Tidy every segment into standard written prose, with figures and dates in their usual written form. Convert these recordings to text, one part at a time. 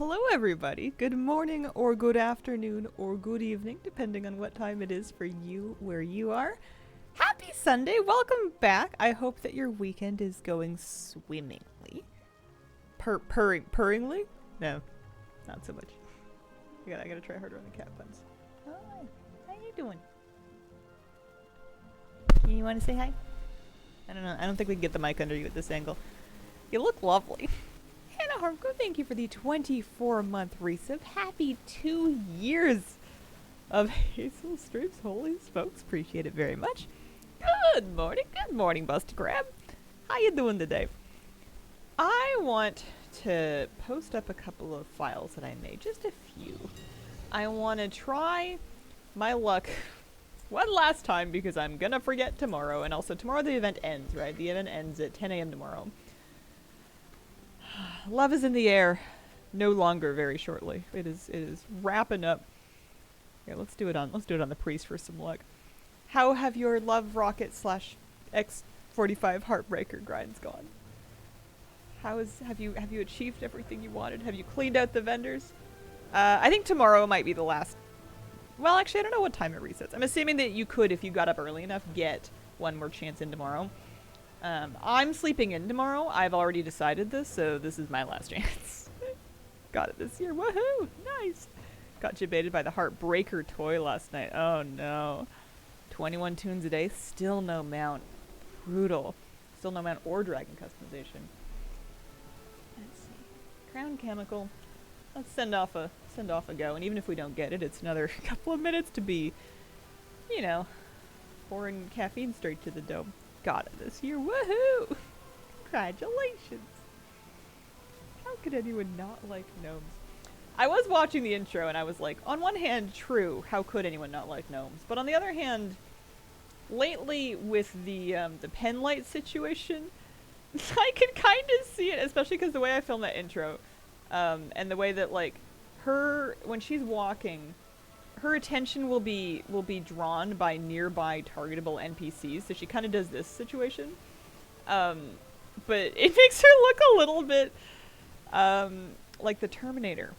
hello everybody. Good morning or good afternoon or good evening, depending on what time it is for you where you are. Happy Sunday. Welcome back. I hope that your weekend is going swimmingly. Purringly? No, not so much. I gotta try harder on the cat puns. Hi. How you doing? You want to say hi? I don't know. I don't think we can get the mic under you at this angle. You look lovely. Hannah Harmko, thank you for the 24-month resub. Happy 2 years of Hazel streams. Holy smokes, appreciate it very much. Good morning, Busty Crab. How you doing today? I want to post up a couple of files that I made, just a few. I want to try my luck one last time because I'm gonna forget tomorrow, and also tomorrow the event ends, right? The event ends at 10 a.m. tomorrow. Love is in the air, no longer very shortly. It is wrapping up. Here, let's do it on the priest for some luck. How have your love rocket / X45 heartbreaker grinds gone? Have you achieved everything you wanted? Have you cleaned out the vendors? I think tomorrow might be the last. Well, actually, I don't know what time it resets. I'm assuming that you could, if you got up early enough, get one more chance in tomorrow. I'm sleeping in tomorrow. I've already decided this, so this is my last chance. Got it this year. Woohoo! Nice! Got jebaited by the Heartbreaker toy last night. Oh no. 21 tunes a day, still no mount. Brutal. Still no mount or dragon customization. Let's see. Crown Chemical. Let's send off a go, and even if we don't get it, it's another couple of minutes to be, you know, pouring caffeine straight to the dome. Got it this year. Woohoo! Congratulations! How could anyone not like gnomes? I was watching the intro and I was like, on one hand, true, how could anyone not like gnomes? But on the other hand, lately with the pen light situation, I can kind of see it, especially because the way I filmed that intro, and the way that, like, when she's walking, her attention will be drawn by nearby targetable NPCs, so she kind of does this situation. But it makes her look a little bit like the Terminator.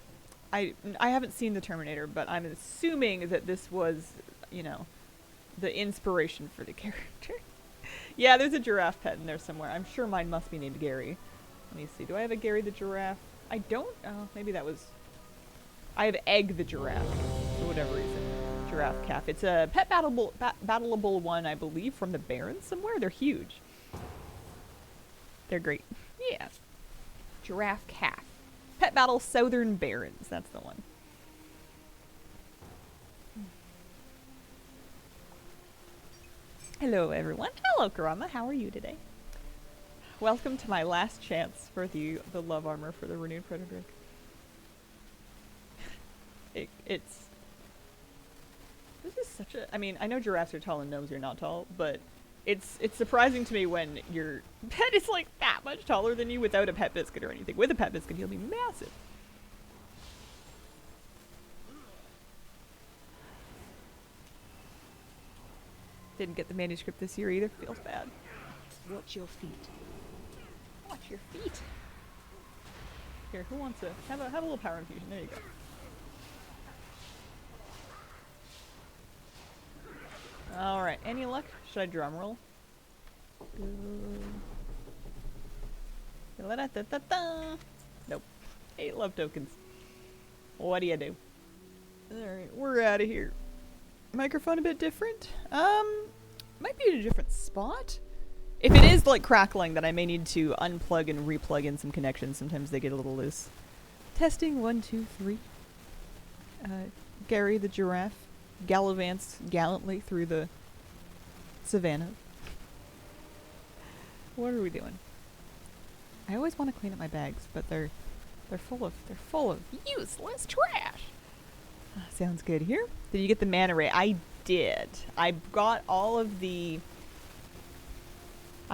I haven't seen the Terminator, but I'm assuming that this was, you know, the inspiration for the character. Yeah, there's a giraffe pet in there somewhere. I'm sure mine must be named Gary. Let me see. Do I have a Gary the giraffe? I don't. Oh, maybe that was. I have Egg the giraffe, for whatever reason. Giraffe calf. It's a pet battleable one, I believe, from the Barrens somewhere. They're huge. They're great. Yeah. Giraffe calf. Pet battle Southern Barrens. That's the one. Hello, everyone. Hello, Karama. How are you today? Welcome to my last chance for the love armor for the Renewed Predator. This is such a. I mean, I know giraffes are tall and gnomes are not tall, but it's surprising to me when your pet is like that much taller than you without a pet biscuit or anything. With a pet biscuit, he'll be massive. Didn't get the manuscript this year either. Feels bad. Watch your feet. Watch your feet. Here, who wants to have a little power infusion? There you go. Alright, any luck? Should I drum roll? Nope. 8 love tokens. What do you do? Alright, we're out of here. Microphone a bit different? Might be in a different spot. If it is like crackling, then I may need to unplug and replug in some connections. Sometimes they get a little loose. Testing 1, 2, 3. Gary the giraffe gallivants gallantly through the savannah. What are we doing? I always want to clean up my bags, but they're full of useless trash. Sounds good. Here, did you get the mana ray? I did. I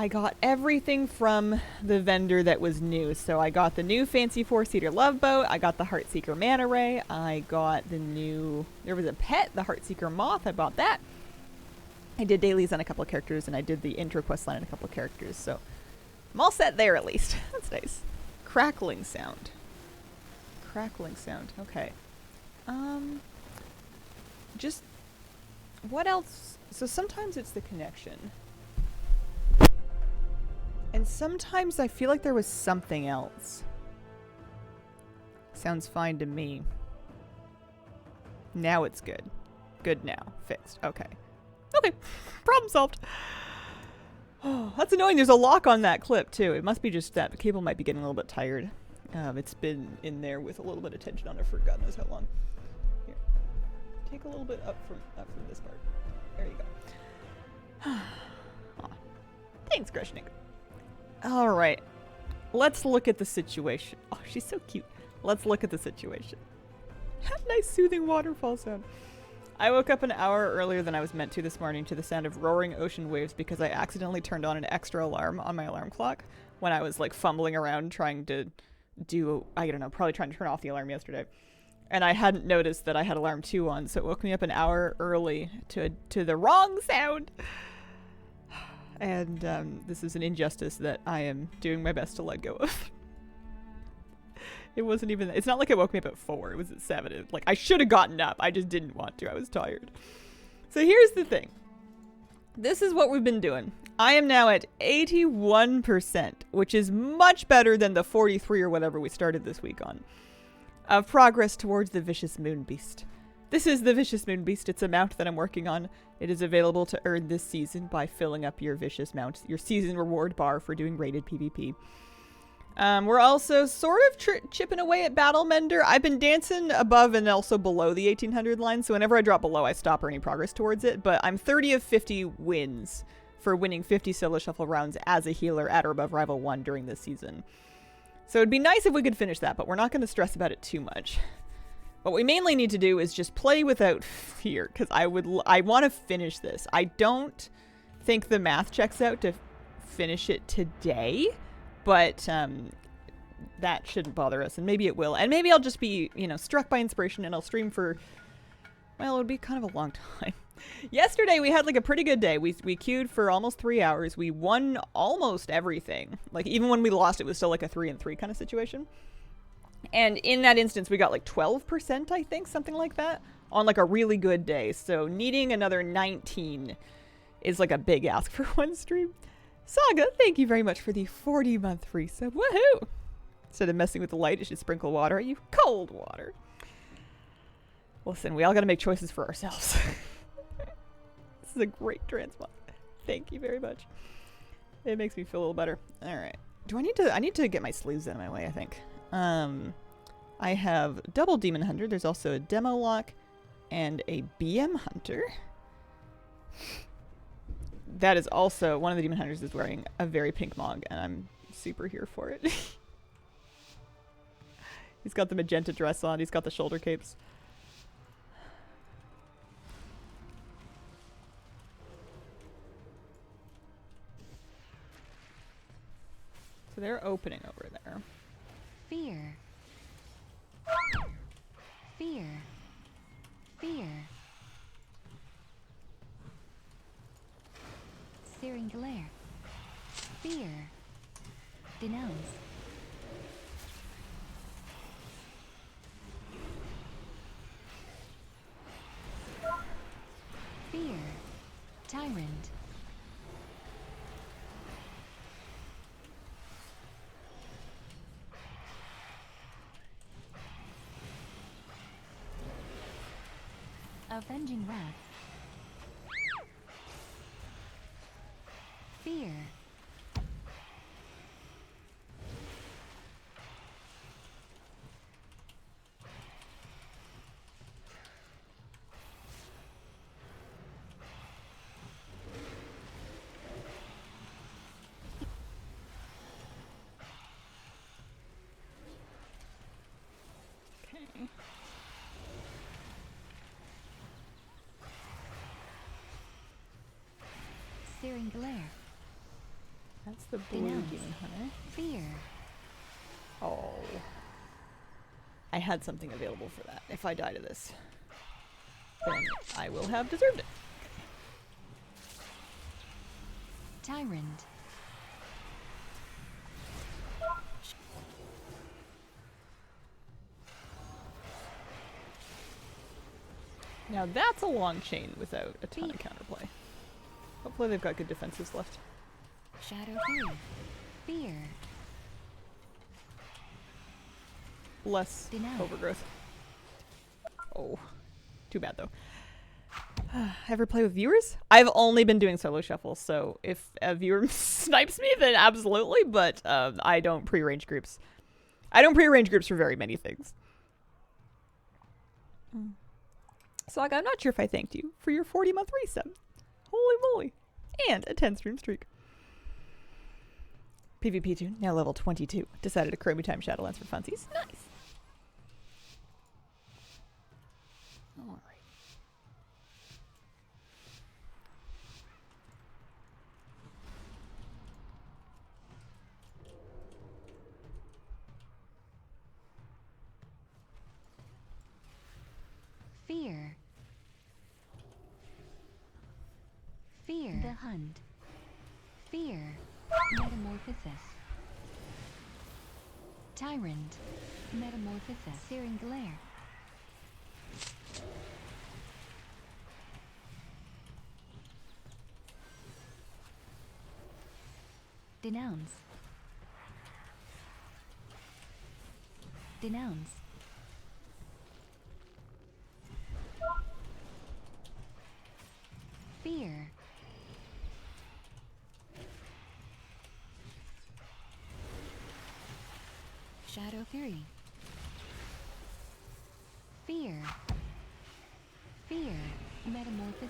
got everything from the vendor that was new. So I got the new fancy 4-seater love boat. I got the Heartseeker mana ray. I got the new. There was a pet, the Heartseeker moth. I bought that. I did dailies on a couple of characters, and I did the intro quest line on a couple of characters. So I'm all set there at least. That's nice. Crackling sound. crackling sound. Okay. Just what else? So sometimes it's the connection. And sometimes I feel like there was something else. Sounds fine to me. Now it's good. Good now. Fixed. Okay. Okay. Problem solved. Oh, that's annoying. There's a lock on that clip too. It must be just that the cable might be getting a little bit tired. It's been in there with a little bit of tension on it for God knows how long. Here. Take a little bit up from this part. There you go. Aw. Thanks, Greshnik. Alright. Let's look at the situation. Oh, she's so cute. Let's look at the situation. Nice soothing waterfall sound. I woke up an hour earlier than I was meant to this morning to the sound of roaring ocean waves because I accidentally turned on an extra alarm on my alarm clock when I was like fumbling around trying to do, I don't know, probably trying to turn off the alarm yesterday. And I hadn't noticed that I had alarm 2 on, so it woke me up an hour early to the wrong sound. And this is an injustice that I am doing my best to let go of. It wasn't even, it's not like it woke me up at 4, it was at 7. Like, I should have gotten up, I just didn't want to, I was tired. So here's the thing. This is what we've been doing. I am now at 81%, which is much better than the 43 or whatever we started this week on, of progress towards the Vicious Moon Beast. This is the Vicious Moon Beast. It's a mount that I'm working on. It is available to earn this season by filling up your Vicious Mount, your season reward bar for doing rated PvP. We're also sort of chipping away at Battle Mender. I've been dancing above and also below the 1800 line, so whenever I drop below, I stop any progress towards it. But I'm 30 of 50 wins for winning 50 solo shuffle rounds as a healer at or above Rival 1 during this season. So it'd be nice if we could finish that, but we're not going to stress about it too much. What we mainly need to do is just play without fear, because I want to finish this. I don't think the math checks out to finish it today, but that shouldn't bother us, and maybe it will. And maybe I'll just be, you know, struck by inspiration and I'll stream for, well, it would be kind of a long time. Yesterday we had like a pretty good day. We queued for almost 3 hours. We won almost everything. Like even when we lost, it was still like a 3-3 kind of situation. And in that instance, we got like 12%, I think, something like that, on like a really good day. So needing another 19 is like a big ask for one stream. Saga, thank you very much for the 40-month free sub. Woohoo! Instead of messing with the light, you should sprinkle water at you. Cold water. Listen, we all gotta make choices for ourselves. This is a great transmog. Thank you very much. It makes me feel a little better. Alright. I need to get my sleeves out of my way, I think. I have double Demon Hunter. There's also a Demo Lock and a BM Hunter. That is also, one of the Demon Hunters is wearing a very pink mog, and I'm super here for it. He's got the magenta dress on. He's got the shoulder capes. So they're opening over there. Fear. Fear. Fear. Searing glare. Fear. Denounce. Fear. Tyrant. Avenging wrath. Fear. Okay. Searing glare. That's the blue Denounce. Demon Hunter. Fear. Oh. I had something available for that. If I die to this, then I will have deserved it. Tyrant. Now that's a long chain without a ton of Fear. counterplay. Hopefully they've got good defenses left. Shadow Fury. Fear. Less Deny. overgrowth. Oh, too bad though. Ever play with viewers? I've only been doing solo shuffle, so if a viewer snipes me, then absolutely, but I don't pre-arrange groups. I don't pre-arrange groups for very many things. So like, I'm not sure if I thanked you for your 40-month resub. Holy moly. And a 10-stream streak. PvP 2, now level 22. Decided to Chromie time Shadowlands for funsies. Nice. Alright. Fear. Fear. The Hunt. Fear. Metamorphosis. Tyrant. Metamorphosis. Searing Glare. Denounce. Denounce. Fear. Shadow Fury. Fear. Fear. Metamorphosis.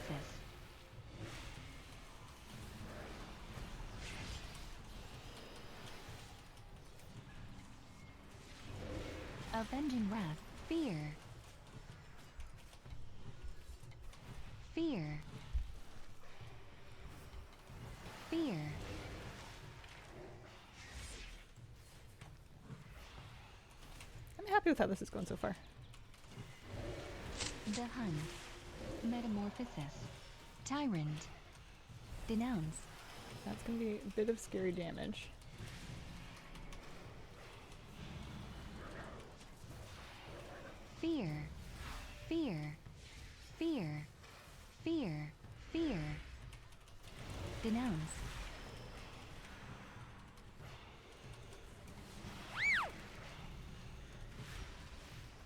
Avenging Wrath. Fear. Fear. Fear. I'm happy with how this is going so far. The Hunt. Metamorphosis. Tyrant. Denounce. That's going to be a bit of scary damage. Fear. Fear. Fear. Fear. Fear. Denounce.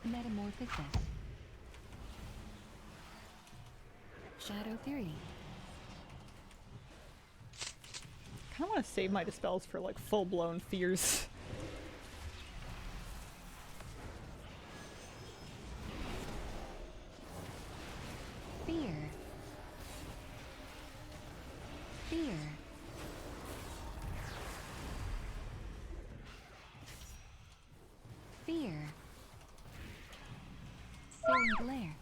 Metamorphosis. Shadow Fury. I kind of want to save my dispels for like full-blown fears. Fear. Fear. Fear. Searing Glare.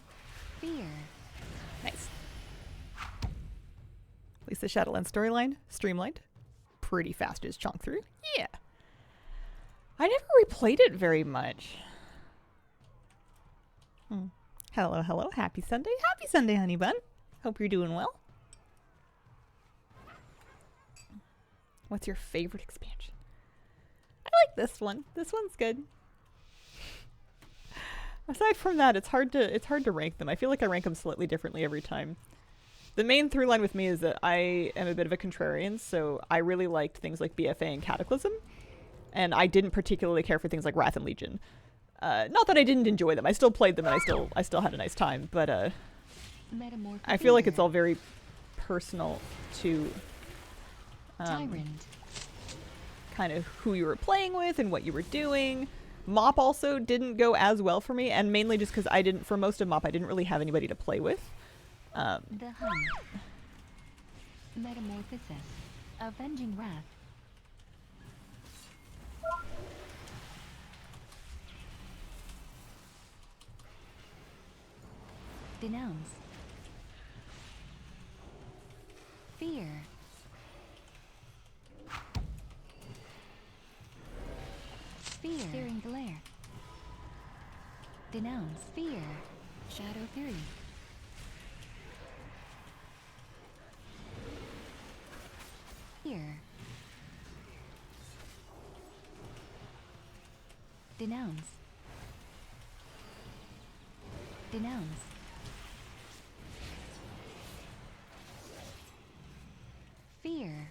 Fear. Nice. At least the Shadowlands storyline, streamlined. Pretty fast as chunk through. Yeah. I never replayed it very much. Hello, hello. Happy Sunday. Happy Sunday, honey bun. Hope you're doing well. What's your favorite expansion? I like this one. This one's good. Aside from that, it's hard to rank them. I feel like I rank them slightly differently every time. The main through line with me is that I am a bit of a contrarian, so I really liked things like BFA and Cataclysm, and I didn't particularly care for things like Wrath and Legion. Not that I didn't enjoy them. I still played them, and I still had a nice time. But I feel like it's all very personal to Tyrant. kind of who you were playing with and what you were doing. Mop also didn't go as well for me, and mainly just because for most of Mop, I didn't really have anybody to play with. The Hunt. Metamorphosis. Avenging Wrath. Denounce. Fear. Fear. Searing Glare. Denounce. Fear. Shadow Fury. Fear. Denounce. Denounce. Fear.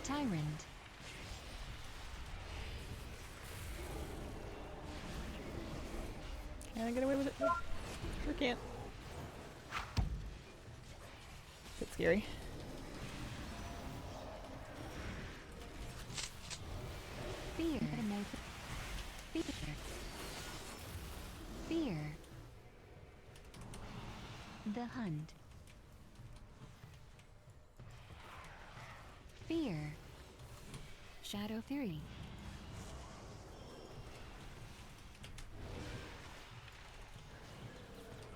Tyrant. Can I get away with it? Sure can't. That's scary. Fear. Fear. Fear. The Hunt. Fear. Shadow Fury.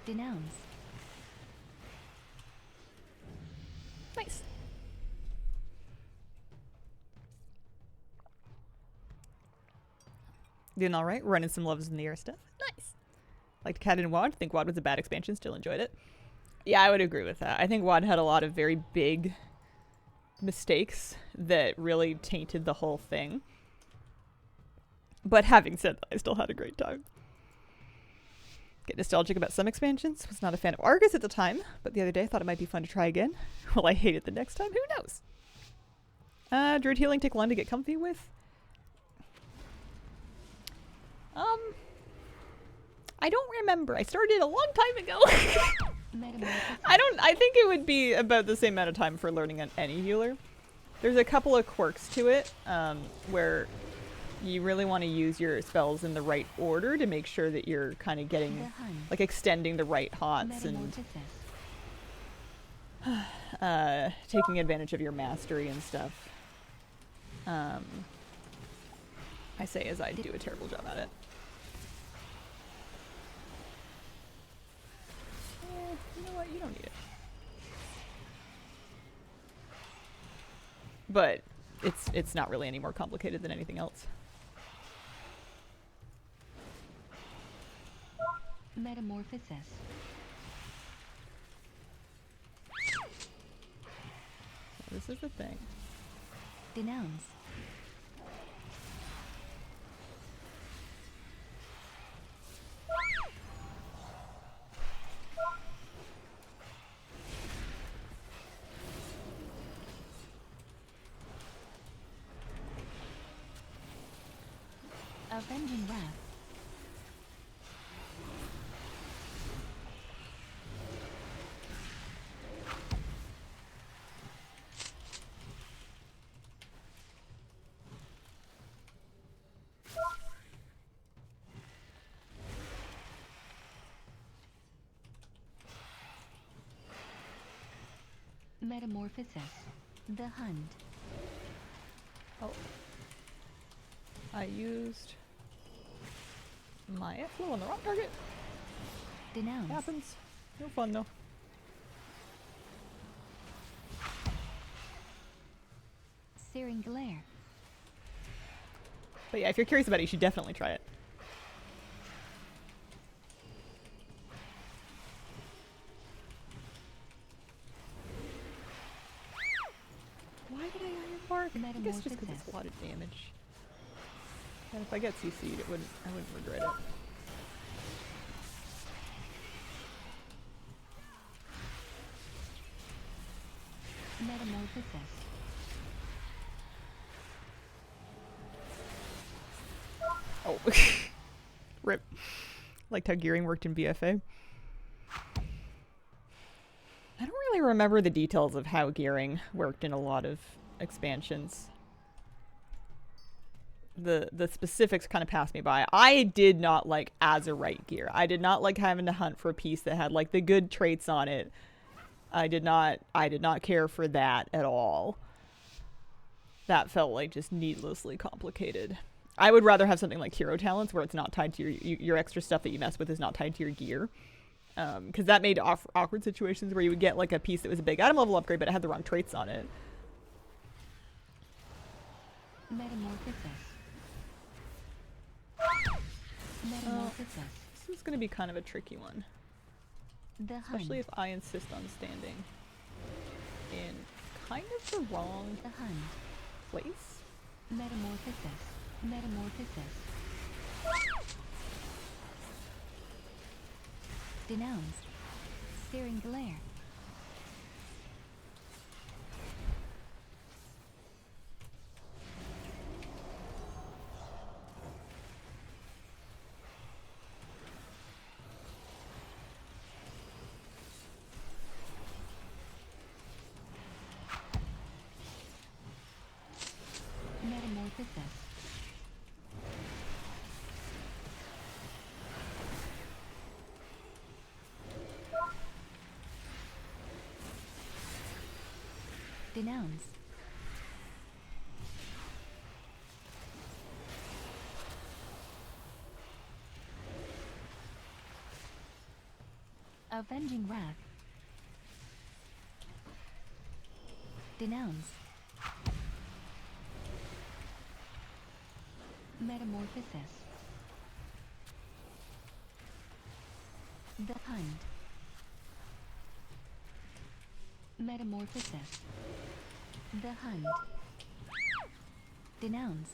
Denounce. Nice. Doing all right. Running some loves in the air stuff. Nice. Liked Cat and WoD. Think WoD was a bad expansion. Still enjoyed it. Yeah, I would agree with that. I think WoD had a lot of very big mistakes that really tainted the whole thing. But having said that, I still had a great time. Get nostalgic about some expansions. Was not a fan of Argus at the time, but the other day I thought it might be fun to try again. Will I hate it the next time? Who knows? Druid healing take long to get comfy with. I don't remember. I started a long time ago. I think it would be about the same amount of time for learning any healer. There's a couple of quirks to it, where you really want to use your spells in the right order to make sure that you're kind of getting, like, extending the right hots and taking advantage of your mastery and stuff. I say as I do a terrible job at it. You know what? You don't need it. But it's not really any more complicated than anything else. Metamorphosis. So this is the thing. Denounce. Avenging Wrath. Metamorphosis. The Hunt. Oh. I used my F-flow on the wrong target. Denounce. Happens. No fun though. Searing Glare. But yeah, if you're curious about it, you should definitely try it. Why did I Iron Bark? I guess just because it's a lot of damage. And if I get CC'd, I wouldn't regret it. Metamorphosis. Oh. Rip. Liked how gearing worked in BFA. I don't really remember the details of how gearing worked in a lot of expansions. The specifics kind of passed me by. I did not like Azurite gear. I did not like having to hunt for a piece that had like the good traits on it. I did not care for that at all. That felt like just needlessly complicated. I would rather have something like hero talents where it's not tied to your extra stuff that you mess with is not tied to your gear. Because that made awkward situations where you would get like a piece that was a big item level upgrade but it had the wrong traits on it. Metamorphosis. Metamorphosis. This is going to be kind of a tricky one. Especially if I insist on standing in kind of the wrong place. Metamorphosis. Metamorphosis. Denounce. Searing Glare. Metamorphosis. Denounce. Avenging Wrath. Denounce. Metamorphosis. The Hunt. Metamorphosis. The Hunt. Denounce.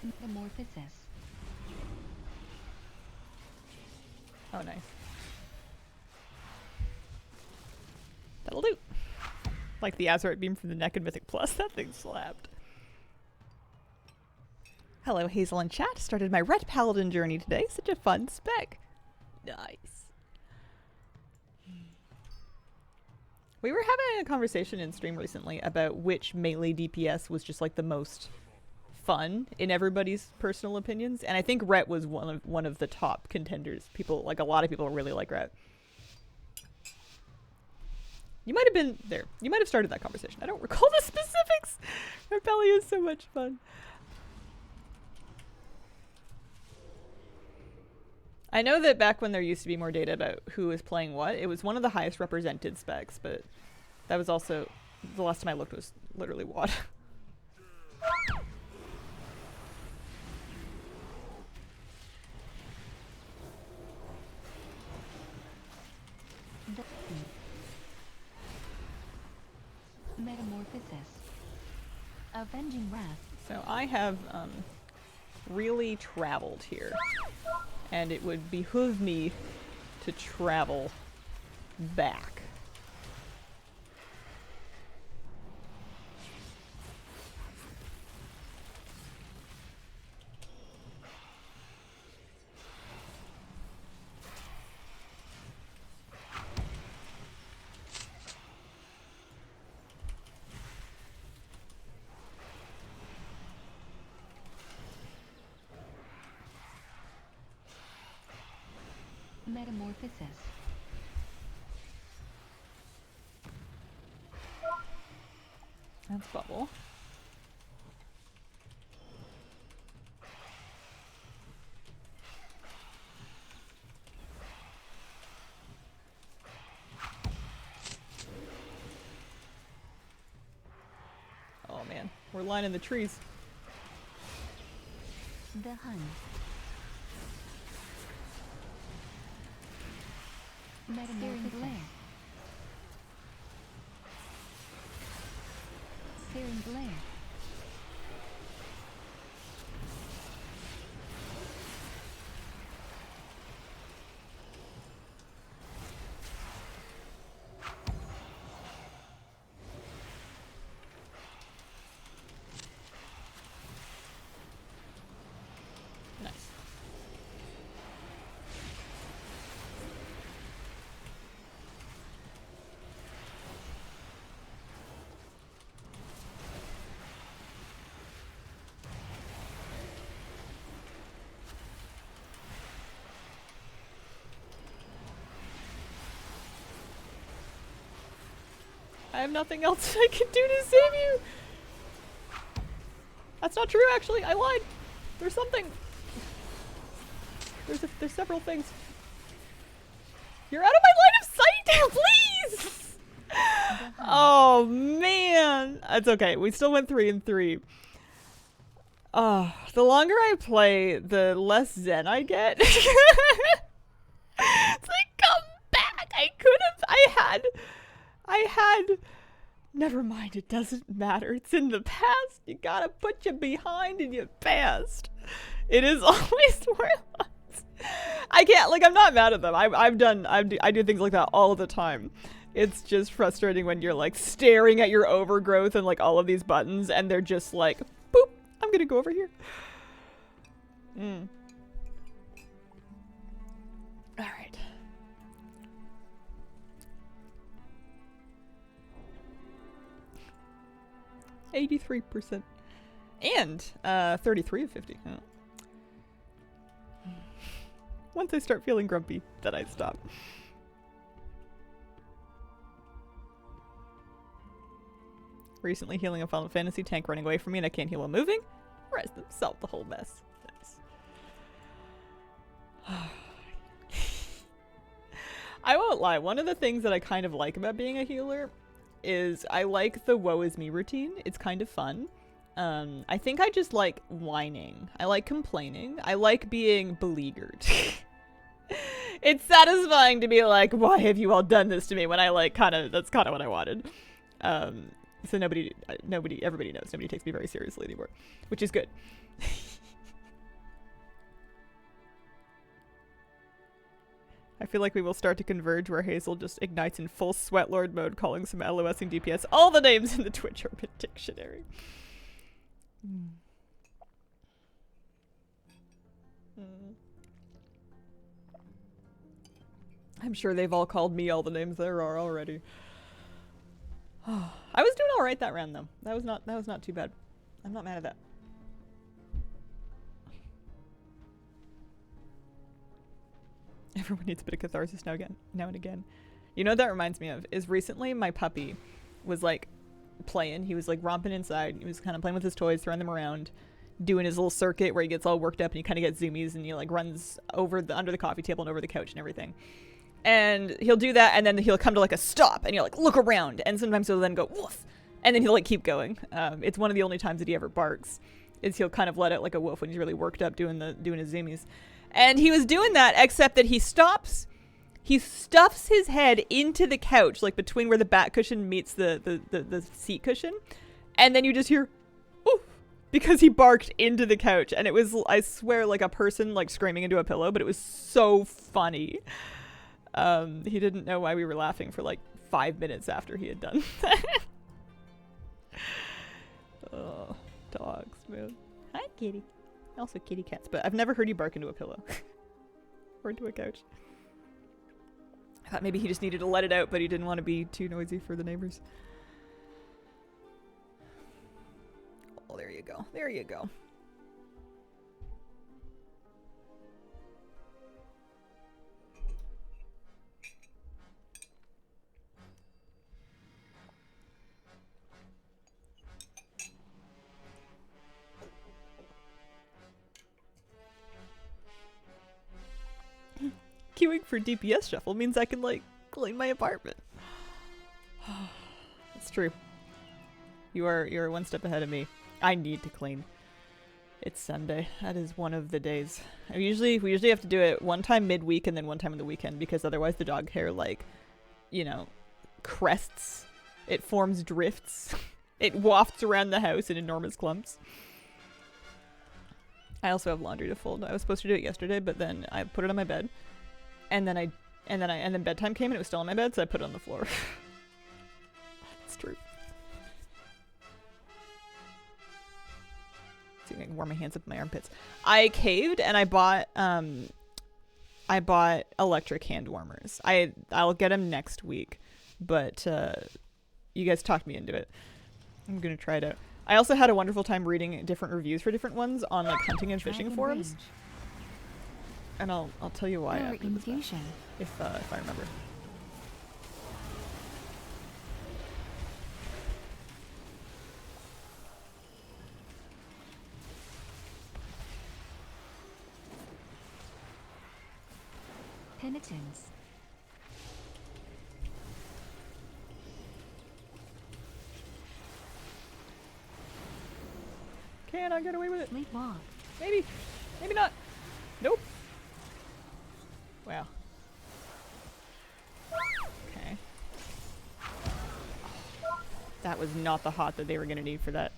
Metamorphosis. Oh, nice. That'll do. Like the Azurite beam from the neck in Mythic Plus. That thing slapped. Hello, Hazel in chat. Started my Red Paladin journey today. Such a fun spec. Nice. We were having a conversation in stream recently about which melee DPS was just like the most fun in everybody's personal opinions, and I think Rhett was one of the top contenders. People, like a lot of people, really like Rhett. You might have been there. You might have started that conversation. I don't recall the specifics. Rebellion is so much fun. I know that back when there used to be more data about who was playing what, it was one of the highest represented specs, but that was also, the last time I looked was literally what. Metamorphosis. Avenging Wrath. So I have really traveled here, and it would behoove me to travel back. Metamorphosis. That's bubble. Oh man, we're lining the trees. The Hunt. Metamorphosis. Glare. Searing Glare. Nice. I have nothing else I can do to save you. That's not true, actually. I lied. There's something. There's several things. You're out of my line of sight, please. Oh man, that's okay. We still went 3 and 3. Oh, the longer I play, the less zen I get. It's like, come back. I had. Never mind, it doesn't matter. It's in the past. You gotta put you behind in your past. It is always worthless. I can't, like, I'm not mad at them. I do things like that all the time. It's just frustrating when you're like staring at your overgrowth and like all of these buttons and they're just like, boop, I'm gonna go over here. All right. %83%. And 33 of 50. Oh. Once I start feeling grumpy, then I stop. Recently healing a Final Fantasy tank running away from me and I can't heal while moving. Res them, solve the whole mess. Nice. I won't lie, one of the things that I kind of like about being a healer is I like the woe is me routine. It's kind of fun. I think I just like whining. I like complaining. I like being beleaguered. It's satisfying to be like, why have you all done this to me, when I like that's kind of what I wanted. So everybody knows nobody takes me very seriously anymore, which is good. I feel like we will start to converge where Hazel just ignites in full Sweatlord mode, calling some LOSing DPS all the names in the Twitch Urban Dictionary. I'm sure they've all called me all the names there are already. I was doing all right that round though. That was not too bad. I'm not mad at that. Everyone needs a bit of catharsis now and again. You know what that reminds me of is recently my puppy was like playing. He was like romping inside. He was kind of playing with his toys, throwing them around, doing his little circuit where he gets all worked up and he kind of gets zoomies and he like runs over under the coffee table and over the couch and everything. And he'll do that and then he'll come to like a stop and he'll like look around and sometimes he'll then go woof and then he'll like keep going. It's one of the only times that he ever barks is he'll kind of let out like a woof when he's really worked up doing his zoomies. And he was doing that except that he stuffs his head into the couch, like between where the back cushion meets the seat cushion. And then you just hear, oof, because he barked into the couch. And it was, I swear, like a person like screaming into a pillow, but it was so funny. He didn't know why we were laughing for like 5 minutes after he had done that. Oh, dogs, man. Hi, kitty. Also kitty cats, but I've never heard you bark into a pillow. Or into a couch. I thought maybe he just needed to let it out, but he didn't want to be too noisy for the neighbors. Oh, there you go. There you go. Queuing for DPS shuffle means I can like clean my apartment. That's true. You're one step ahead of me. I need to clean. It's Sunday. That is one of the days. We usually have to do it one time midweek and then one time on the weekend because otherwise the dog hair like, you know, crests. It forms drifts. It wafts around the house in enormous clumps. I also have laundry to fold. I was supposed to do it yesterday, but then I put it on my bed. And then bedtime came and it was still on my bed, so I put it on the floor. It's true. See if I can warm my hands up in my armpits. I caved and I bought electric hand warmers. I'll get them next week, but you guys talked me into it. I'm gonna try it out. I also had a wonderful time reading different reviews for different ones on like hunting and fishing forums. Range. And I'll tell you why after this one, if I remember. Penitence. Can I get away with it? Sleepwalk. Maybe. Maybe not. Nope. Wow. Okay. That was not the hot that they were going to need for that.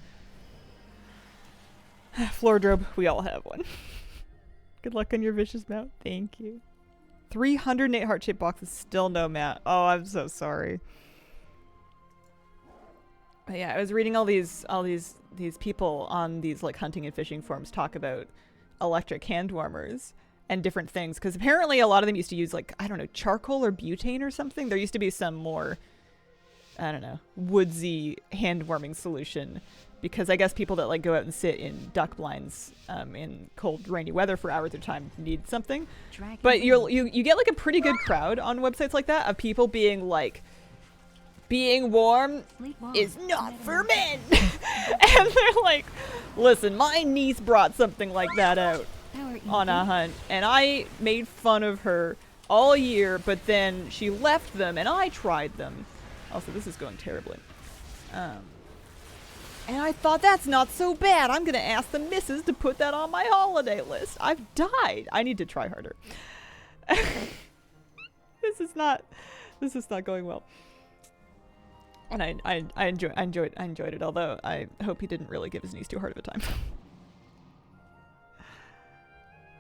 Floor drobe, we all have one. Good luck on your vicious mount. Thank you. 308 heart-shaped boxes, still no mat. Oh, I'm so sorry. But yeah, I was reading all these people on these like hunting and fishing forums talk about electric hand warmers and different things, because apparently a lot of them used to use like, I don't know, charcoal or butane or something. There used to be some more, I don't know, woodsy hand warming solution, because I guess people that like go out and sit in duck blinds in cold rainy weather for hours at a time need something. But you get like a pretty good crowd on websites like that of people being like, being warm is not for men. And they're like, listen, my niece brought something like that out on a hunt, and I made fun of her all year, but then she left them and I tried them. Also, this is going terribly. And I thought, that's not so bad. I'm gonna ask the missus to put that on my holiday list. I've died. I need to try harder. This is not going well. And I enjoyed it, although I hope he didn't really give his niece too hard of a time.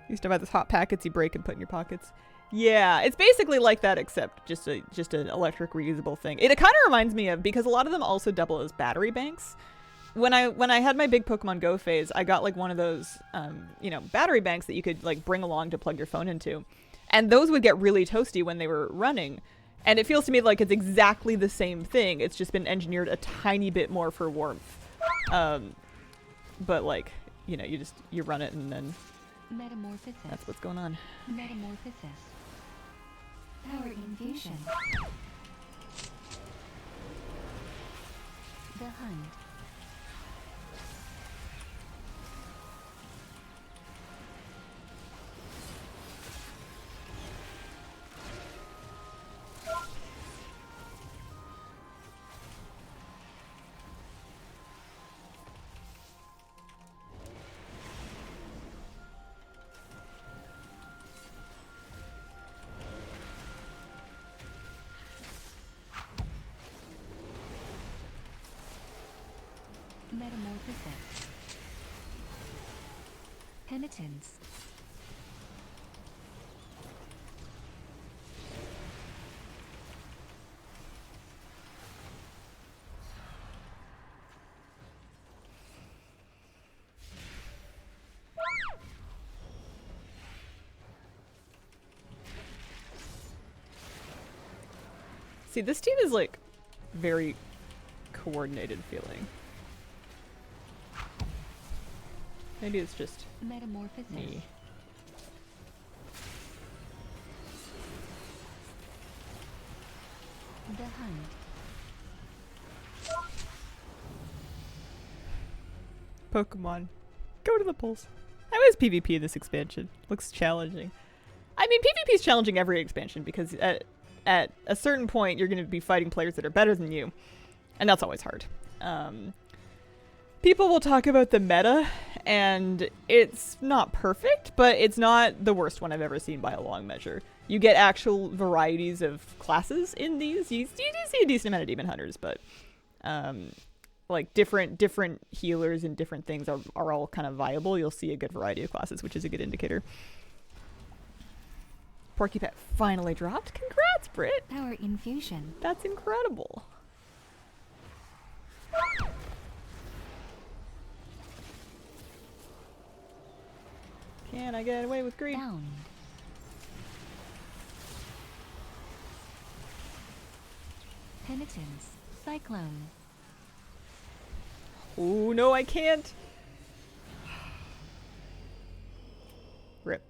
You used to buy those hot packets you break and put in your pockets. Yeah, it's basically like that, except just an electric reusable thing. It kind of reminds me of, because a lot of them also double as battery banks. When I had my big Pokemon Go phase, I got like one of those battery banks that you could like bring along to plug your phone into. And those would get really toasty when they were running. And it feels to me like it's exactly the same thing. It's just been engineered a tiny bit more for warmth. But like, you run it and then Metamorphosis. that's what's going on. Metamorphosis. Power infusion. The hunt. Metamorphosis. Penitence. See, this team is like very coordinated feeling. Maybe it's just Metamorphosis. me. The hunt. Pokemon, go to the polls. How is PvP this expansion? Looks challenging. I mean, PvP is challenging every expansion, because at a certain point you're going to be fighting players that are better than you, and that's always hard. People will talk about the meta, and it's not perfect, but it's not the worst one I've ever seen by a long measure. You get actual varieties of classes in these. You do see a decent amount of demon hunters, but like different healers and different things are all kind of viable. You'll see a good variety of classes, which is a good indicator. Porky Pet finally dropped. Congrats, Britt! Power infusion. That's incredible. Can I get away with greed? Bound. Penitence. Cyclone. Oh no, I can't. Rip.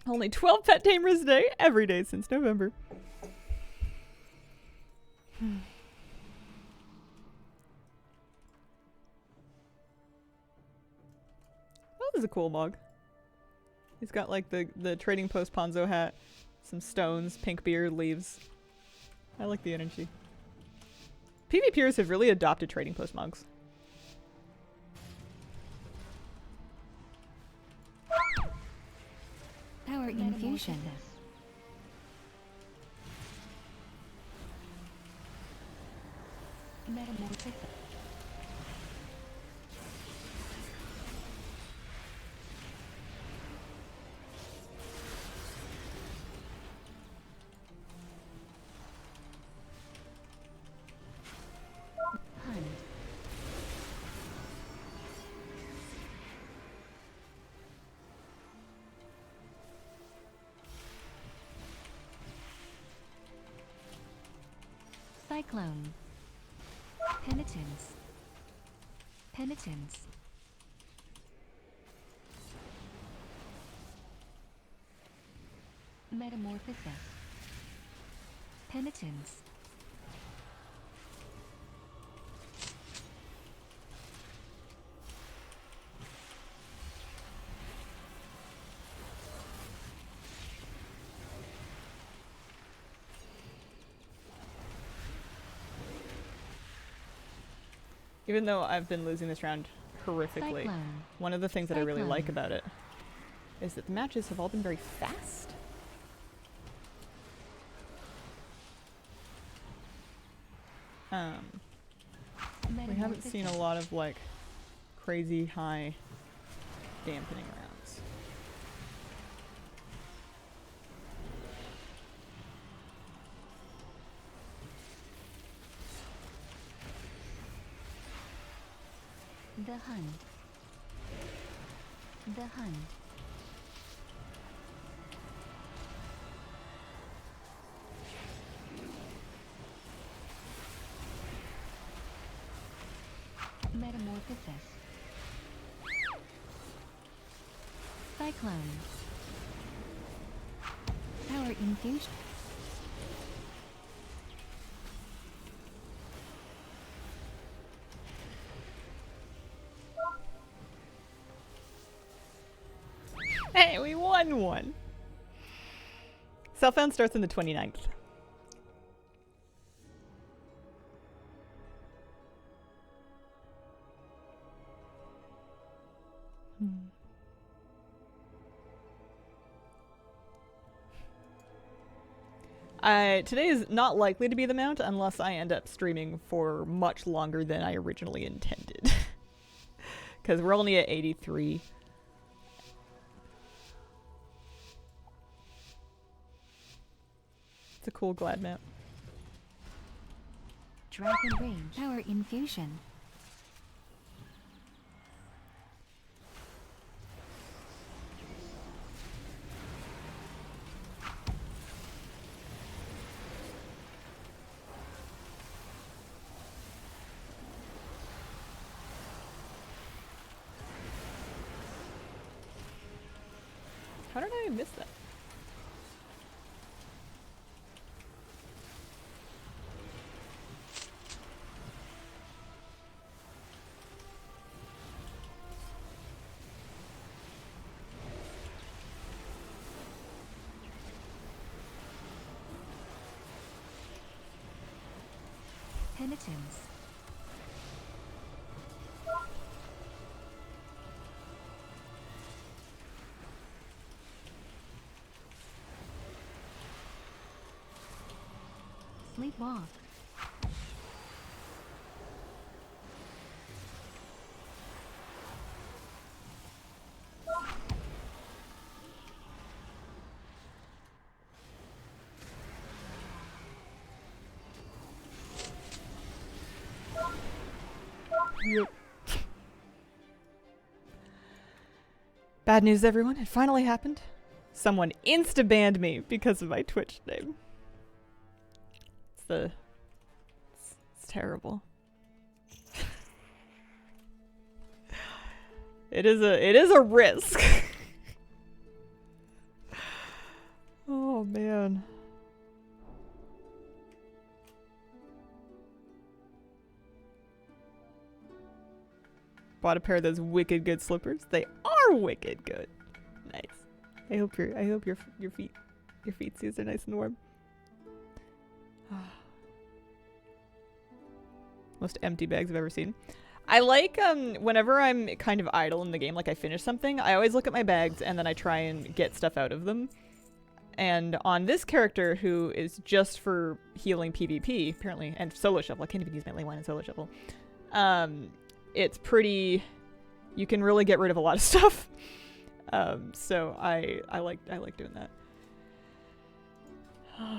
Only 12 pet tamers a day, every day since November. Oh, this is a cool mug. He's got like the trading post Ponzo hat, some stones, pink beard, leaves. I like the energy. PvPers have really adopted trading post mugs. Power infusion. Metamorphosis. Cyclone. Penitence. Penitence. Metamorphosis. Penitence. Even though I've been losing this round horrifically, Cyclone. one of the things that I really like Cyclone. about it is that the matches have all been very fast. We haven't seen a lot of like crazy high dampening rounds. The Hunt. The Hunt. Metamorphosis. Cyclone. Power infusion. Hey, we won one! Southbound starts on the 29th. Today is not likely to be the mount unless I end up streaming for much longer than I originally intended. Because we're only at 83. It's a cool glad map. Dragon range. Power infusion. How did I miss that? Penitence. Sleepwalk. Yep. Bad news, everyone. It finally happened. Someone insta-banned me because of my Twitch name. It's terrible. It is a risk. Oh man. Bought a pair of those wicked good slippers. They are wicked good. Nice. I hope your feetsies are nice and warm. Most empty bags I've ever seen. I like whenever I'm kind of idle in the game, like I finish something, I always look at my bags and then I try and get stuff out of them. And on this character, who is just for healing PvP, apparently, and solo shuffle, I can't even use my ley line in solo shuffle. It's pretty, you can really get rid of a lot of stuff. So I like doing that.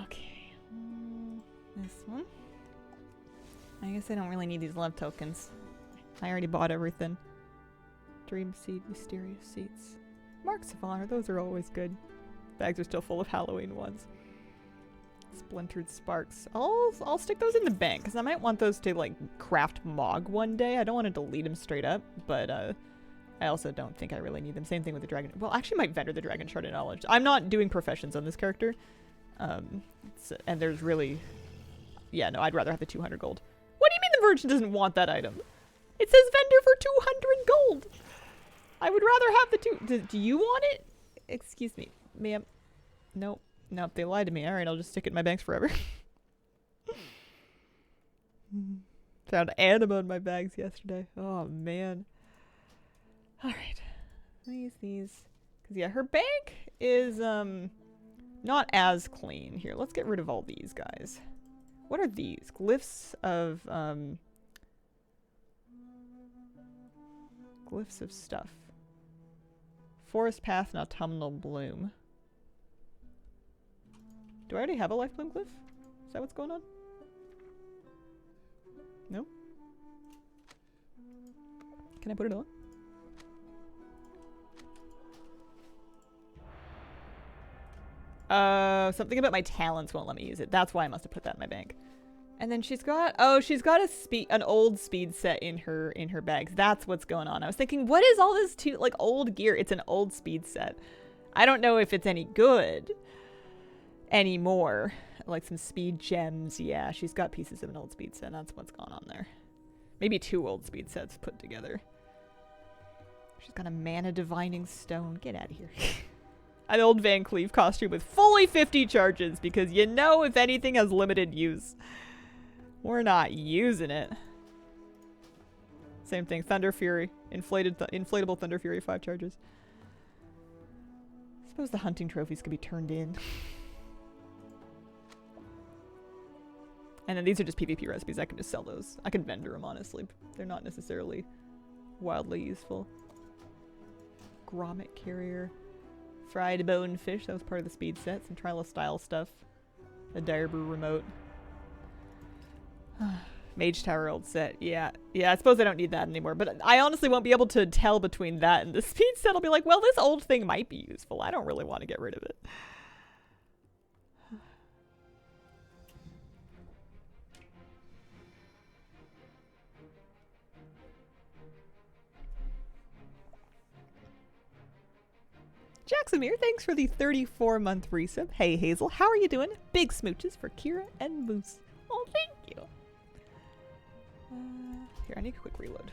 Okay, this one. I guess I don't really need these love tokens. I already bought everything. Dream Seed, Mysterious Seeds. Marks of Honor, those are always good. Bags are still full of Halloween ones. Splintered sparks. I'll stick those in the bank because I might want those to like craft Mog one day. I don't want to delete them straight up, but I also don't think I really need them. Same thing with the dragon. Well, actually, might vendor the dragon shard of knowledge. I'm not doing professions on this character, and there's really, yeah, no, I'd rather have the 200 gold. What do you mean the Virgin doesn't want that item? It says vendor for 200 gold. I would rather have the two. Do you want it? Excuse me, ma'am. Nope. Nope, they lied to me. Alright, I'll just stick it in my banks forever. Found anima in my bags yesterday. Oh, man. Alright. These. Because, yeah, her bank is, not as clean. Here, let's get rid of all these guys. What are these? Glyphs of, Glyphs of stuff. Forest path and autumnal bloom. Do I already have a life bloom glyph? Is that what's going on? No? Can I put it on? Something about my talents won't let me use it. That's why I must have put that in my bank. And then she's got an old speed set in her bags. That's what's going on. I was thinking, what is all this like old gear? It's an old speed set. I don't know if it's any good anymore. Like some speed gems. Yeah, she's got pieces of an old speed set. That's what's going on there. Maybe 2 old speed sets put together. She's got a mana divining stone. Get out of here. An old Van Cleave costume with fully 50 charges because you know if anything has limited use, we're not using it. Same thing. Thunder Fury. Inflatable Thunder Fury 5 charges. I suppose the hunting trophies could be turned in. And then these are just PvP recipes. I can just sell those. I can vendor them, honestly. They're not necessarily wildly useful. Grommet Carrier. Fried bone fish. That was part of the speed set. Some Trila style stuff. A Direbrew remote. Mage Tower old set. Yeah. Yeah, I suppose I don't need that anymore. But I honestly won't be able to tell between that and the speed set. I'll be like, well, this old thing might be useful. I don't really want to get rid of it. Jacksonmere, thanks for the 34-month resub. Hey Hazel, how are you doing? Big smooches for Kira and Moose. Oh, thank you. Here, I need a quick reload.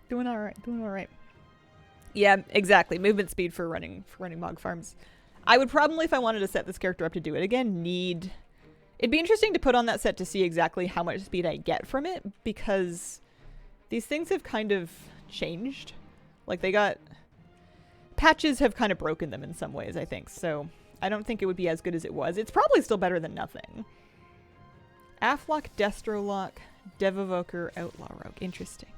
Doing alright, doing alright. Yeah, exactly. Movement speed for running Mog farms. I would probably, if I wanted to set this character up to do it again, it'd be interesting to put on that set to see exactly how much speed I get from it, because these things have kind of changed. Like, patches have kind of broken them in some ways, I think. So I don't think it would be as good as it was. It's probably still better than nothing. Aflock, Destrolock, Devovoker, Outlaw Rogue. Interesting.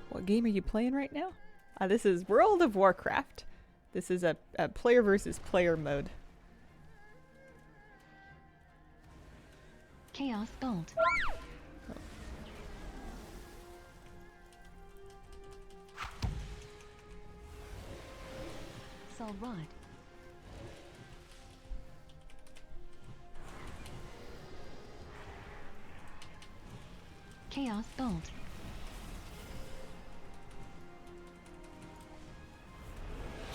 What game are you playing right now? This is World of Warcraft. This is a player versus player mode. Chaos Gold. Oh. Soul Rod. Chaos Gold.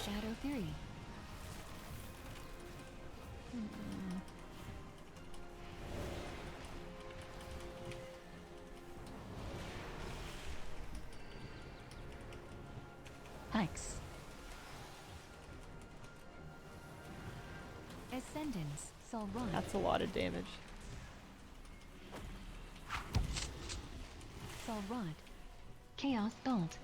Shadow Fury. X. Ascendance. Soul Rod. That's a lot of damage. Soul Rod. Chaos Gold.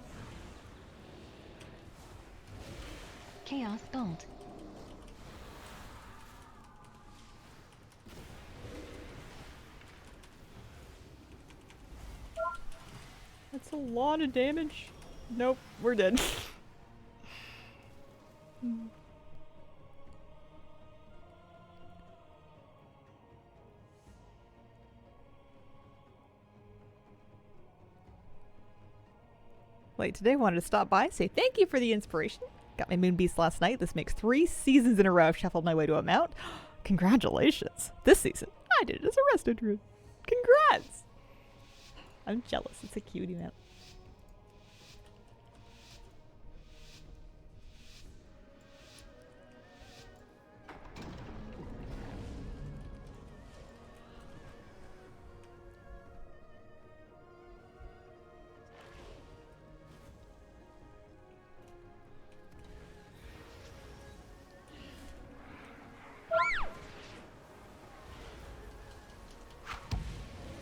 Chaos Gold. That's a lot of damage. Nope, we're dead. Late today, wanted to stop by, say thank you for the inspiration. Got my Moon Beast last night. This makes 3 seasons in a row I've shuffled my way to a mount. Congratulations. This season, I did it as a rested druid. Congrats! I'm jealous. It's a cutie mount.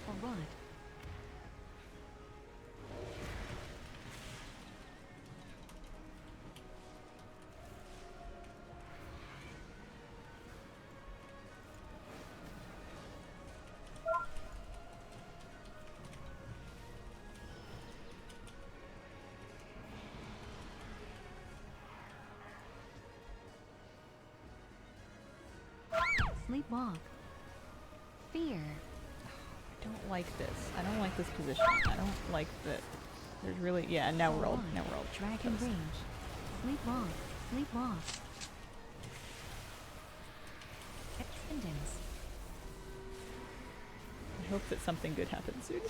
A rod. Sleepwalk. Fear. I don't like this. I don't like this position. I don't like that. There's really, yeah. Now we're all Dragon toast. range. Sleepwalk. Sleepwalk. Ascendance. I hope that something good happens soon.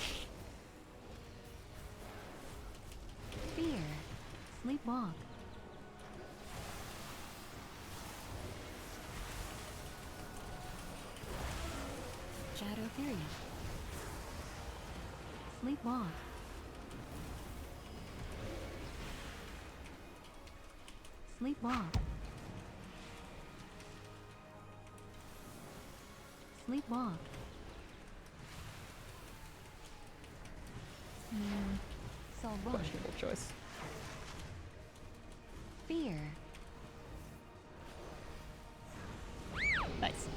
Fear. Sleepwalk. Shadow Fury. Sleepwalk. Sleepwalk. Sleepwalk. Soul Run. Questionable choice. Fear. Nice.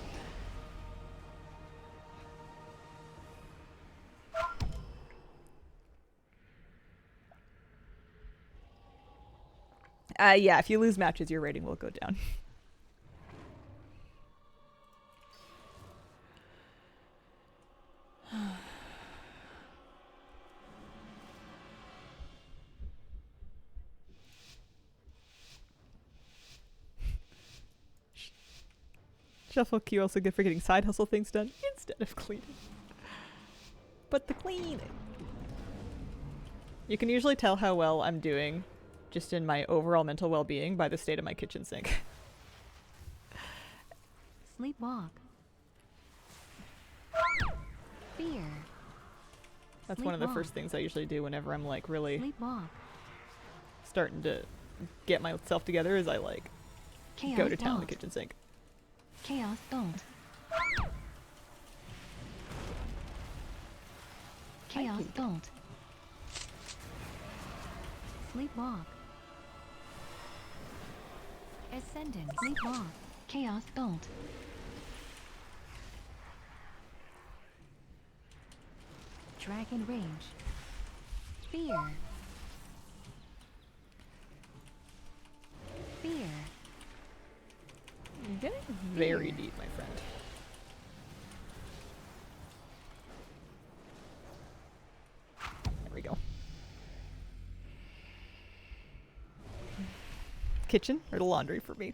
Yeah, if you lose matches, your rating will go down. Shuffle Q also good for getting side hustle things done instead of cleaning. But the cleaning. You can usually tell how well I'm doing just in my overall mental well-being by the state of my kitchen sink. Sleepwalk. Fear. That's one of the Sleepwalk. first things I usually do whenever I'm like really Sleepwalk. starting to get myself together is I like Chaos go to town in the Bolt. kitchen sink. Chaos Bolt. Chaos you. Bolt. Sleepwalk. Ascendant. Sleepwalk. Chaos Bolt. Dragon range. Fear. Fear. You're getting very deep, my friend. There we go. Kitchen or the laundry for me?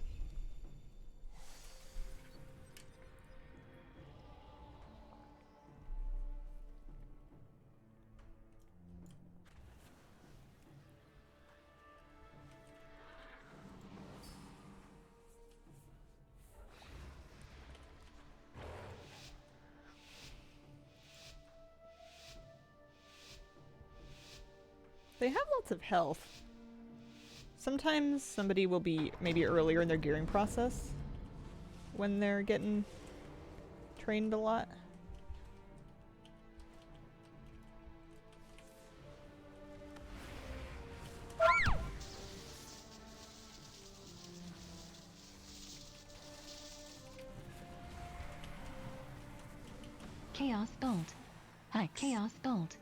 They have lots of health. Sometimes somebody will be maybe earlier in their gearing process when they're getting trained a lot. Chaos Bolt. Hi, Chaos Bolt.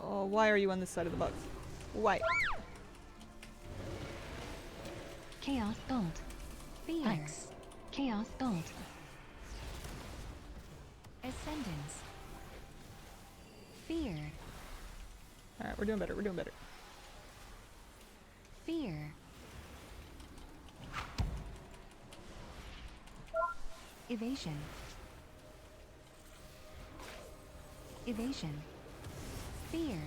Oh, why are you on this side of the box? Why? Chaos Bolt. Fear. X. Chaos Bolt. Ascendance. Fear. Alright, we're doing better, we're doing better. Fear. Evasion. Evasion. Fear.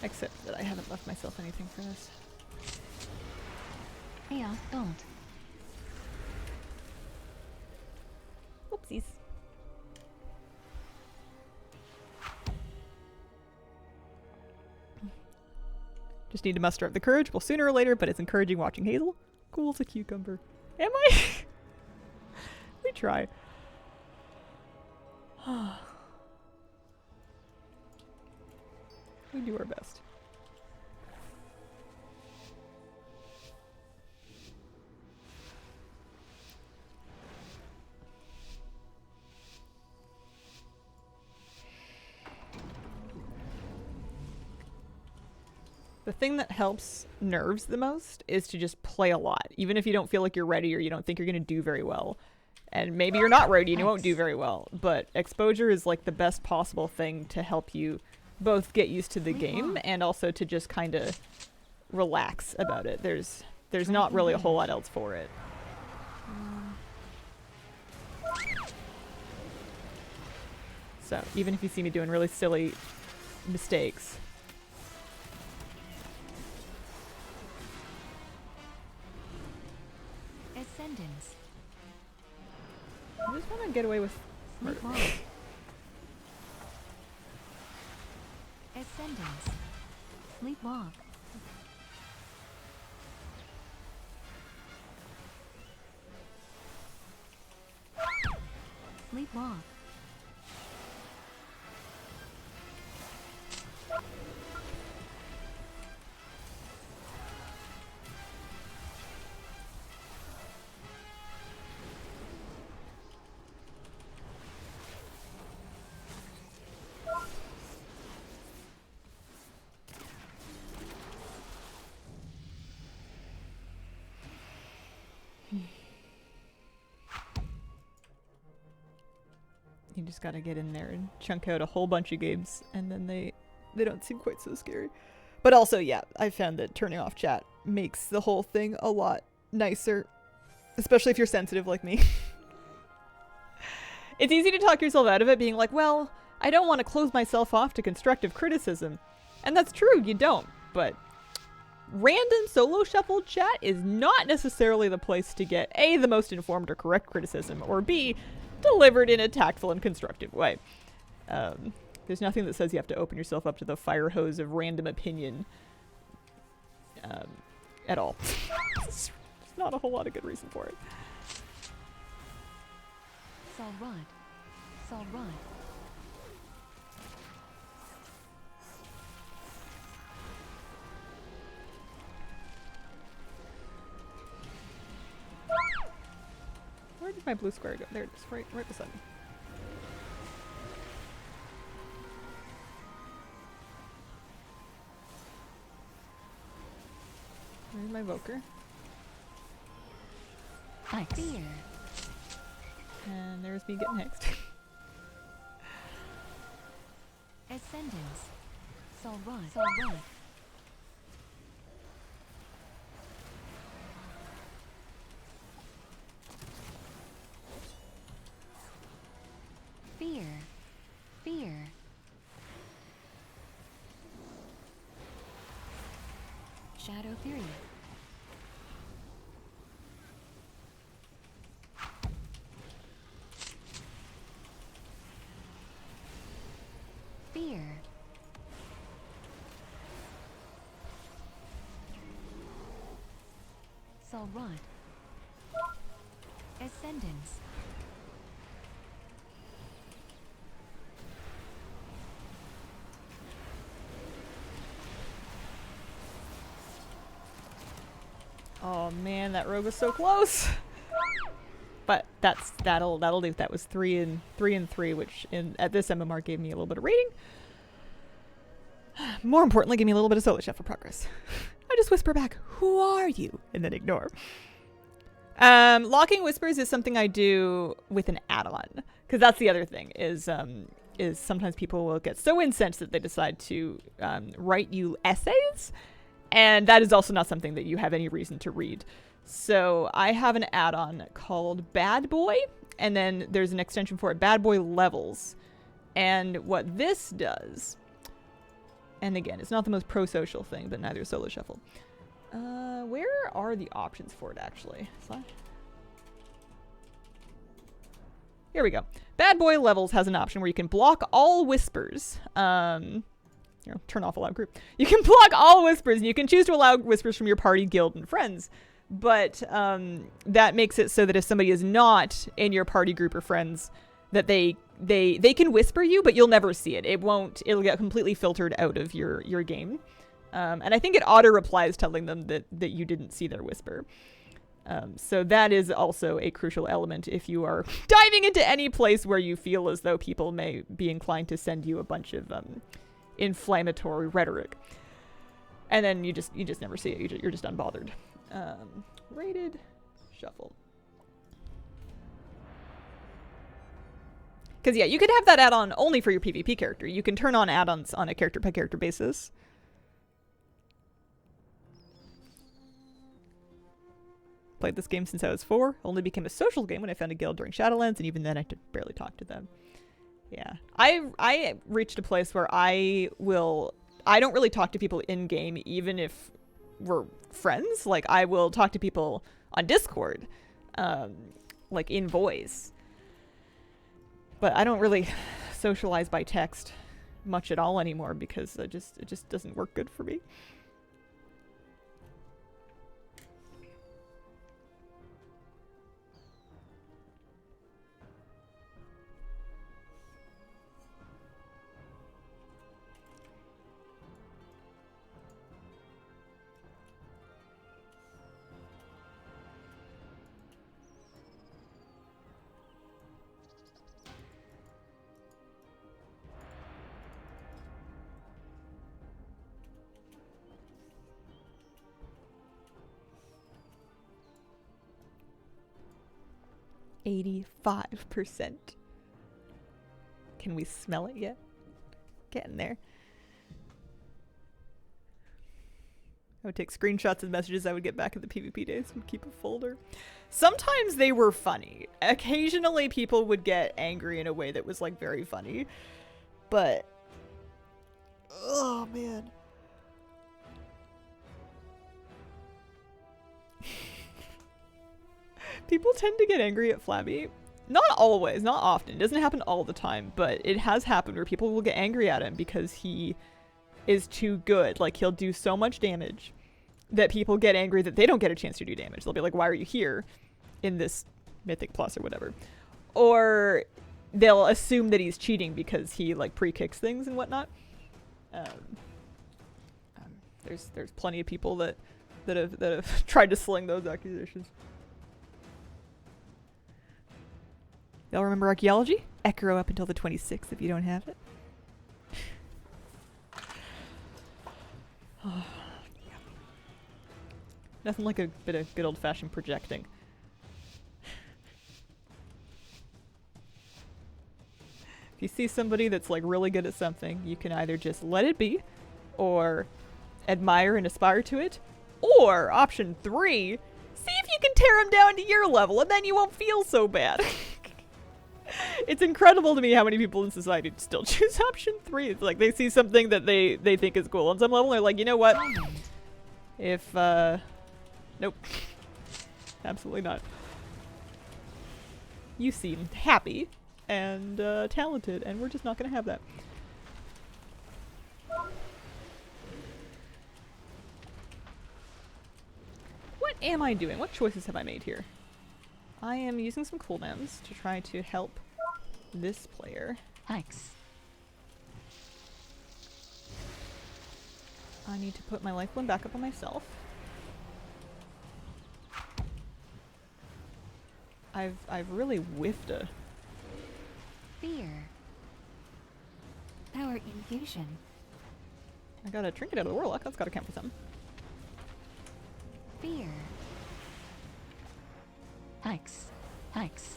Except that I haven't left myself anything for this. Chaos Bolt. Oopsies. Just need to muster up the courage. Well, sooner or later, but it's encouraging watching Hazel. Cool as a cucumber. Am I? We try. We do our best. The thing that helps nerves the most is to just play a lot, even if you don't feel like you're ready or you don't think you're going to do very well. And maybe you're not ready and you won't do very well, but exposure is like the best possible thing to help you both get used to the game and also to just kind of relax about it. There's not really a whole lot else for it. So even if you see me doing really silly mistakes, Ascendance. I just want to get away with murder. Sleepwalk. Ascendance. Sleepwalk. Sleepwalk. You just gotta get in there and chunk out a whole bunch of games, and then they don't seem quite so scary. But also, yeah, I found that turning off chat makes the whole thing a lot nicer, especially if you're sensitive like me. It's easy to talk yourself out of it, being like, well, I don't want to close myself off to constructive criticism. And that's true, you don't, but random solo shuffled chat is not necessarily the place to get A, the most informed or correct criticism, or B, delivered in a tactful and constructive way. There's nothing that says you have to open yourself up to the fire hose of random opinion at all. There's not a whole lot of good reason for it. Sol Rod. Sol Rod. Where did my blue square go? There it is, right beside me. There's my Evoker. I fear. And there's me getting hexed. Ascendance. Sol Rod. Sol Rod. Fear. Fear. Shadow Fury. Fear. Sol Rod. Ascendance. Oh man, that rogue was so close. But that'll do. That was 3 and 3, which at this MMR gave me a little bit of rating. More importantly, gave me a little bit of solo shuffle progress. I just whisper back, "Who are you?" and then ignore. Locking whispers is something I do with an add-on, because that's the other thing is sometimes people will get so incensed that they decide to write you essays, and that is also not something that you have any reason to read. So I have an add-on called Bad Boy, and then there's an extension for it, Bad Boy Levels. And what this does, and again, it's not the most pro-social thing, but neither is Solo Shuffle. Where are the options for it, actually? Here we go. Bad Boy Levels has an option where you can block all whispers. Turn off allow group. You can block all whispers, and you can choose to allow whispers from your party, guild, and friends. But that makes it so that if somebody is not in your party group or friends, that they can whisper you, but you'll never see it. It'll get completely filtered out of your game. And I think it auto replies telling them that you didn't see their whisper. So that is also a crucial element if you are diving into any place where you feel as though people may be inclined to send you a bunch of inflammatory rhetoric. And then you just never see it. You're just unbothered. Rated shuffle. Because yeah, you could have that add-on only for your PvP character. You can turn on add-ons on a character-by-character basis. Played this game since I was 4. Only became a social game when I found a guild during Shadowlands, and even then I barely talk to them. Yeah. I reached a place where I don't really talk to people in-game, even if we're friends. Like, I will talk to people on Discord, like in voice. But I don't really socialize by text much at all anymore because it just doesn't work good for me. %85%. Can we smell it yet? Getting there. I would take screenshots of messages I would get back in the PvP days and keep a folder. Sometimes they were funny. Occasionally people would get angry in a way that was like very funny. But oh man. People tend to get angry at Flabby. Not always, not often. It doesn't happen all the time, but it has happened where people will get angry at him because he is too good. Like, he'll do so much damage that people get angry that they don't get a chance to do damage. They'll be like, why are you here in this Mythic Plus or whatever? Or they'll assume that he's cheating because he, like, pre-kicks things and whatnot. There's plenty of people that have tried to sling those accusations. Y'all remember archaeology? Echo up until the 26th if you don't have it. Oh, yeah. Nothing like a bit of good old-fashioned projecting. If you see somebody that's like really good at something, you can either just let it be, or admire and aspire to it, or option 3, see if you can tear them down to your level, and then you won't feel so bad. It's incredible to me how many people in society still choose option 3. It's like they see something that they think is cool on some level, and they're like, you know what? If, nope. Absolutely not. You seem happy and talented, and we're just not going to have that. What am I doing? What choices have I made here? I am using some cooldowns to try to help this player. Thanks. I need to put my life one back up on myself. I've really whiffed a Fear. Power infusion. I got a trinket out of the warlock. That's got to count for something. Fear. Hex. Hex.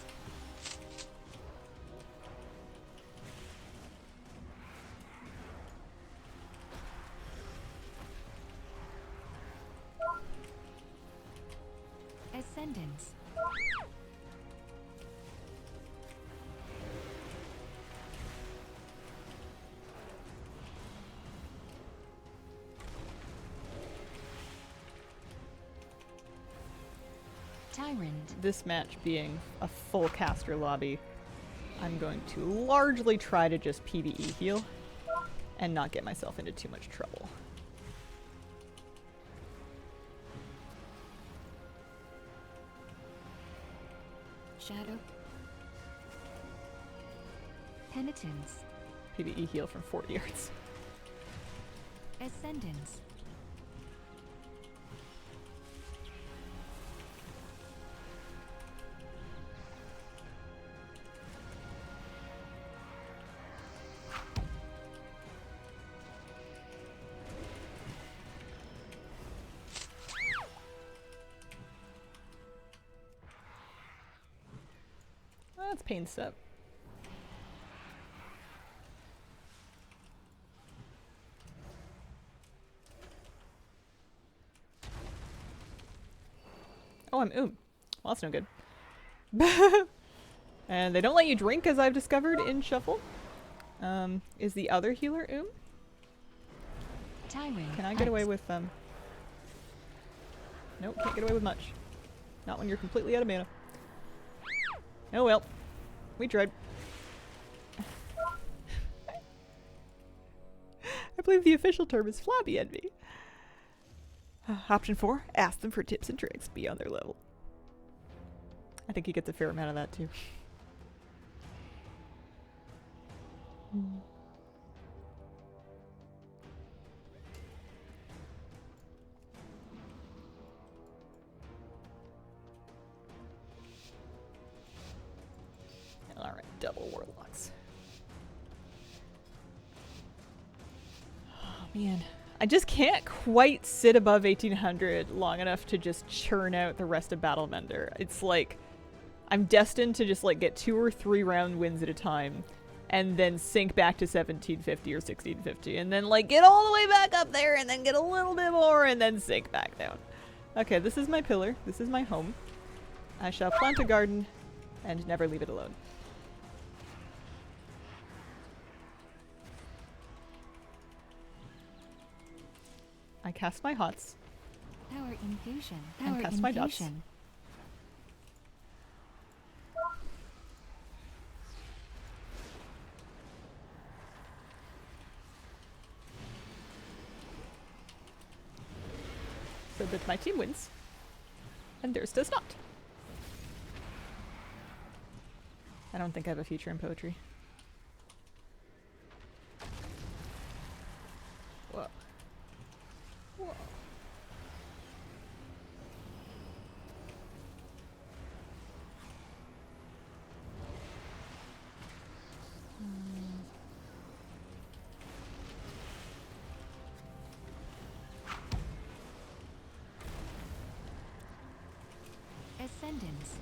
Ascendance. Tyrant. This match being a full caster lobby, I'm going to largely try to just PvE heal and not get myself into too much trouble. Shadow. Penitence. PvE heal from 40 yards. Ascendance. That's pain step. Oh, I'm Well, that's no good. And they don't let you drink, as I've discovered in Shuffle. Is the other healer Tyrant. Can I get away with them? Nope, can't get away with much. Not when you're completely out of mana. Oh well. We tried. I believe the official term is flabby envy. Option 4, ask them for tips and tricks beyond their level. I think he gets a fair amount of that too. Alright, double warlocks. Oh man. I just can't quite sit above 1800 long enough to just churn out the rest of Battlemender. It's like I'm destined to just like get 2 or 3 round wins at a time and then sink back to 1750 or 1650 and then like get all the way back up there and then get a little bit more and then sink back down. Okay, this is my pillar. This is my home. I shall plant a garden and never leave it alone. I cast my hots. Power infusion. And Power cast my dots. infusion. So that my team wins. And theirs does not. I don't think I have a future in poetry. Whoa. Whoa. Ascendance.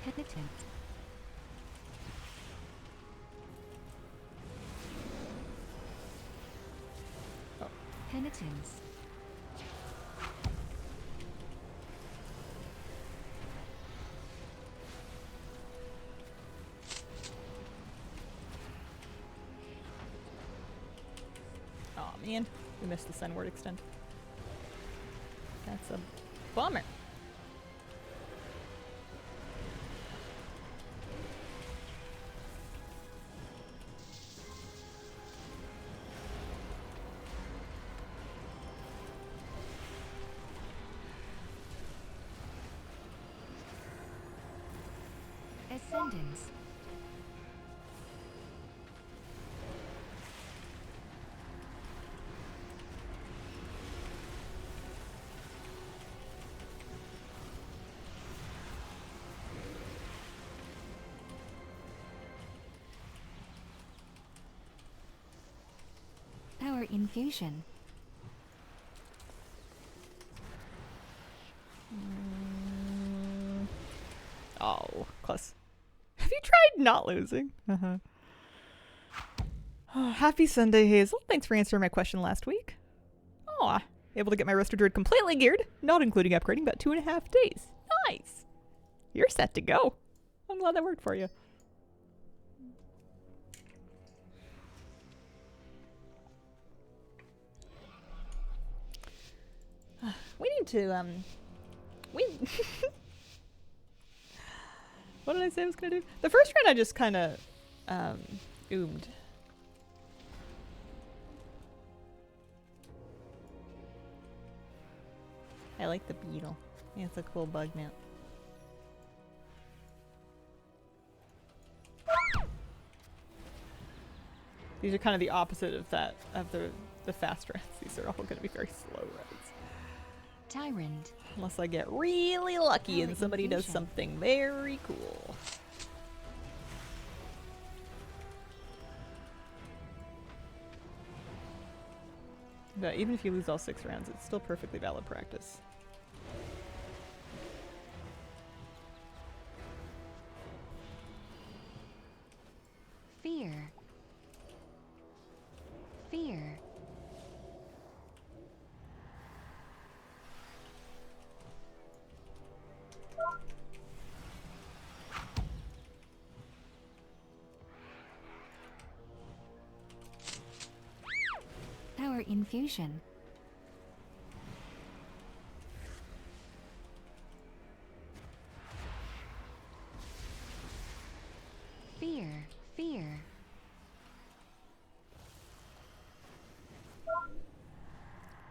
Penitent. Oh. Penitence. Aw, man. We missed the Sun Word extent. That's a bummer. Ascendance. Power infusion. Oh, close. Have you tried not losing? Oh, happy Sunday, Hazel. Thanks for answering my question last week. Aw, able to get my roaster druid completely geared, not including upgrading, about 2.5 days. Nice. You're set to go. I'm glad that worked for you. We need to, we... What did I say I was gonna do? The first round I just kind of, oomed. I like the beetle. Yeah, it's a cool bug now. These are kind of the opposite of that, of the fast rounds. These are all going to be very slow rounds. Tyrant. Unless I get really lucky and somebody does something very cool. But even if you lose all 6 rounds, it's still perfectly valid practice. Fear. Fear. Power infusion. Fear. Fear.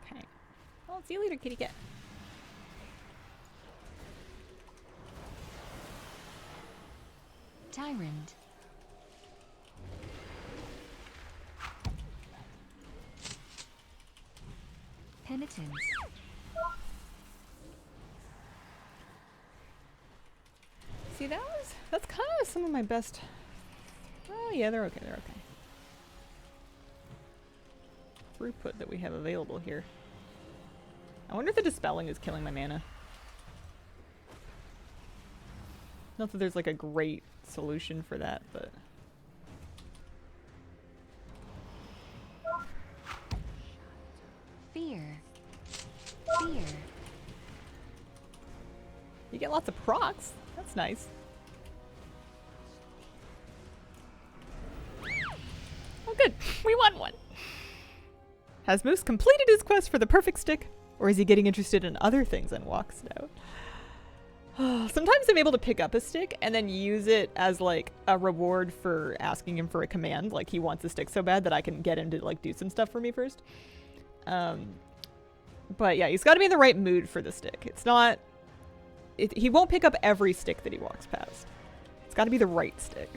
Okay. Well, see you later, kitty cat. Tyrant. Penitence. See, that's kind of some of my best. Oh yeah, they're okay. They're okay. Throughput that we have available here. I wonder if the dispelling is killing my mana. Not that there's like a great solution for that, but Fear. Fear. you get lots of procs. That's nice. Oh good, we won one. Has Moose completed his quest for the perfect stick? Or is he getting interested in other things and walks out? Sometimes I'm able to pick up a stick and then use it as like a reward for asking him for a command. Like he wants a stick so bad that I can get him to like do some stuff for me first. But yeah, he's got to be in the right mood for the stick. It's not... he won't pick up every stick that he walks past. It's got to be the right stick.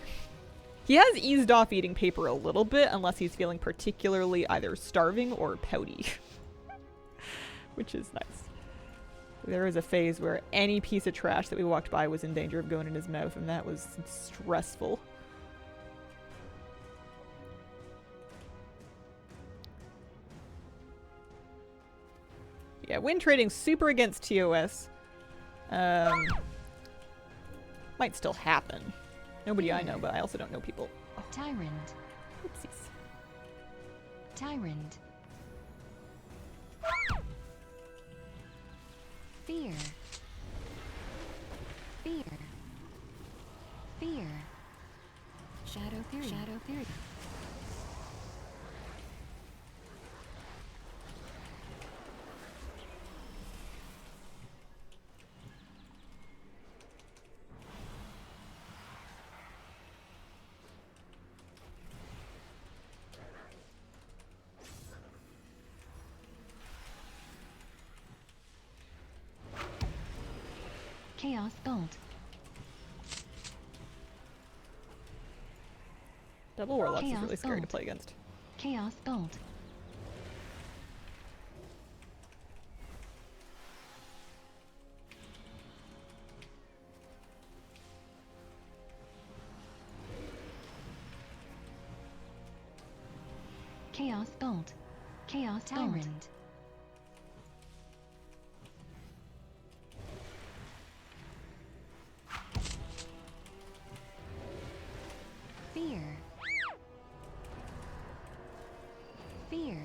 He has eased off eating paper a little bit unless he's feeling particularly either starving or pouty. Which is nice. There was a phase where any piece of trash that we walked by was in danger of going in his mouth, and that was stressful. Yeah, win trading super against TOS. Might still happen. Nobody I know, but I also don't know people. Oh. Tyrant. Oopsies. Tyrant. Fear. Fear. Fear. Shadow Fury. Shadow Fury. Chaos Bolt. Double Warlocks is Chaos really scary to Bolt. play against. Chaos Bolt. Chaos Bolt. Chaos Tyrant. Fear. Fear.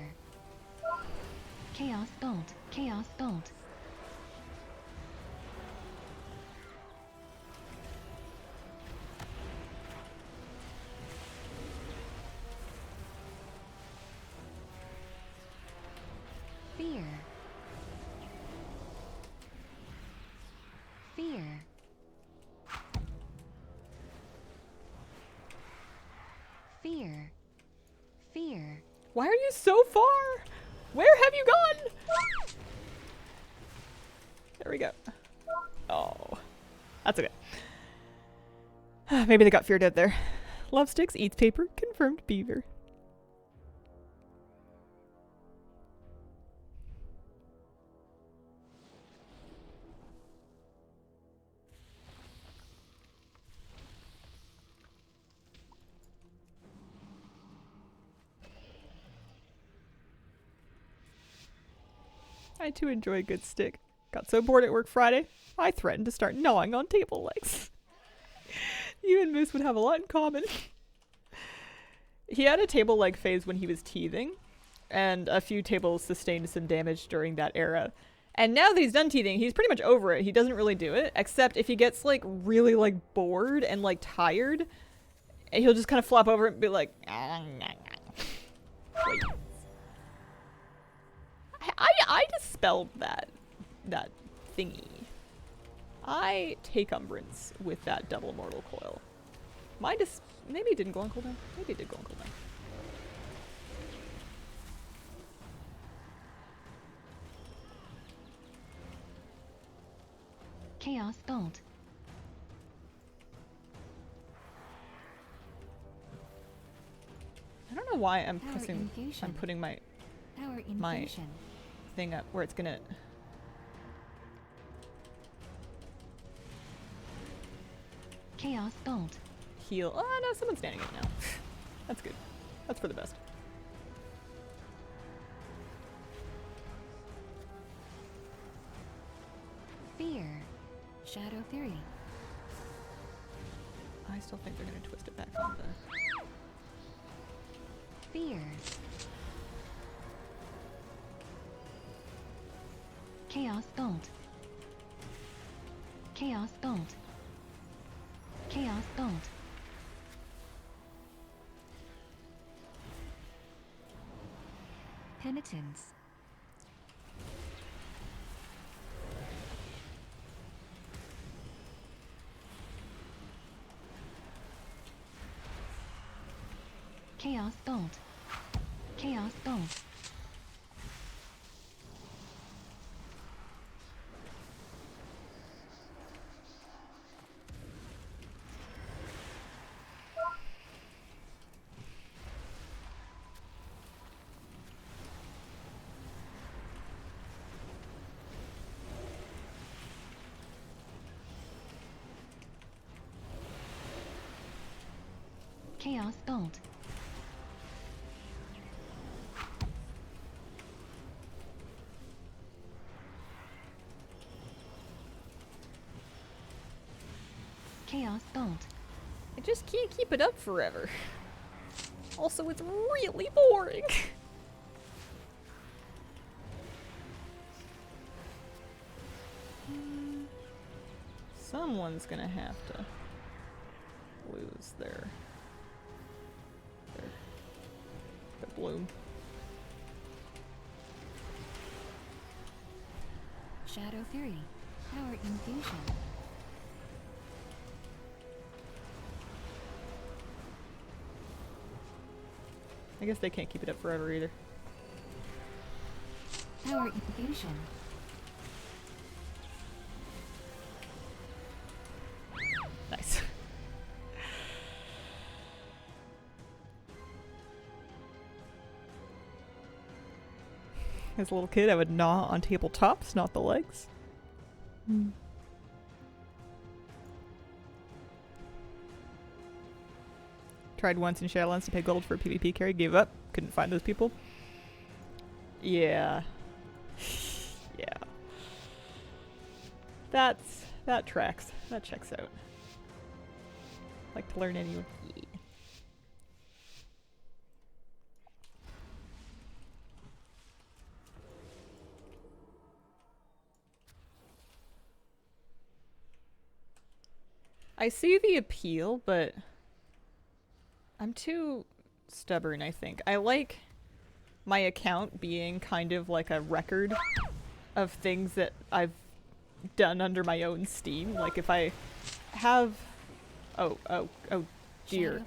Chaos Bolt. Chaos Bolt. Fear. Fear. Fear. Fear. Why are you so far? Where have you gone? There we go. Oh, that's okay. Maybe they got feared out there. Love sticks, eats paper, confirmed beaver. I too enjoy a good stick. Got so bored at work Friday, I threatened to start gnawing on table legs. You and Moose would have a lot in common. He had a table leg phase when he was teething, and a few tables sustained some damage during that era. And now that he's done teething, he's pretty much over it. He doesn't really do it, except if he gets like really like bored and like tired, and he'll just kind of flop over it and be like, Wait. I dispelled that thingy. I take umbrance with that double mortal coil. Maybe it didn't go on cooldown. Maybe it did go on cooldown. Chaos Bolt. I don't know why I'm Power pressing. infusion. I'm putting my Power My- infusion. thing up where it's gonna. Chaos Bolt. Heal. Oh no, someone's standing it now. That's good. That's for the best. Fear. Shadow Fury. I still think they're gonna twist it back on the. Fear. Chaos Bolt. Chaos Bolt. Chaos Bolt. Penitence. Chaos Bolt. Chaos Bolt. Chaos Bolt. Chaos Bolt. I just can't keep it up forever. Also, it's really boring. Someone's gonna have to lose their bloom. Shadow Fury. Power infusion. I guess they can't keep it up forever either. Power infusion. Nice. As a little kid, I would gnaw on tabletops, not the legs. Tried once in Shadowlands to pay gold for a PvP carry, gave up, couldn't find those people. Yeah. Yeah. That tracks. That checks out. Like to learn anyway. Yeah. I see the appeal, but I'm too stubborn, I think. I like my account being kind of like a record of things that I've done under my own steam. Like if I have... Oh dear.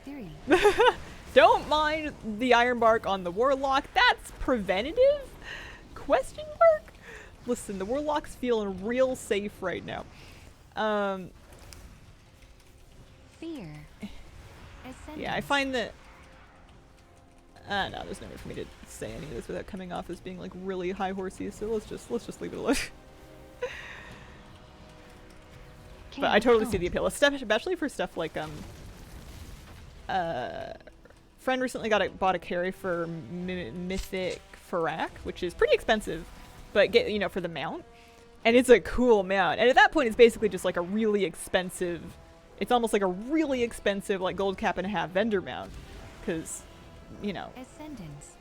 Don't mind the iron bark on the warlock. That's preventative? Question mark? Listen, the warlock's feeling real safe right now. Fear. Yeah, I find that... no, there's no way for me to say any of this without coming off as being like really high horsey, so let's just leave it alone. But I totally see the appeal, especially for stuff like friend recently bought a carry for Mythic Farak, which is pretty expensive, but for the mount, and it's a cool mount. And at that point, it's basically just like a really expensive. It's almost like a really expensive like gold cap and a half vendor mount, because Ascendance.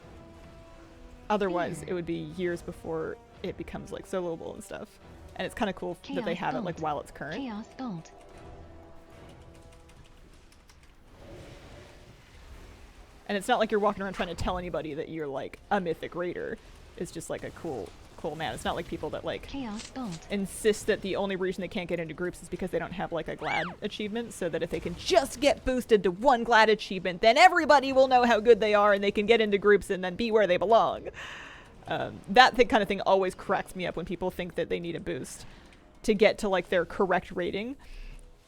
Otherwise Fear. it would be years before it becomes like soloable and stuff. And it's kind of cool that they have it like while it's current. Chaos Bolt. And it's not like you're walking around trying to tell anybody that you're like a mythic raider. It's just like a cool man. It's not like people that like Chaos Bolt. insist that the only reason they can't get into groups is because they don't have like a glad achievement, so that if they can just get boosted to one glad achievement, then everybody will know how good they are and they can get into groups and then be where they belong. That kind of thing always cracks me up when people think that they need a boost to get to like their correct rating.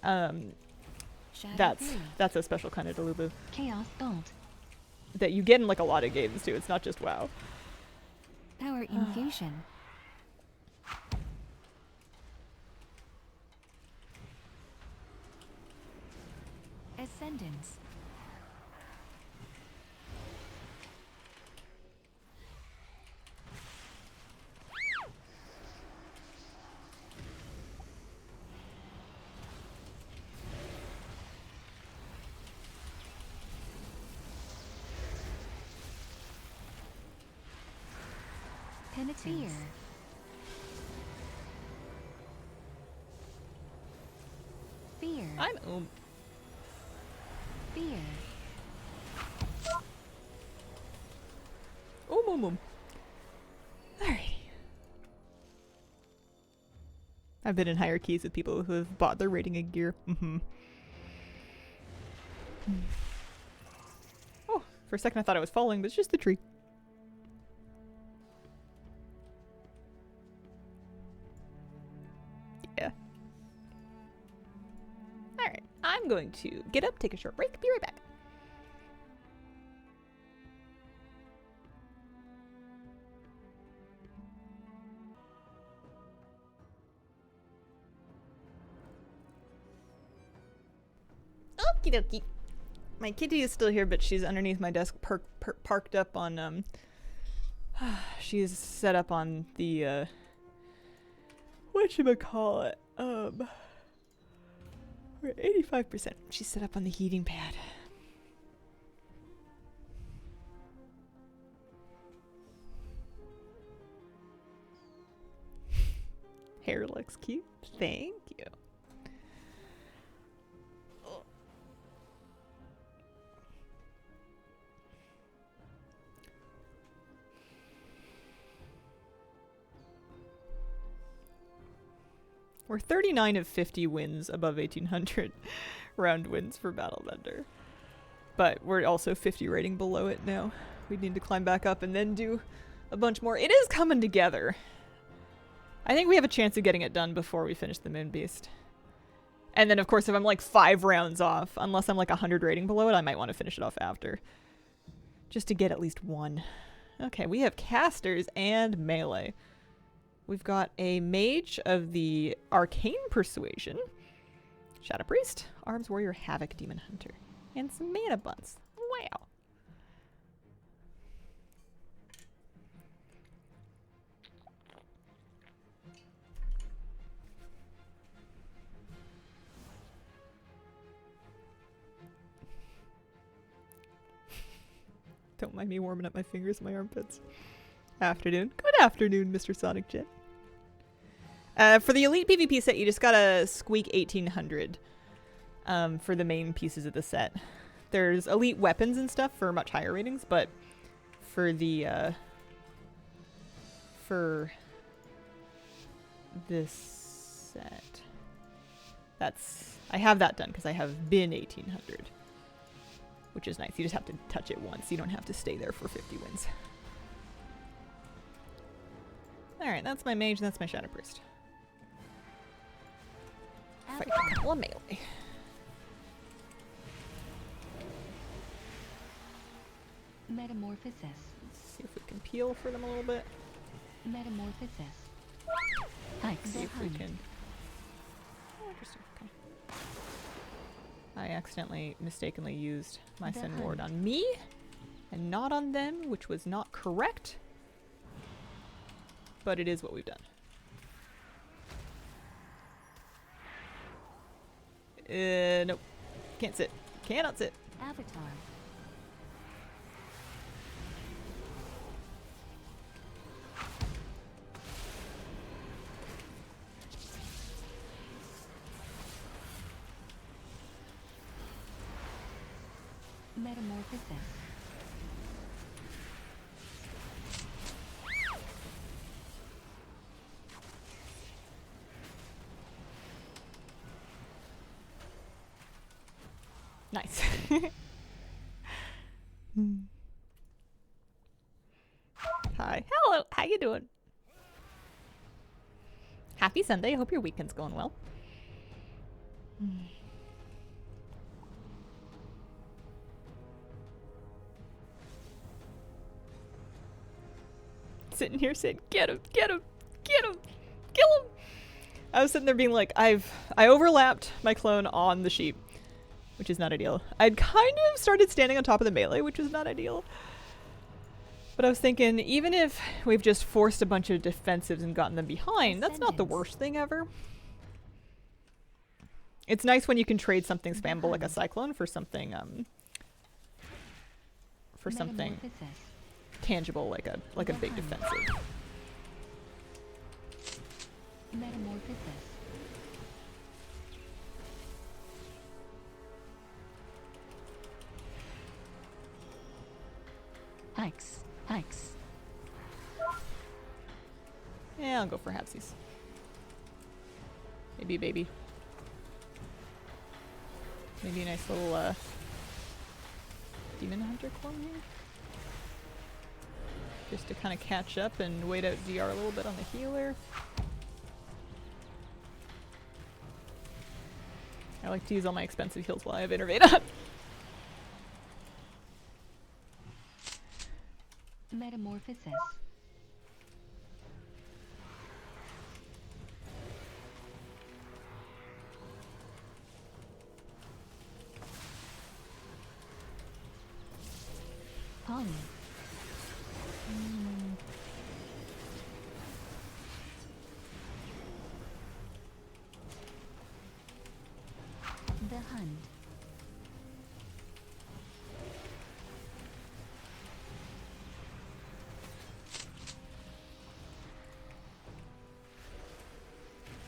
That's a special kind of Delulu Chaos Bolt. that you get in like a lot of games too. It's not just WoW. Power Infusion. Ascendance. Penitence. Fear. I'm Fear. Alrighty. I've been in hierarchies with people who have bought their rating of gear. Oh, for a second I thought I was falling, but it's just the tree. Yeah. Alright, I'm going to get up, take a short break, be right back. Okie dokie. My kitty is still here, but she's underneath my desk parked up on, she's set up on the, whatchamacallit, we're at 85%. She's set up on the heating pad. Hair looks cute. Thank you. We're 39 of 50 wins above 1800 round wins for Battlebender. But we're also 50 rating below it now. We need to climb back up and then do a bunch more. It is coming together. I think we have a chance of getting it done before we finish the Moon Beast. And then, of course, if I'm like 5 rounds off, unless I'm like 100 rating below it, I might want to finish it off after. Just to get at least one. Okay, we have casters and melee. We've got a mage of the Arcane Persuasion, Shadow Priest, Arms Warrior, Havoc, Demon Hunter, and some mana buns. Wow. Don't mind me warming up my fingers and my armpits. Afternoon. Good afternoon, Mr. Sonic Jet. For the Elite PvP set, you just gotta squeak 1800 for the main pieces of the set. There's Elite weapons and stuff for much higher ratings, but for the for this set, I have that done because I have been 1800, which is nice. You just have to touch it once. You don't have to stay there for 50 wins. Alright, that's my mage and that's my shadow priest. Fight a couple of melee. Metamorphosis. See if we can peel for them a little bit. Metamorphosis. See if we can. Oh, interesting. Okay. I accidentally, mistakenly used my Sin Ward on me and not on them, which was not correct. But it is what we've done. Nope. Can't sit. Cannot sit. Avatar. Metamorphosis. Nice. Hi. Hello. How you doing? Happy Sunday. Hope your weekend's going well. Sitting here saying, get him, get him, get him, kill him. I was sitting there being like, I overlapped my clone on the sheep, which is not ideal. I'd kind of started standing on top of the melee, which is not ideal. But I was thinking, even if we've just forced a bunch of defensives and gotten them behind, that's not the worst thing ever. It's nice when you can trade something spammable like a cyclone for something tangible like a big defensive. Metamorphosis. Hikes. Yeah, I'll go for halfsies. Maybe a baby. Maybe a nice little demon hunter clone here. Just to kind of catch up and wait out DR a little bit on the healer. I like to use all my expensive heals while I have Innervate on. Metamorphosis. Polly. The Hunt.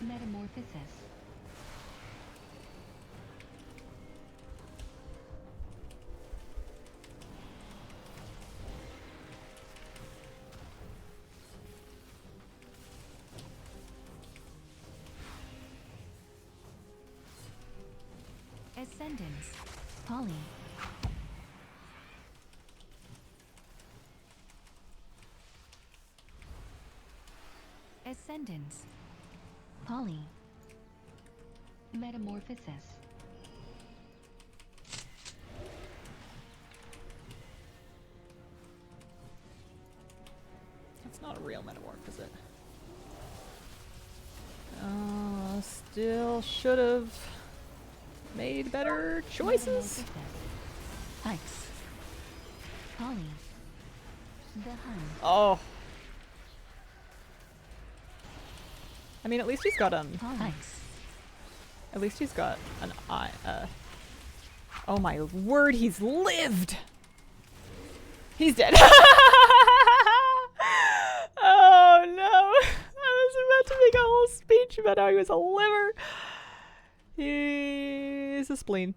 Metamorphosis. Ascendance. Polly. Ascendance. Polly. Metamorphosis. That's not a real metamorph, is it? Still should have made better choices. Hikes. Polly. The Hunt. Oh. I mean, at least he's got Hikes. At least he's got an eye. Oh my word, he's lived! He's dead. Oh no. I was about to make a whole speech about how he was a liver. He's a spleen.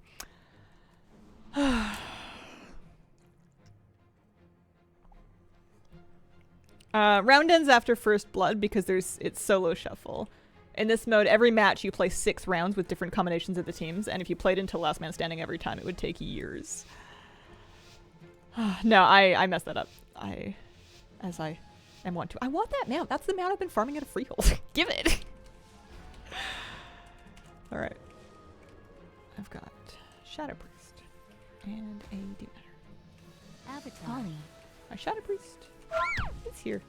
Round ends after first blood because it's solo shuffle. In this mode, every match you play 6 rounds with different combinations of the teams, and if you played until last man standing every time, it would take years. No, I messed that up. As I am wont to. I want that mount. That's the mount I've been farming at a freehold. Give it. All right. I've got Shadow Priest and a Demoner. Avatar. Polly. My Shadow Priest is here.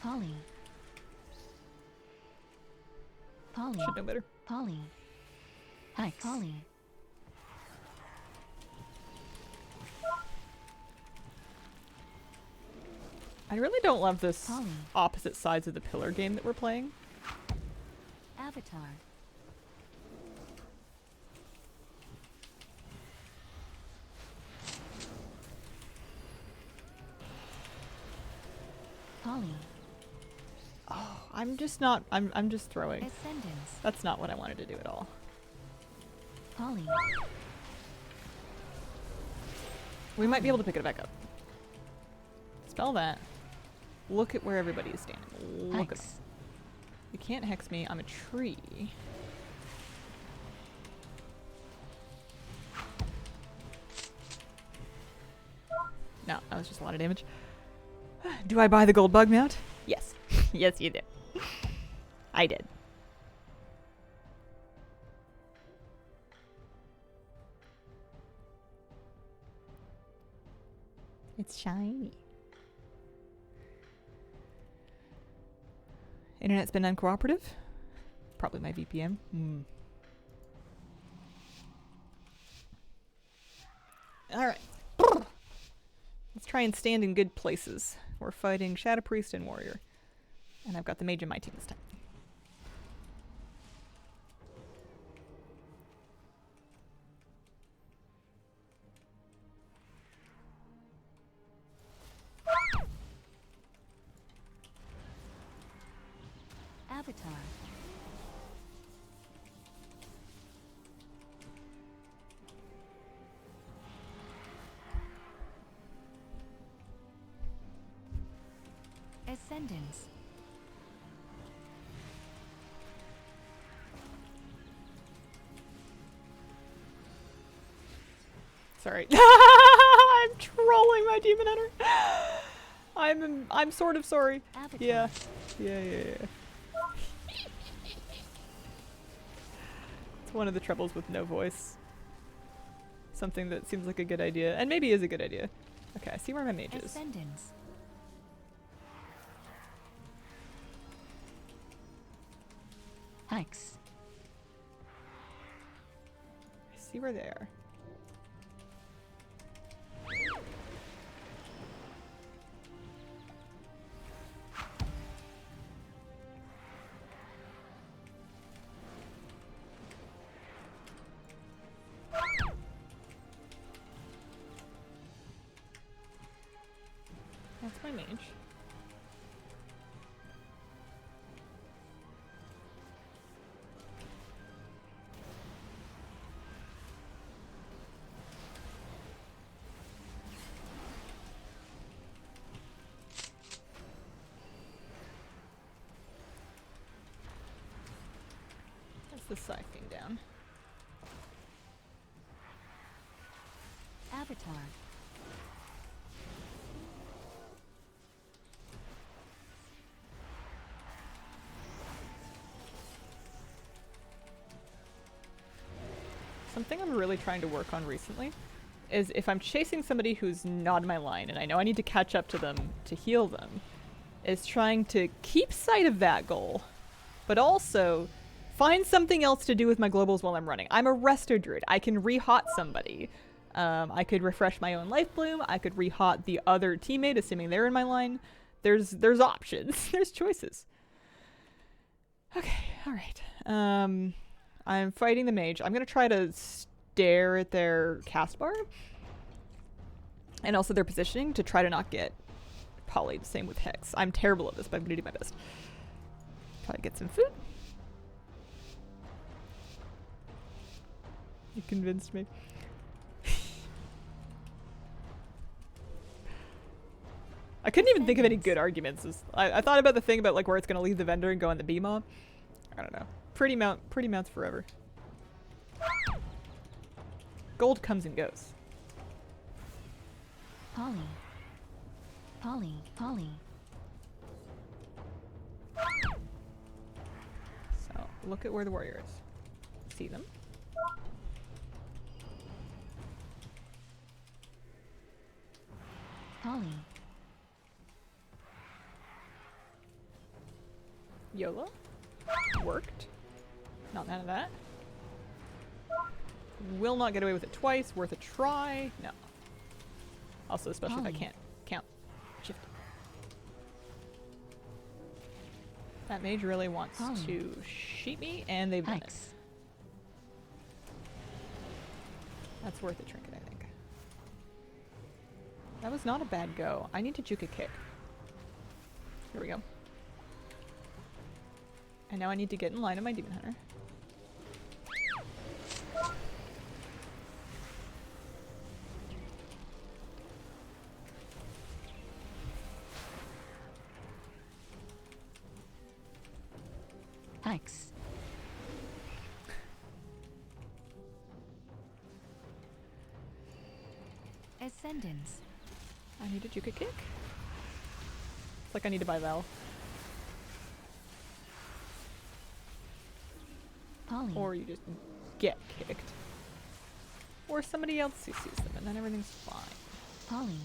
Polly. Polly. Should know better. Polly. Hi, Polly. I really don't love this Polly. opposite sides of the pillar game that we're playing. Avatar. Polly. Oh, I'm just not. I'm just throwing. Ascendance. That's not what I wanted to do at all. Polly. We might be able to pick it back up. Spell that. Look at where everybody is standing. Look at them. Hex. You can't hex me. I'm a tree. No, that was just a lot of damage. Do I buy the gold bug mount? Yes. Yes, you did. I did. It's shiny. Internet's been uncooperative? Probably my VPN. Alright. Let's try and stand in good places. We're fighting Shadow Priest and Warrior. And I've got the mage in my team this time. Avatar. Ascendance. Sorry. I'm trolling my demon hunter. I'm sort of sorry. Avatar. Yeah. It's one of the troubles with no voice. Something that seems like a good idea, and maybe is a good idea. Okay, I see where my mage is. Ascendance. Hex. I see where they are. That's my mage. That's the scything down. Avatar. Something I'm really trying to work on recently is if I'm chasing somebody who's not in my line and I know I need to catch up to them to heal them, is trying to keep sight of that goal, but also Find something else to do with my globals while I'm running. I'm a resto druid. I can re-hot somebody. I could refresh my own life bloom. I could re-hot the other teammate, assuming they're in my line. There's options. There's choices. Okay, all right. I'm fighting the mage. I'm gonna try to stare at their cast bar and also their positioning to try to not get polyed. Same with Hex. I'm terrible at this, but I'm gonna do my best. Try to get some food. You convinced me. I couldn't even think of any good arguments. I thought about the thing about like where it's gonna leave the vendor and go on the BMOB. I don't know. Pretty mounts forever. Gold comes and goes. Polly. Polly. Polly. So look at where the warrior is. See them. Polly. YOLO. Worked. Not none of that. Will not get away with it twice. Worth a try. No. Also, especially if I can't count. Shift. That mage really wants to sheet me, and they've done it. That's worth a trinket, I think. That was not a bad go. I need to juke a kick. Here we go. And now I need to get in line of my demon hunter. X. Ascendance. I need to juke a kick. It's like I need to buy Val. Polly. Or you just get kicked. Or somebody else CCs them and then everything's fine. Polly.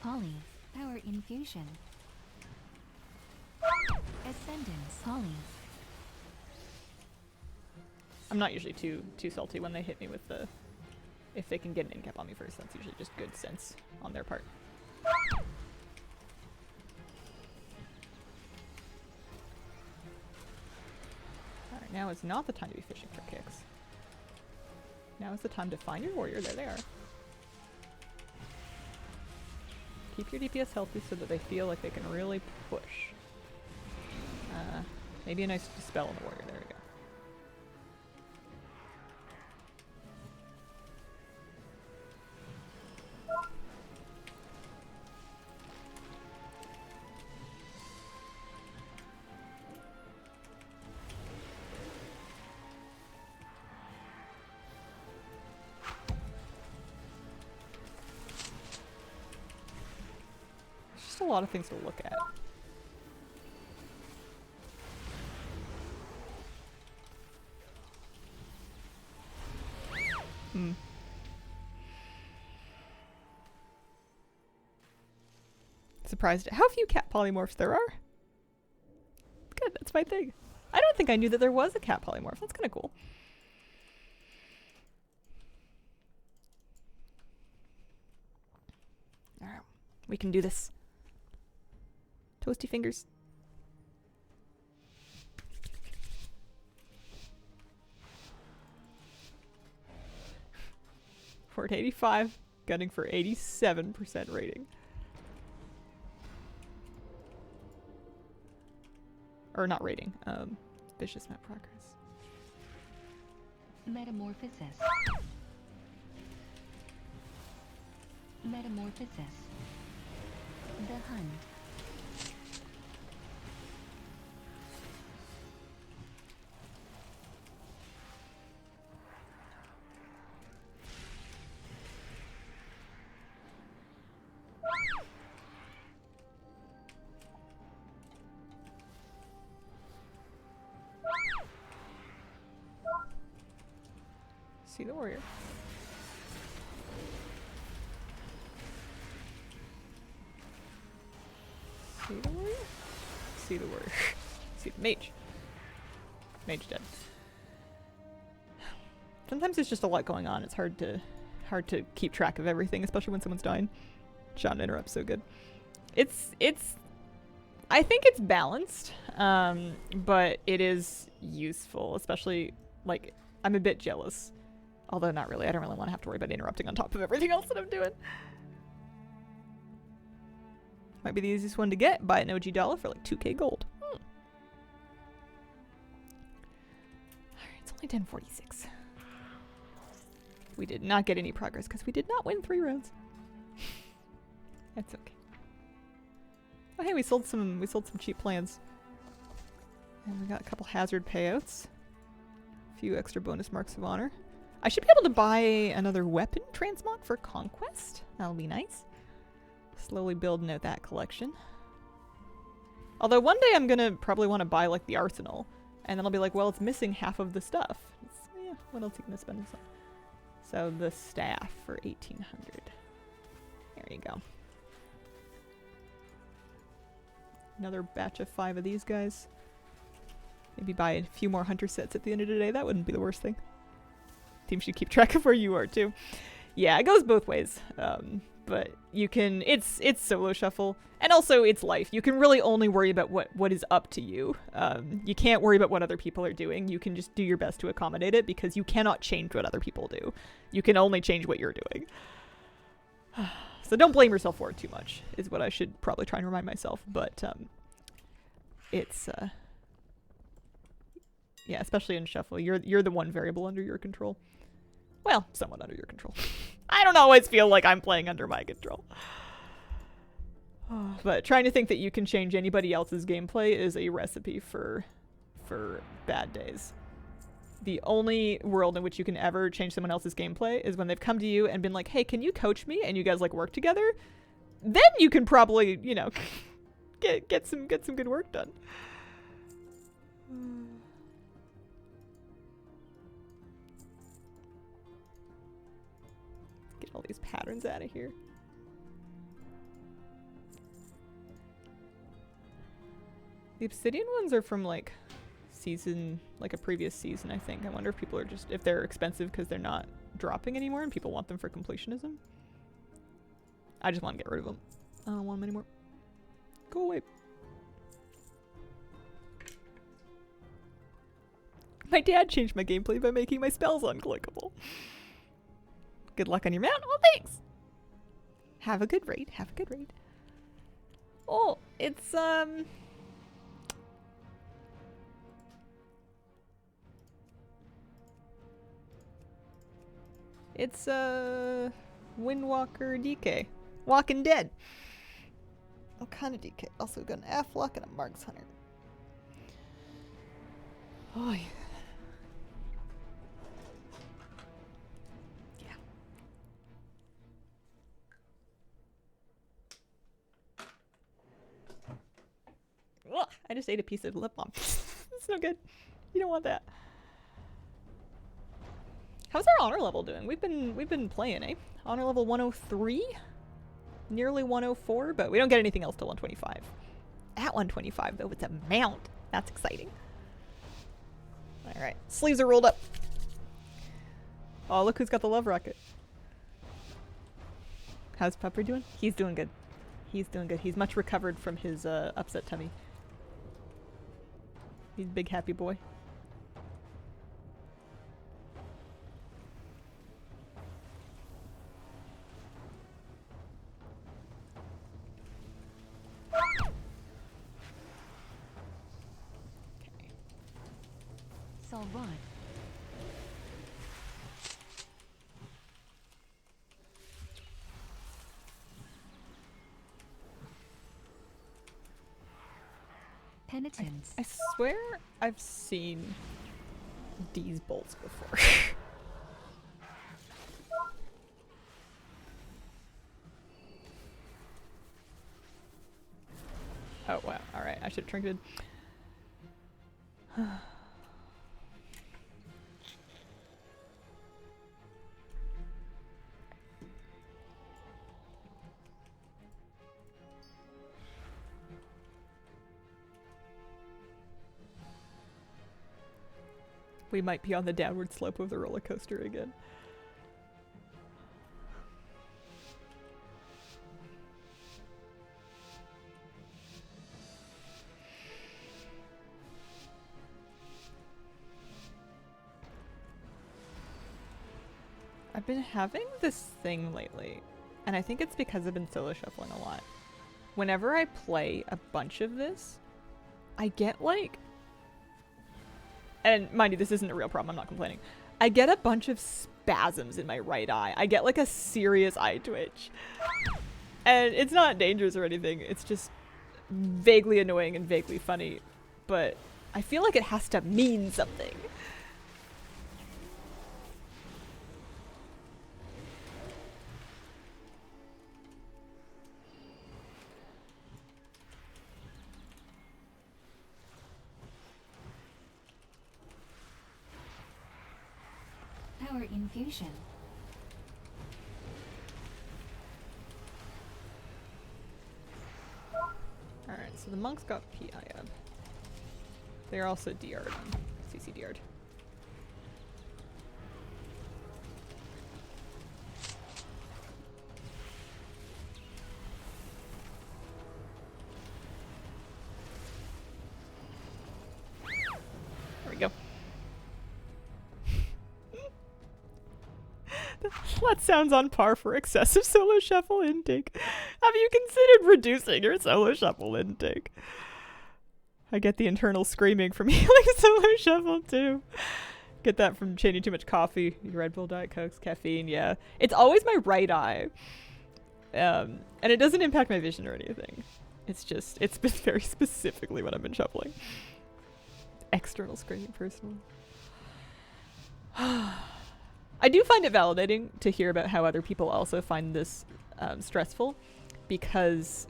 Polly. Power infusion. Ascendance. Polly. I'm not usually too salty when they hit me with the... If they can get an in-cap on me first, that's usually just good sense on their part. Alright, now is not the time to be fishing for kicks. Now is the time to find your warrior. There they are. Keep your DPS healthy so that they feel like they can really push. Maybe a nice dispel on the warrior. There we go. There's just a lot of things to look at. Surprised at how few cat polymorphs there are. Good, that's my thing. I don't think I knew that there was a cat polymorph. That's kind of cool. Alright, we can do this. Toasty fingers. We're at 85, gunning for 87% rating. Or not rating, vicious map progress. Metamorphosis. Metamorphosis. The Hunt. See the warrior. See the warrior? See the warrior. See the mage. Mage dead. Sometimes there's just a lot going on. It's hard to keep track of everything, especially when someone's dying. Sean interrupts so good. It's I think it's balanced, but it is useful, especially, like, I'm a bit jealous. Although not really. I don't really want to have to worry about interrupting on top of everything else that I'm doing. Might be the easiest one to get. Buy an OG dollar for like 2k gold. Alright, it's only 10:46. We did not get any progress because we did not win 3 rounds. That's okay. Oh hey, we sold some cheap plans. And we got a couple hazard payouts. A few extra bonus marks of honor. I should be able to buy another weapon transmog for Conquest. That'll be nice. Slowly building out that collection. Although one day I'm gonna probably want to buy like the arsenal. And then I'll be like, well, it's missing half of the stuff. Yeah, what else are you gonna spend this on? So the staff for 1800. There you go. Another batch of 5 of these guys. Maybe buy a few more hunter sets at the end of the day. That wouldn't be the worst thing. Team should keep track of where you are too. Yeah, it goes both ways. But you can, it's solo shuffle, and also it's life. You can really only worry about what is up to you. You can't worry about what other people are doing. You can just do your best to accommodate it because you cannot change what other people do. You can only change what you're doing. So don't blame yourself for it too much, is what I should probably try and remind myself. But it's yeah, especially in shuffle, you're the one variable under your control. Well, somewhat under your control. I don't always feel like I'm playing under my control. But trying to think that you can change anybody else's gameplay is a recipe for bad days. The only world in which you can ever change someone else's gameplay is when they've come to you and been like, hey, can you coach me? And you guys like work together. Then you can probably, you know, get some good work done. Get all these patterns out of here. The obsidian ones are from like season, like a previous season, I think. I wonder if people are just, if they're expensive because they're not dropping anymore and people want them for completionism. I just want to get rid of them. I don't want them anymore. Go away. My dad changed my gameplay by making my spells unclickable. Good luck on your mount. Oh, thanks. Have a good raid. Have a good raid. Oh, it's it's Windwalker DK. Walking Dead. What kind of DK? Also got an Aflock and a Marks Hunter. Oh yeah. Ugh, I just ate a piece of lip balm. That's no good. You don't want that. How's our honor level doing? We've been playing, eh? Honor level 103, nearly 104, but we don't get anything else till 125. At 125 though, it's a mount. That's exciting. All right, sleeves are rolled up. Oh, look who's got the love rocket. How's Pupper doing? He's doing good. He's doing good. He's much recovered from his upset tummy. He's a big happy boy. So what? Penitence. I swear I've seen these bolts before. Oh wow, alright, I should have trinketed. We might be on the downward slope of the roller coaster again. I've been having this thing lately, and I think it's because I've been solo shuffling a lot. Whenever I play a bunch of this, I get like, and mind you, this isn't a real problem, I'm not complaining. I get a bunch of spasms in my right eye. I get like a serious eye twitch. And it's not dangerous or anything, it's just vaguely annoying and vaguely funny, but I feel like it has to mean something. Power infusion. Alright, so the monks got PI up. They're also DR'd on CC DR'd. There we go. That sounds on par for excessive solo shuffle intake. Have you considered reducing your solo shuffle intake? I get the internal screaming from healing solo shuffle too. Get that from chaining too much coffee, Red Bull, Diet Cokes, caffeine, yeah. It's always my right eye. And it doesn't impact my vision or anything. It's just, it's been very specifically when I've been shuffling. External screaming personally. I do find it validating to hear about how other people also find this stressful, because,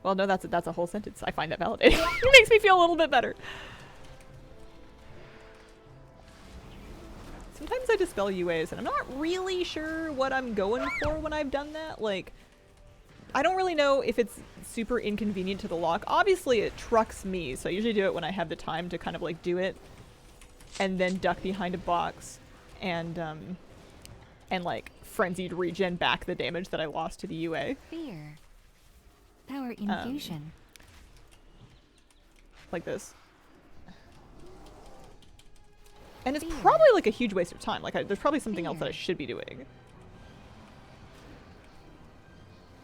well, no, that's a whole sentence. I find that validating. It makes me feel a little bit better. Sometimes I dispel UAs and I'm not really sure what I'm going for when I've done that. Like, I don't really know if it's super inconvenient to the lock. Obviously it trucks me, so I usually do it when I have the time to kind of like do it and then duck behind a box and like frenzied regen back the damage that I lost to the UA. Fear. Power infusion. Like this. And it's probably like a huge waste of time. Like there's probably something else that I should be doing.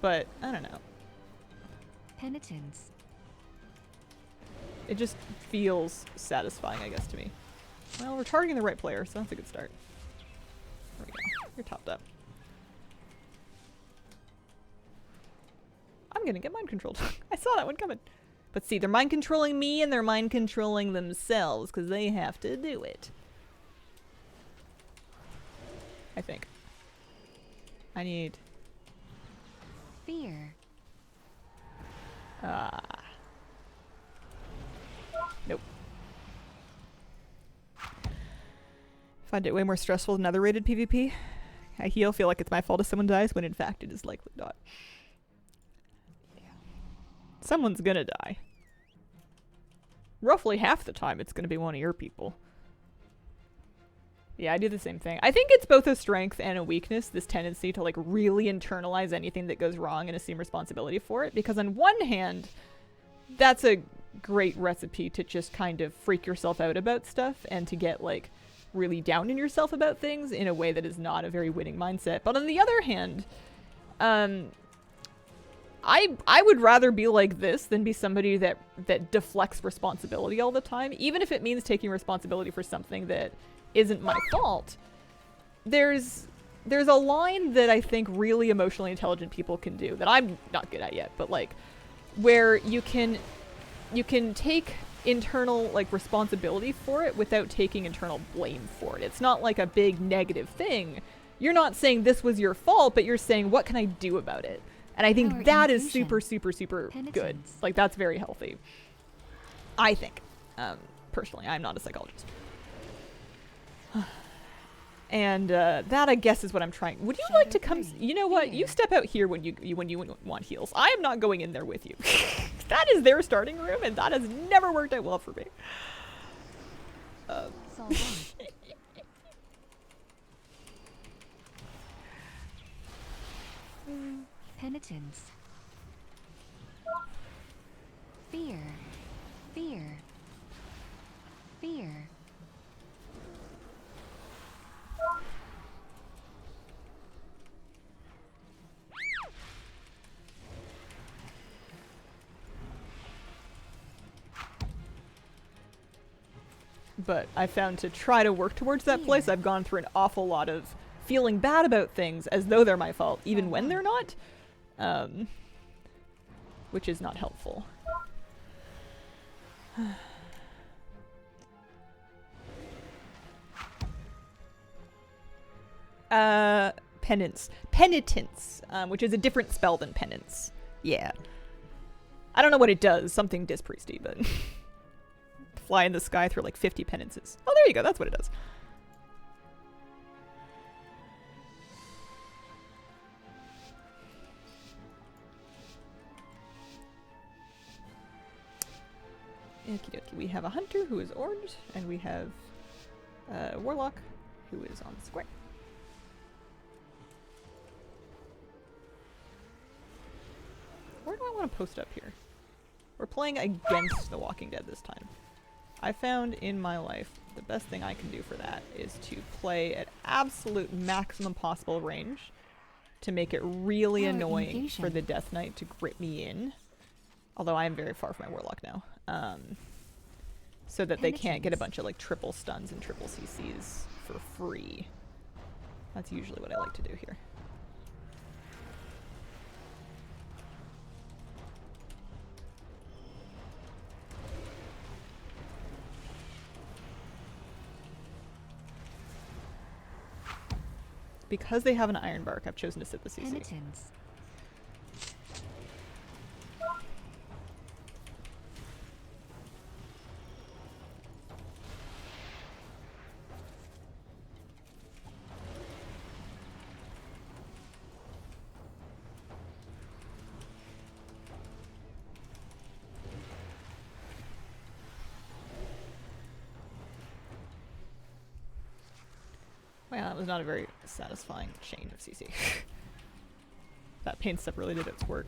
But I don't know. Penitence. It just feels satisfying, I guess, to me. Well, we're targeting the right player, so that's a good start. There we go. You're topped up. I'm gonna get mind controlled. I saw that one coming. But see, they're mind controlling me and they're mind controlling themselves because they have to do it. I think. I need... Fear. Nope. Find it way more stressful than other rated PvP. I feel like it's my fault if someone dies, when in fact it is likely not. Yeah. Someone's gonna die. Roughly half the time it's gonna be one of your people. Yeah, I do the same thing. I think it's both a strength and a weakness, this tendency to like really internalize anything that goes wrong and assume responsibility for it. Because on one hand, that's a great recipe to just kind of freak yourself out about stuff and to get like really down in yourself about things in a way that is not a very winning mindset. But on the other hand, I would rather be like this than be somebody that deflects responsibility all the time, even if it means taking responsibility for something that isn't my fault. There's a line that I think really emotionally intelligent people can do that I'm not good at yet, but like where you can take internal like responsibility for it without taking internal blame for it. It's not like a big negative thing. You're not saying this was your fault, but you're saying what can I do about it? And I think that is super, super, super good. Like that's very healthy. I think. Personally, I'm not a psychologist. And that I guess is what I'm trying. Would you like to come? You know what? You step out here when you want heals. I am not going in there with you. That is their starting room, and that has never worked out well for me. Sol 1. Penitence. Fear. Fear. Fear. But I found to try to work towards that place, I've gone through an awful lot of feeling bad about things as though they're my fault, even when they're not. Which is not helpful. Penance. Penitence, which is a different spell than penance. Yeah. I don't know what it does, something dispriesty, but... Fly in the sky through like 50 penances. Oh, there you go, that's what it does. Okie dokie. We have a hunter who is orbed, and we have a warlock who is on the square. Where do I want to post up here? We're playing against The Walking Dead this time. I found in my life the best thing I can do for that is to play at absolute maximum possible range to make it really annoying for the Death Knight to grip me in. Although I am very far from my warlock now. So that they can't get a bunch of like triple stuns and triple CCs for free. That's usually what I like to do here. Because they have an iron bark, I've chosen to sit the CC. Penitence. Well, that was not a very satisfying chain of CC. That paint step really did its work.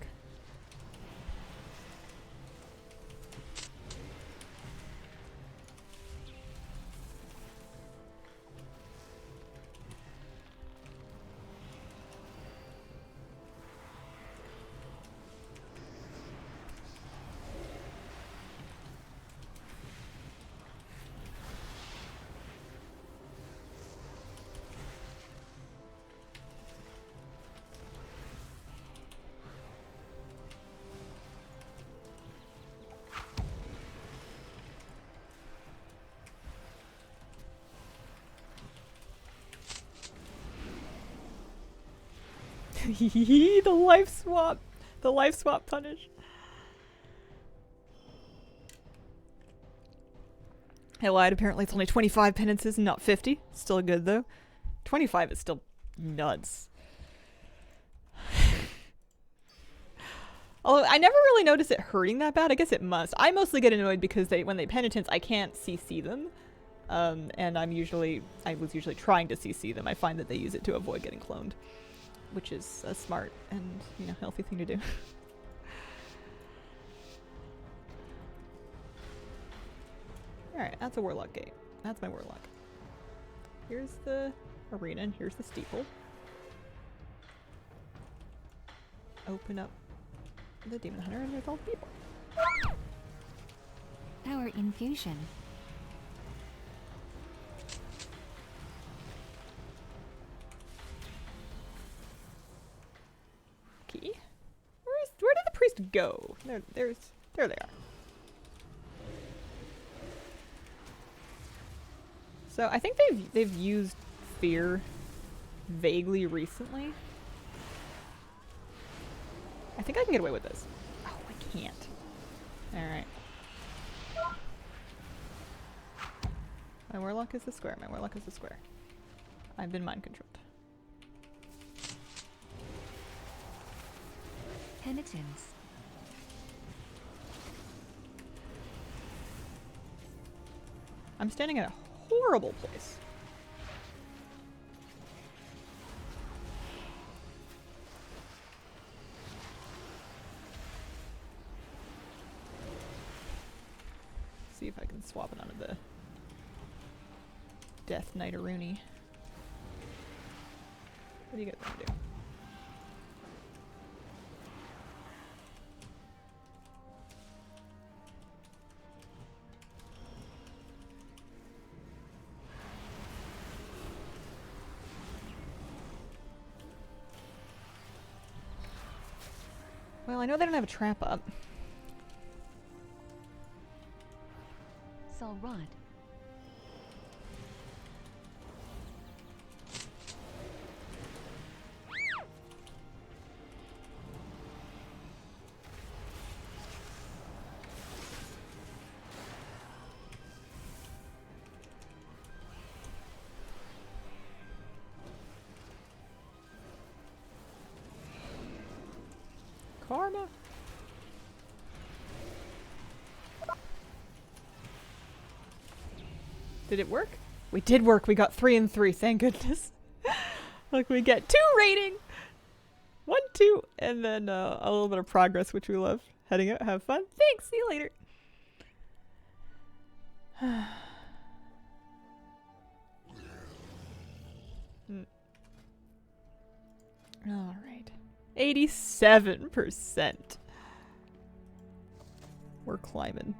The life swap! The life swap punish. I lied, apparently it's only 25 penances and not 50. Still good though. 25 is still nuts. Although I never really noticed it hurting that bad. I guess it must. I mostly get annoyed because when they penitence, I can't CC them. And I was usually trying to CC them. I find that they use it to avoid getting cloned. Which is a smart and, healthy thing to do. Alright, that's a warlock gate. That's my warlock. Here's the arena and here's the steeple. Open up the demon hunter and there's all the people. Power infusion. Key? Where did the priest go? There they are. So I think they've used fear vaguely recently. I think I can get away with this. Oh, I can't. Alright. My warlock is the square. My warlock is the square. I've been mind controlled. Penitence. I'm standing at a horrible place. See if I can swap it onto the Death Knight-a-rooney. What do you guys want to do? Well, I know they don't have a trap up. Sol Rod. Karma. Did it work? We did work. We got 3 and 3. Thank goodness. Look, we get 2 rating. 1, 2, and then a little bit of progress, which we love. Heading out. Have fun. Thanks. See you later. All right. 87%. We're climbing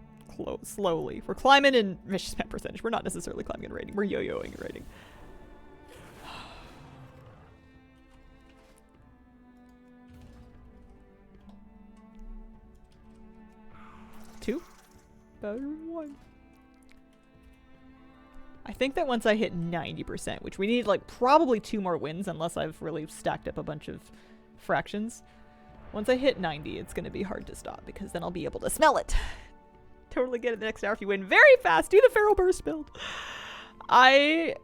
slowly. We're climbing in vicious pet percentage. We're not necessarily climbing in rating. We're yo-yoing in rating. Two? Better than 1. I think that once I hit 90%, which we need like probably 2 more wins unless I've really stacked up a bunch of fractions. Once I hit 90, it's going to be hard to stop because then I'll be able to smell it. Totally get it the next hour if you win very fast. Do the Feral Burst build. I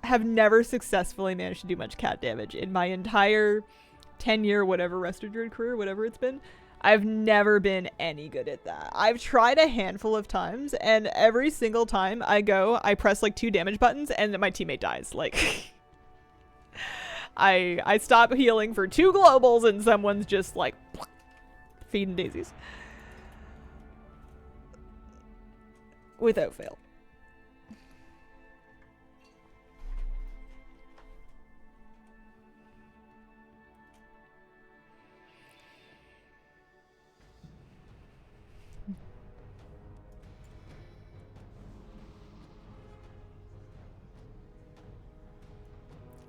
have never successfully managed to do much cat damage in my entire 10-year whatever Resto Druid career, whatever it's been. I've never been any good at that. I've tried a handful of times, and every single time I press like 2 damage buttons, and my teammate dies. Like, I stop healing for 2 globals, and someone's just like feeding daisies. Without fail.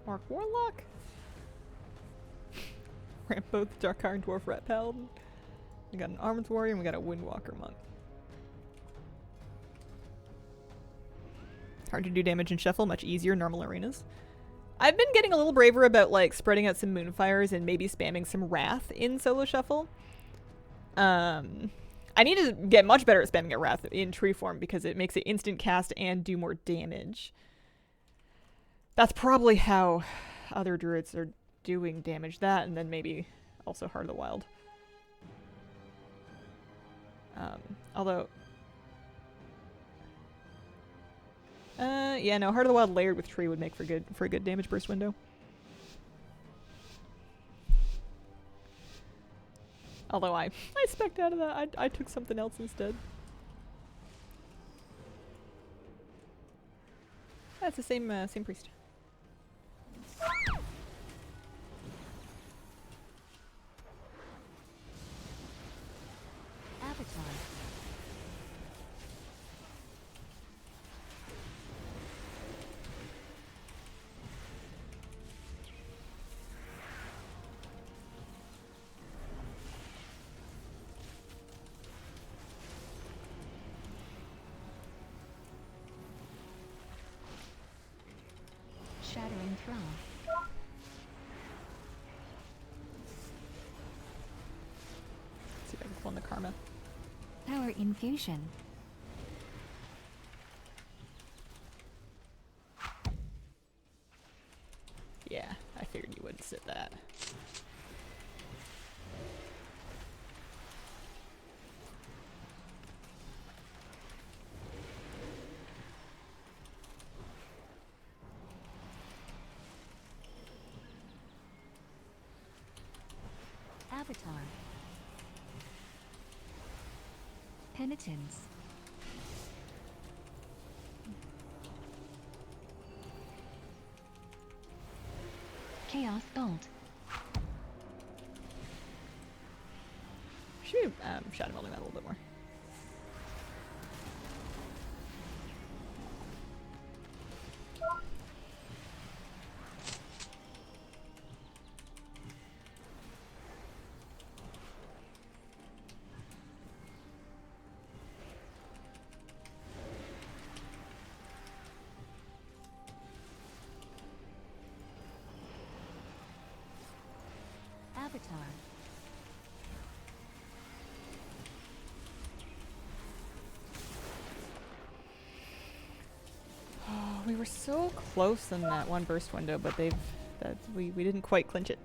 Mark Warlock. Ramp both Dark Iron Dwarf Rat Paladin. We got an Armored Warrior and we got a Windwalker Monk. Hard to do damage in Shuffle, much easier in normal arenas. I've been getting a little braver about like spreading out some Moonfires and maybe spamming some Wrath in solo Shuffle. I need to get much better at spamming a Wrath in tree form because it makes it instant cast and do more damage. That's probably how other druids are doing damage. That and then maybe also Heart of the Wild. Although... yeah, no, Heart of the Wild layered with tree would make for a good damage burst window. Although I spec'd out of that. I took something else instead. That's the same priest. Avatar. Shattering Thrall. Let's see if I can pull in the karma. Power Infusion. Yeah, I figured you wouldn't sit that. Avatar. Penitence. Chaos Bolt. Should we shadow melding that a little bit more? Avatar. Oh, we were so close in that one burst window, but we didn't quite clinch it.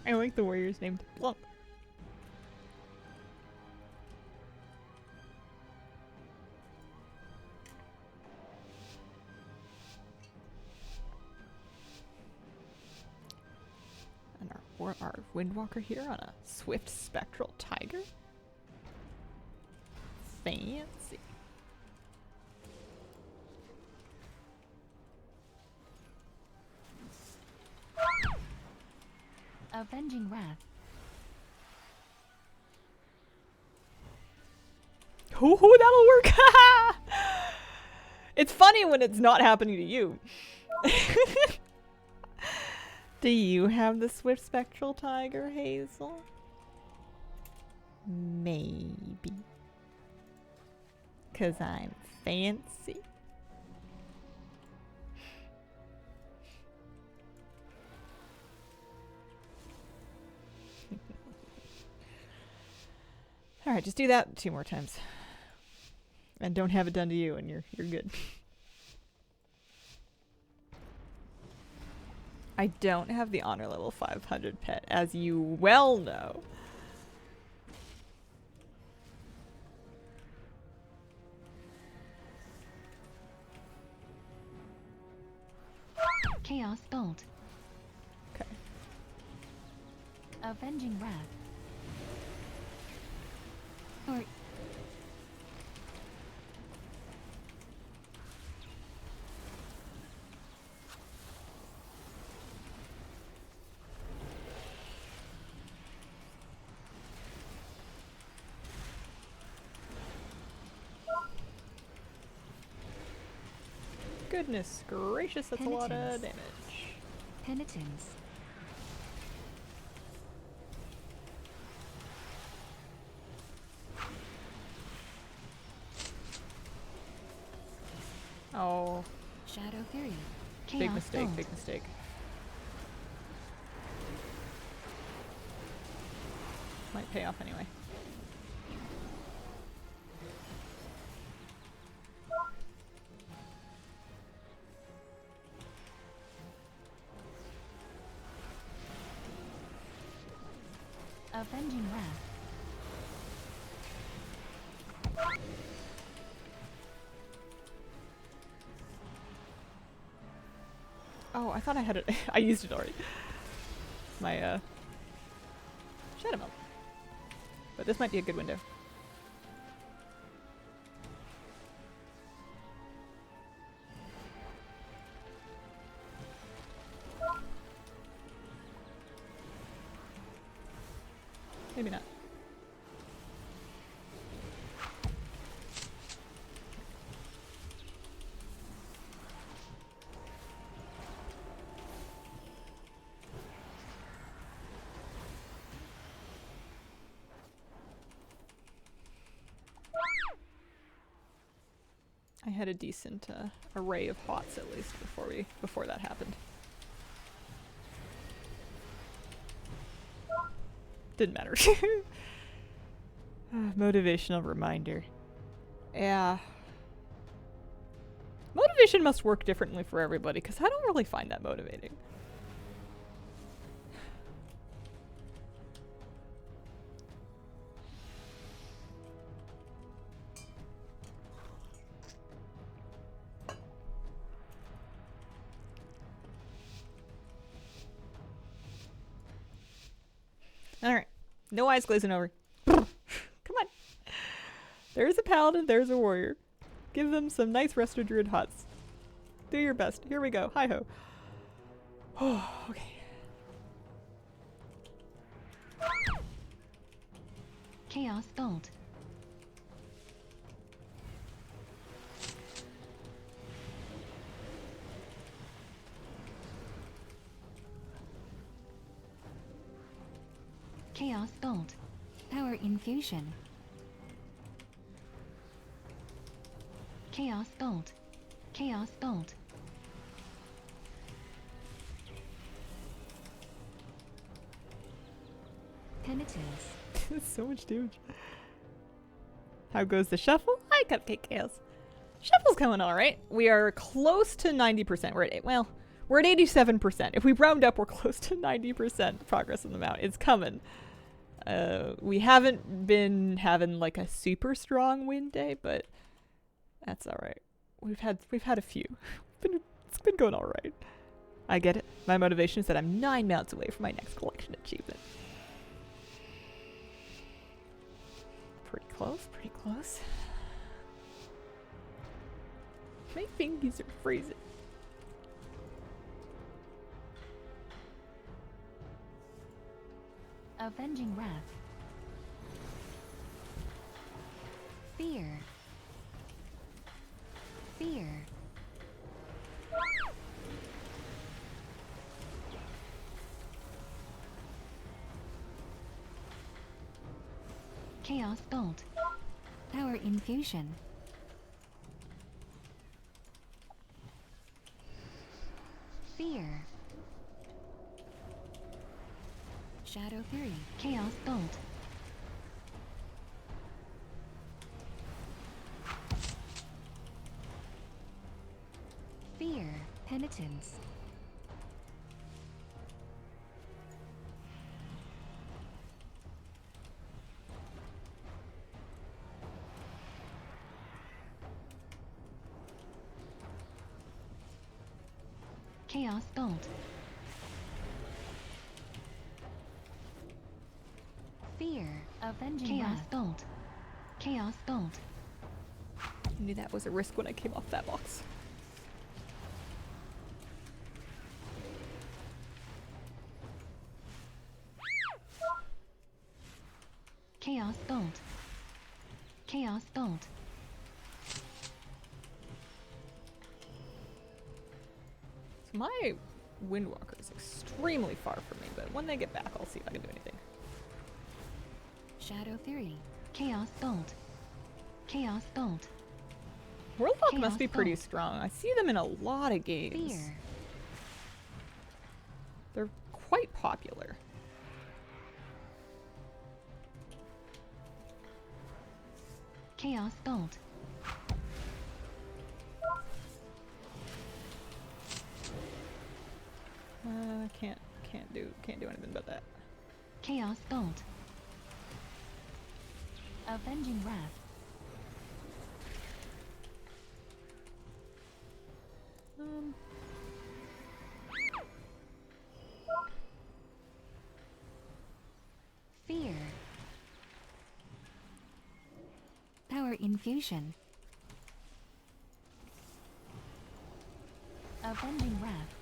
I like the warrior's named Plump. And our Windwalker here on a swift spectral tiger. Fancy. Avenging Wrath. Ooh, that'll work! It's funny when it's not happening to you. Do you have the swift spectral tiger, Hazel? Maybe. 'Cause I'm fancy. Alright, just do that 2 more times. And don't have it done to you and you're good. I don't have the honor level 500 pet, as you well know. Chaos Bolt. Okay. Avenging Wrath. Or Goodness gracious, that's a lot of damage. Penitence. Oh, Shadow Fury. big Chaos mistake, Bolt. big mistake. Might pay off anyway. Avenging Wrath. Oh, I thought I had it. I used it already. My, Shadow Melt. But this might be a good window. Maybe not. I had a decent array of hots at least before that happened. Didn't matter. Motivational reminder. Yeah. Motivation must work differently for everybody, because I don't really find that motivating. Alright. No eyes glazing over. Come on. There's a paladin, there's a warrior. Give them some nice resto druid huts. Do your best. Here we go. Hi-ho. Oh, okay. Chaos Bolt. Chaos Bolt. Power Infusion. Chaos Bolt. Chaos Bolt. Penitence. That's so much damage. How goes the shuffle? Hi, Cupcake Chaos. Shuffle's coming alright. We are close to 90%. We're at, well, we're at 87%. If we round up, we're close to 90% progress in the mount. It's coming. We haven't been having like a super strong win day, but that's alright. We've had a few. It's been going alright. I get it. My motivation is that I'm 9 mounts away from my next collection achievement. Pretty close, pretty close. My fingers are freezing. Avenging Wrath. Fear. Fear. Chaos Bolt. Power Infusion. Fear. Shadow Fury. Chaos Bolt. Fear. Penitence. Chaos Bolt. Fear. Avenging Chaos Bolt. Chaos Bolt. I knew that was a risk when I came off that box. Chaos Bolt. Chaos Bolt. So my Windwalker is extremely far from me, but when they get back, I'll see if I can do anything. Shadow Fury. Chaos Bolt. Chaos Bolt. Warlock Chaos must be pretty Bolt. strong. I see them in a lot of games. Fear. They're quite popular. Chaos Bolt. Can't do anything about that. Chaos Bolt. Avenging Wrath. Fear. Power Infusion. Avenging Wrath.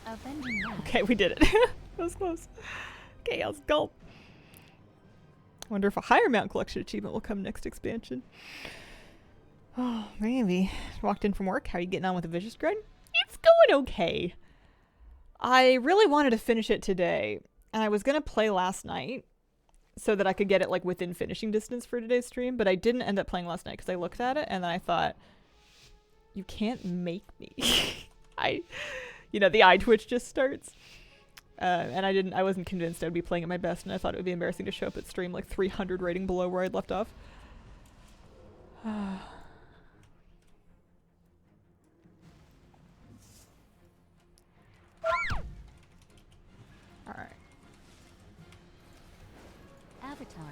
Avenging Wrath. Okay, we did it. That was close. Chaos Gulp. Wonder if a higher mount collection achievement will come next expansion. Oh, maybe. Walked in from work. How are you getting on with the Vicious Grind? It's going okay. I really wanted to finish it today, and I was gonna play last night so that I could get it like within finishing distance for today's stream, but I didn't end up playing last night because I looked at it and then I thought, you can't make me. The eye twitch just starts. And I wasn't convinced I'd be playing at my best, and I thought it would be embarrassing to show up at stream like 300 rating below where I'd left off. Alright. Avatar.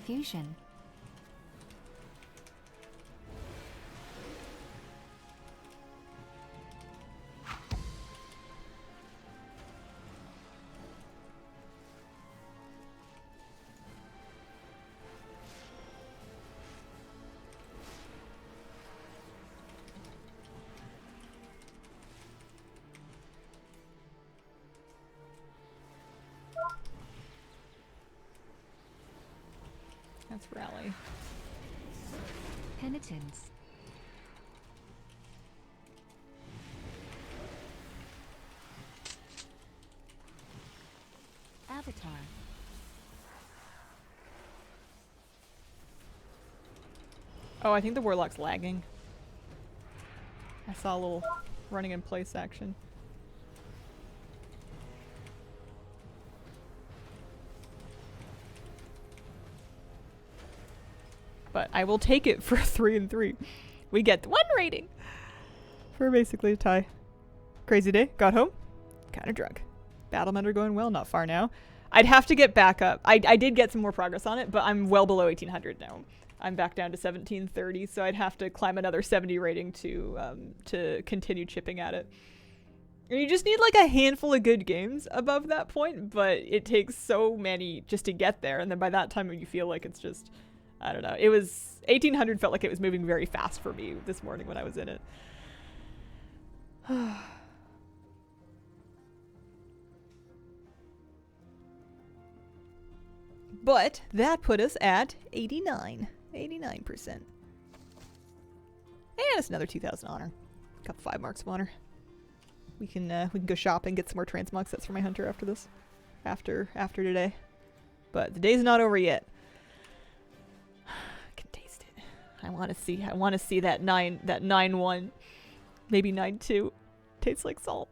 confusion. That's rally. Penitence. Avatar. Oh, I think the warlock's lagging. I saw a little running in place action. But I will take it for 3 and 3. We get 1 rating for basically a tie. Crazy day. Got home. Kind of drunk. Battlement are going well. Not far now. I'd have to get back up. I did get some more progress on it, but I'm well below 1800 now. I'm back down to 1730, so I'd have to climb another 70 rating to continue chipping at it. And you just need like a handful of good games above that point, but it takes so many just to get there, and then by that time you feel like it's just, I don't know. It was 1800 felt like it was moving very fast for me this morning when I was in it. But that put us at 89%. And it's another 2,000 honor. Got 5 marks of honor. We can go shopping, get some more transmog sets for my hunter after this. After today. But the day's not over yet. I can taste it. I want to see that 9-1, maybe 9-2. Tastes like salt.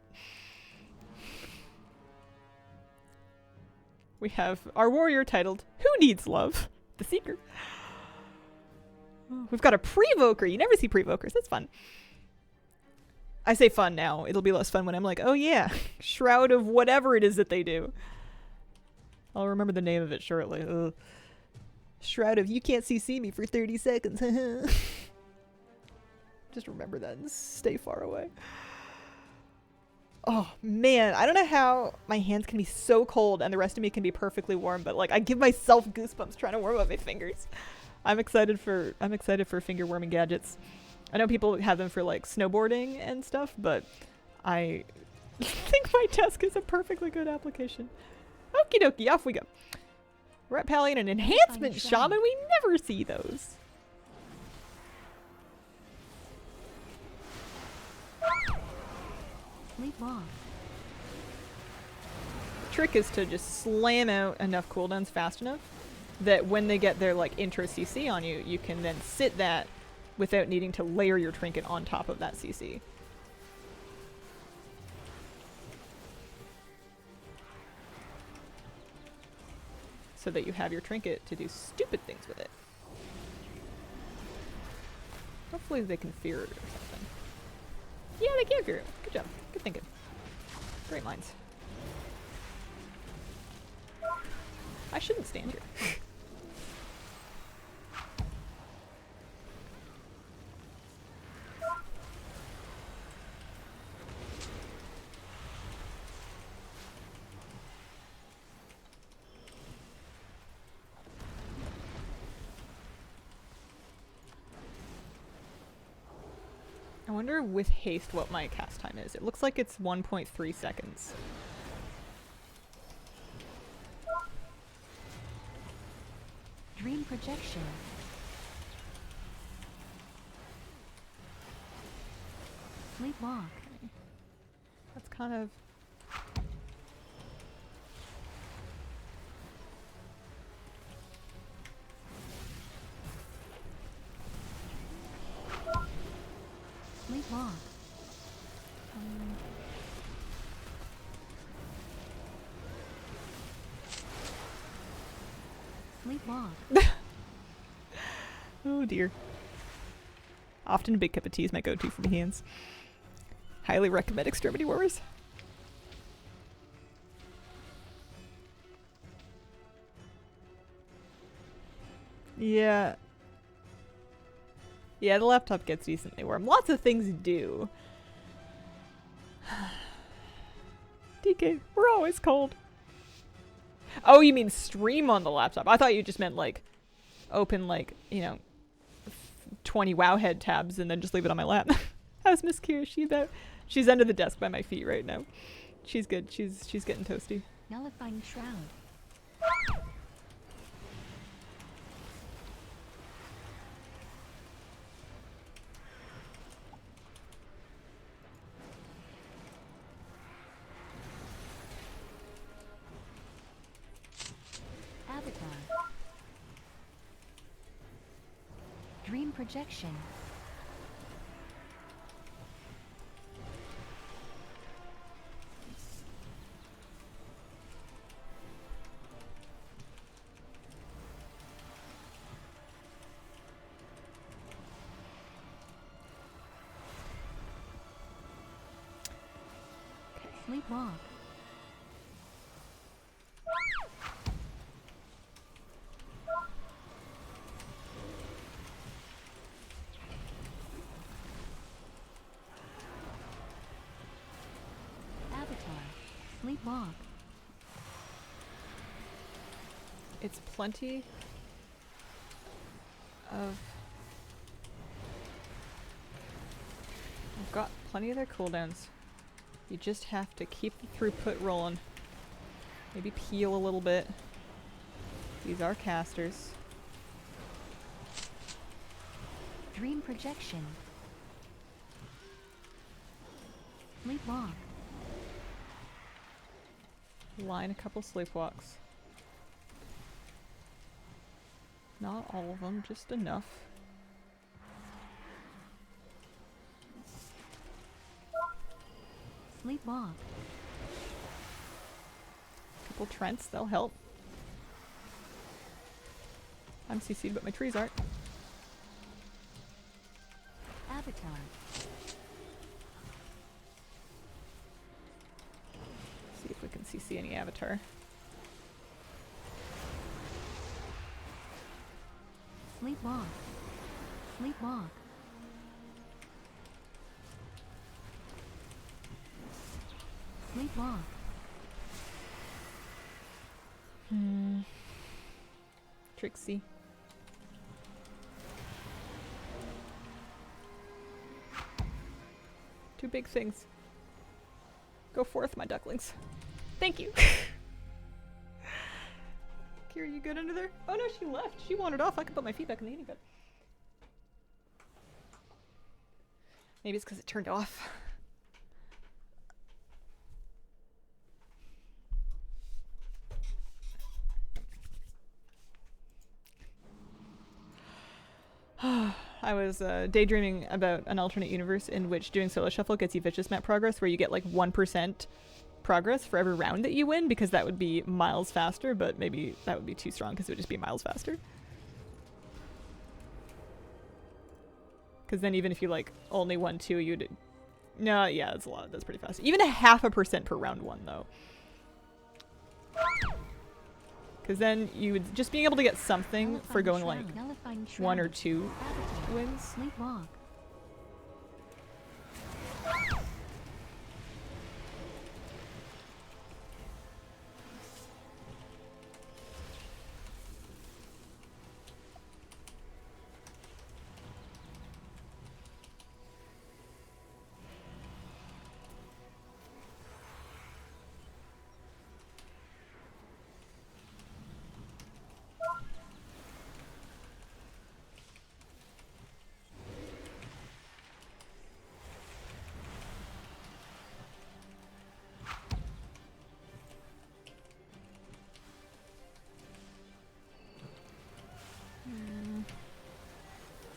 We have our warrior titled "Who Needs Love?" The Seeker. We've got a pre-voker. You never see pre-vokers. That's fun. I say fun now. It'll be less fun when I'm like, oh yeah, Shroud of whatever it is that they do. I'll remember the name of it shortly. Ugh. Shroud of you can't CC me for 30 seconds. Just remember that and stay far away. Oh man, I don't know how my hands can be so cold and the rest of me can be perfectly warm, but like I give myself goosebumps trying to warm up my fingers. I'm excited for finger warming gadgets. I know people have them for like snowboarding and stuff, but I think my desk is a perfectly good application. Okie dokie, off we go. We're at Pally and an enhancement shaman. We never see those. Leap long. The trick is to just slam out enough cooldowns fast enough that when they get their like intro CC on you, you can then sit that without needing to layer your trinket on top of that CC. So that you have your trinket to do stupid things with it. Hopefully they can fear it or something. Yeah, they can fear it. Good job. Good thinking. Great minds. I shouldn't stand here. I wonder with haste what my cast time is. It looks like it's 1.3 seconds. Dream projection. Sleepwalk. Okay. That's kind of... Sleepwalk. Sleepwalk. Oh dear. Often a big cup of tea is my go-to for my hands. Highly recommend Extremity Wars. Yeah. Yeah, the laptop gets decently warm. Lots of things do. DK, we're always cold. Oh, you mean stream on the laptop? I thought you just meant like open like, you know, 20 Wowhead tabs and then just leave it on my lap. How's Miss Kira? She's under the desk by my feet right now. She's good. She's getting toasty. Nullifying shroud. Avatar. Dream projection. Sleepwalk. Avatar. Sleepwalk. It's plenty of... I've got plenty of their cooldowns. You just have to keep the throughput rolling. Maybe peel a little bit. These are casters. Dream projection. Sleepwalk. Line a couple sleepwalks. Not all of them, just enough. Sleepwalk. Couple Trents, they'll help. I'm CC'd, but my trees aren't. Avatar. See if we can CC any avatar. Sleepwalk. Sleepwalk. Sleepwalk. Trixie. Two big things. Go forth, my ducklings. Thank you. Kira, you good under there? Oh no, she left. She wandered off. I can put my feet back in the eating bed. Maybe it's because it turned off. I was daydreaming about an alternate universe in which doing solo shuffle gets you vicious map progress, where you get like 1% progress for every round that you win, because that would be miles faster, but maybe that would be too strong because it would just be miles faster. Because then even if you like only won 2, you'd... No, yeah, that's a lot. That's pretty fast. Even a 0.5% per round 1, though. Because then you would just being able to get something for going like 1 or 2 wins. Sleepwalk.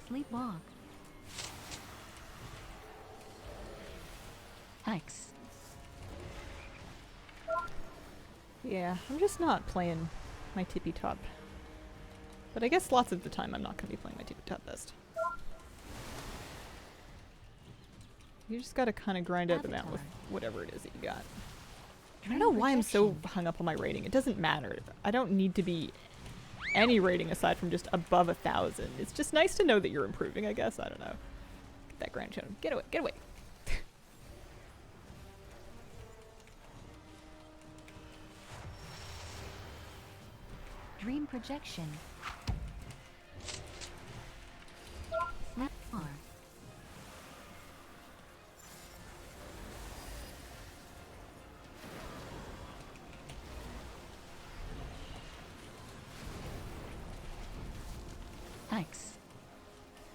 Sleepwalk. Hex. Yeah, I'm just not playing my tippy top. But I guess lots of the time I'm not going to be playing my tippy top best. You just gotta kind of grind out the map with whatever it is that you got. I don't know why I'm so hung up on my rating. It doesn't matter. I don't need to be any rating aside from just above 1,000. It's just nice to know that you're improving, I guess. I don't know. Get that grandchild. Get away. Get away. Dream projection. Snap bar. Hex.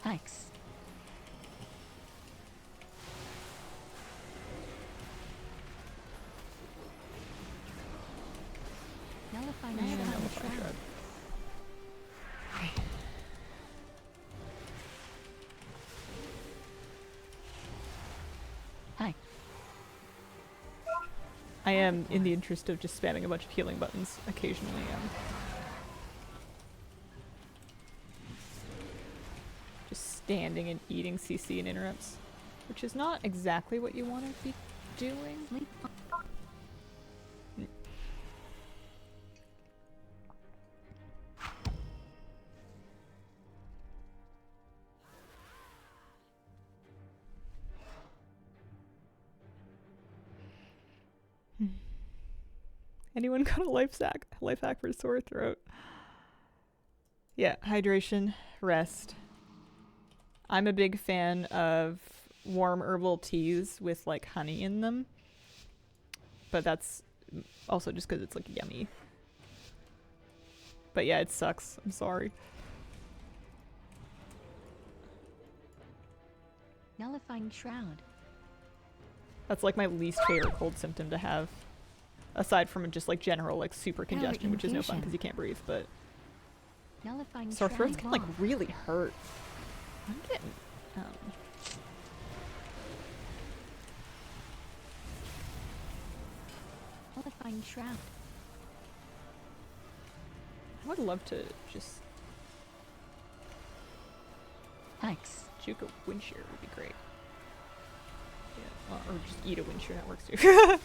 Hex. Nullifying shroud. Hi. I am, in the interest of just spamming a bunch of healing buttons, occasionally just standing and eating CC and interrupts, which is not exactly what you want to be doing. Anyone got a life hack for sore throat? Yeah, hydration, rest. I'm a big fan of warm herbal teas with like honey in them, but that's also just because it's like yummy. But yeah, it sucks. I'm sorry. Nullifying shroud. That's like my least favorite cold symptom to have. Aside from just like general like super congestion, which is no fun because you can't breathe, but Nullifying sore throats can like block. really hurt. I'm getting Nullifying shroud. I would love to just Hex. juke a wind shear would be great. Yeah, or just eat a wind shear, that works too.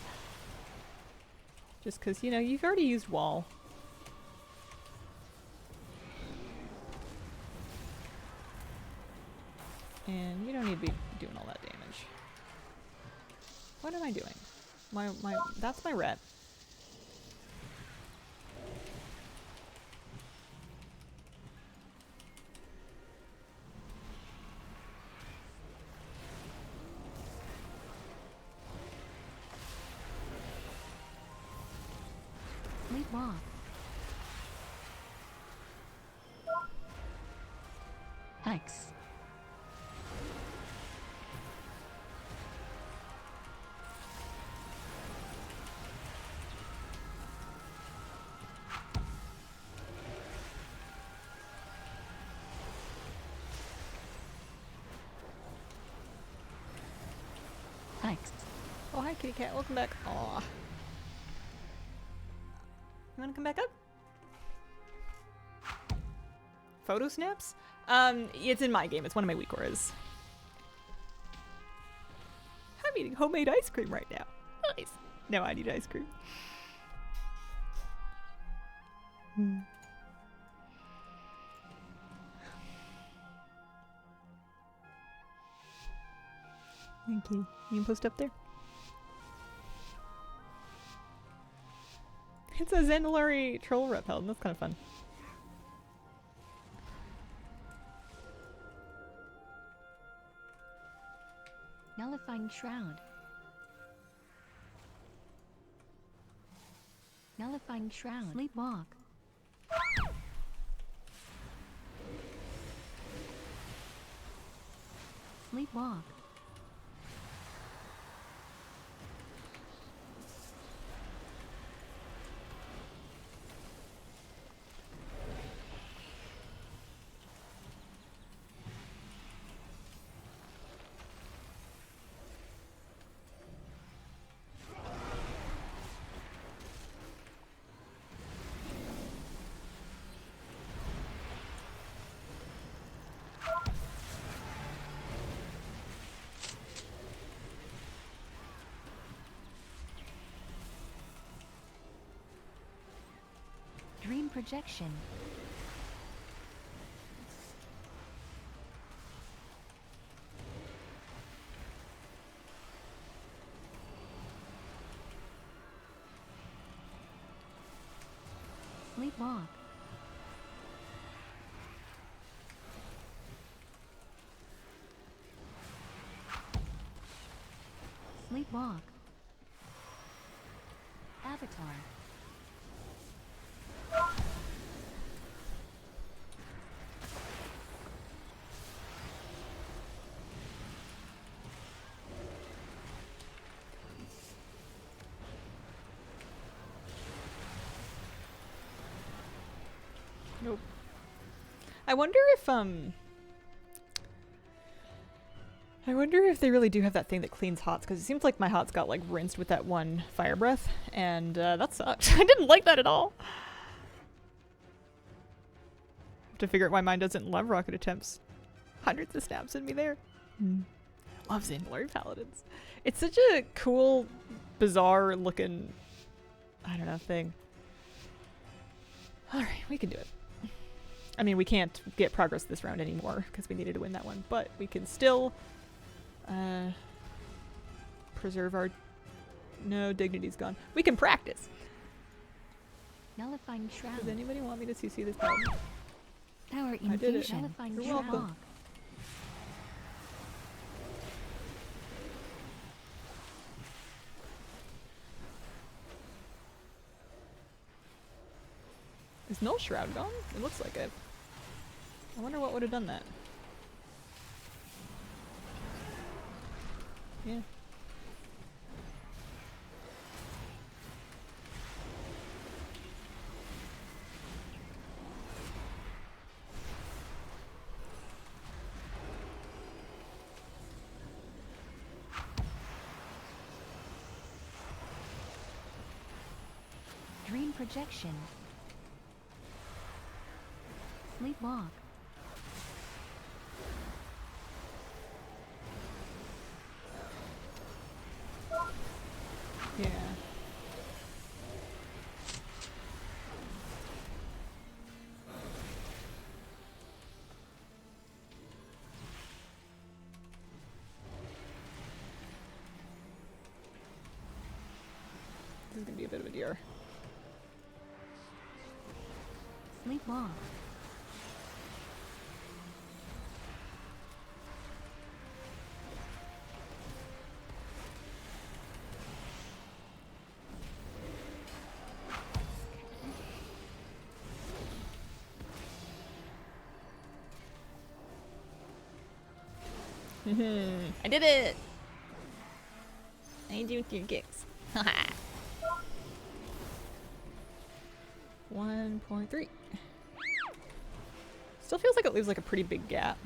Just because, you know, you've already used wall. And you don't need to be doing all that damage. What am I doing? That's my ret. Sleep walk. Hex. Hex. Oh, hi, kitty cat. Welcome back. Aw. You want to come back up? Photo snaps? It's in my game. It's one of my weak auras. I'm eating homemade ice cream right now. Nice. No, I need ice cream. Thank you. You can post up there. It's a Zandalari troll repellent. That's kind of fun. Nullifying shroud. Nullifying shroud. Sleepwalk. Sleepwalk. Dream projection. Sleepwalk. Sleepwalk. Avatar. Nope. I wonder if they really do have that thing that cleans hots, because it seems like my hots got like rinsed with that one fire breath, and that sucked. I didn't like that at all. Have to figure out why mine doesn't love rocket attempts. Hundreds of stabs in me there. Love Zandalar Paladins. It's such a cool, bizarre looking, I don't know, thing. Alright, we can do it. I mean, we can't get progress this round anymore because we needed to win that one, but we can still preserve our... No, dignity's gone. We can practice. Nullifying Shroud. Does anybody want me to CC this paladin? Power I did it. infusion. Nullifying You're welcome. Shroud. Is Null Shroud gone? It looks like it. I wonder what would have done that. Yeah. Dream projection. Sleepwalk. Yeah. This is gonna be a bit of a deer. Sleepwalk. I did it! I do your kicks. 1.3. Still feels like it leaves like a pretty big gap.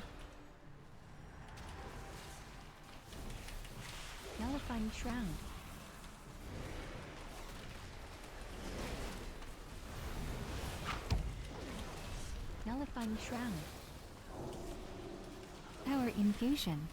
Nullifying Shroud. Nullifying Shroud. Power infusion.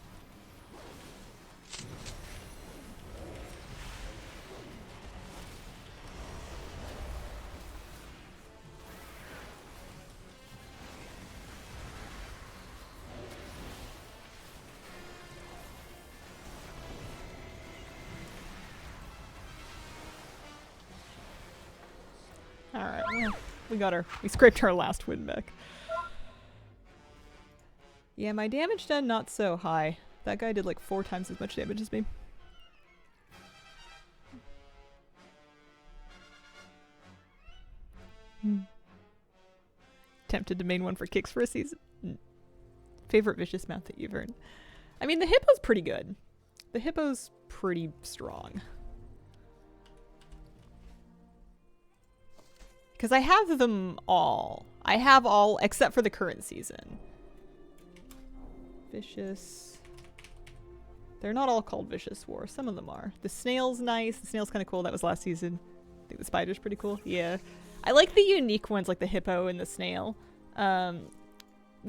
Alright, well, we scraped our last win back. Yeah, my damage done not so high. That guy did like 4 times as much damage as me. Tempted to main one for kicks for a season. Favorite vicious mount that you've earned? I mean, the hippo's pretty good. The hippo's pretty strong. Because I have them all. I have all except for the current season. Vicious. They're not all called Vicious War. Some of them are. The snail's nice. The snail's kind of cool. That was last season. I think the spider's pretty cool. Yeah. I like the unique ones like the hippo and the snail. The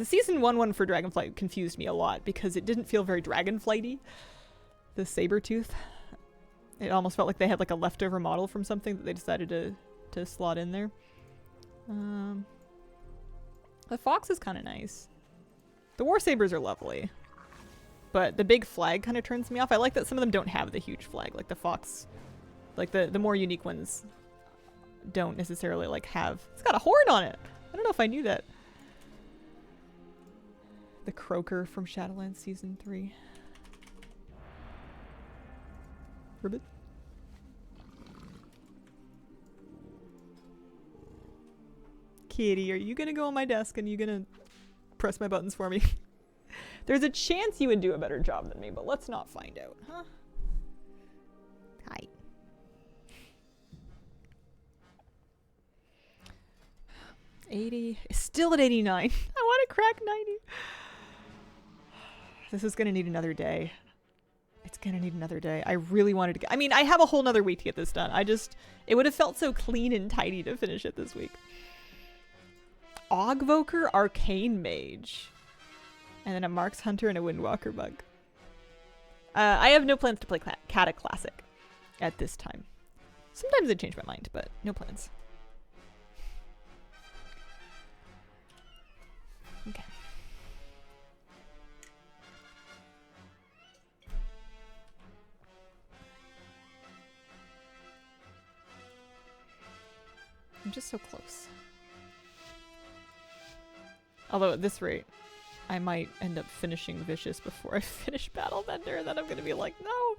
season 1 one for Dragonflight confused me a lot because it didn't feel very Dragonflighty. The Sabertooth. It almost felt like they had like a leftover model from something that they decided to slot in there. The fox is kind of nice. The war sabers are lovely. But the big flag kind of turns me off. I like that some of them don't have the huge flag. Like the fox. Like the more unique ones don't necessarily like have. It's got a horn on it. I don't know if I knew that. The croaker from Shadowlands Season 3. Ribbit. Kitty, are you gonna go on my desk and you gonna press my buttons for me? There's a chance you would do a better job than me, but let's not find out, huh? Hi. Still at 89. I want to crack 90. This is gonna need another day. It's gonna need another day. I really wanted to get, I mean, I have a whole nother week to get this done. It would have felt so clean and tidy to finish it this week. Ogvoker Arcane Mage. And then a Marks Hunter and a Windwalker Bug. I have no plans to play Cata Classic at this time. Sometimes I change my mind, but no plans. Okay. I'm just so close. Although at this rate, I might end up finishing Vicious before I finish Battle Bender, and then I'm gonna be like, no!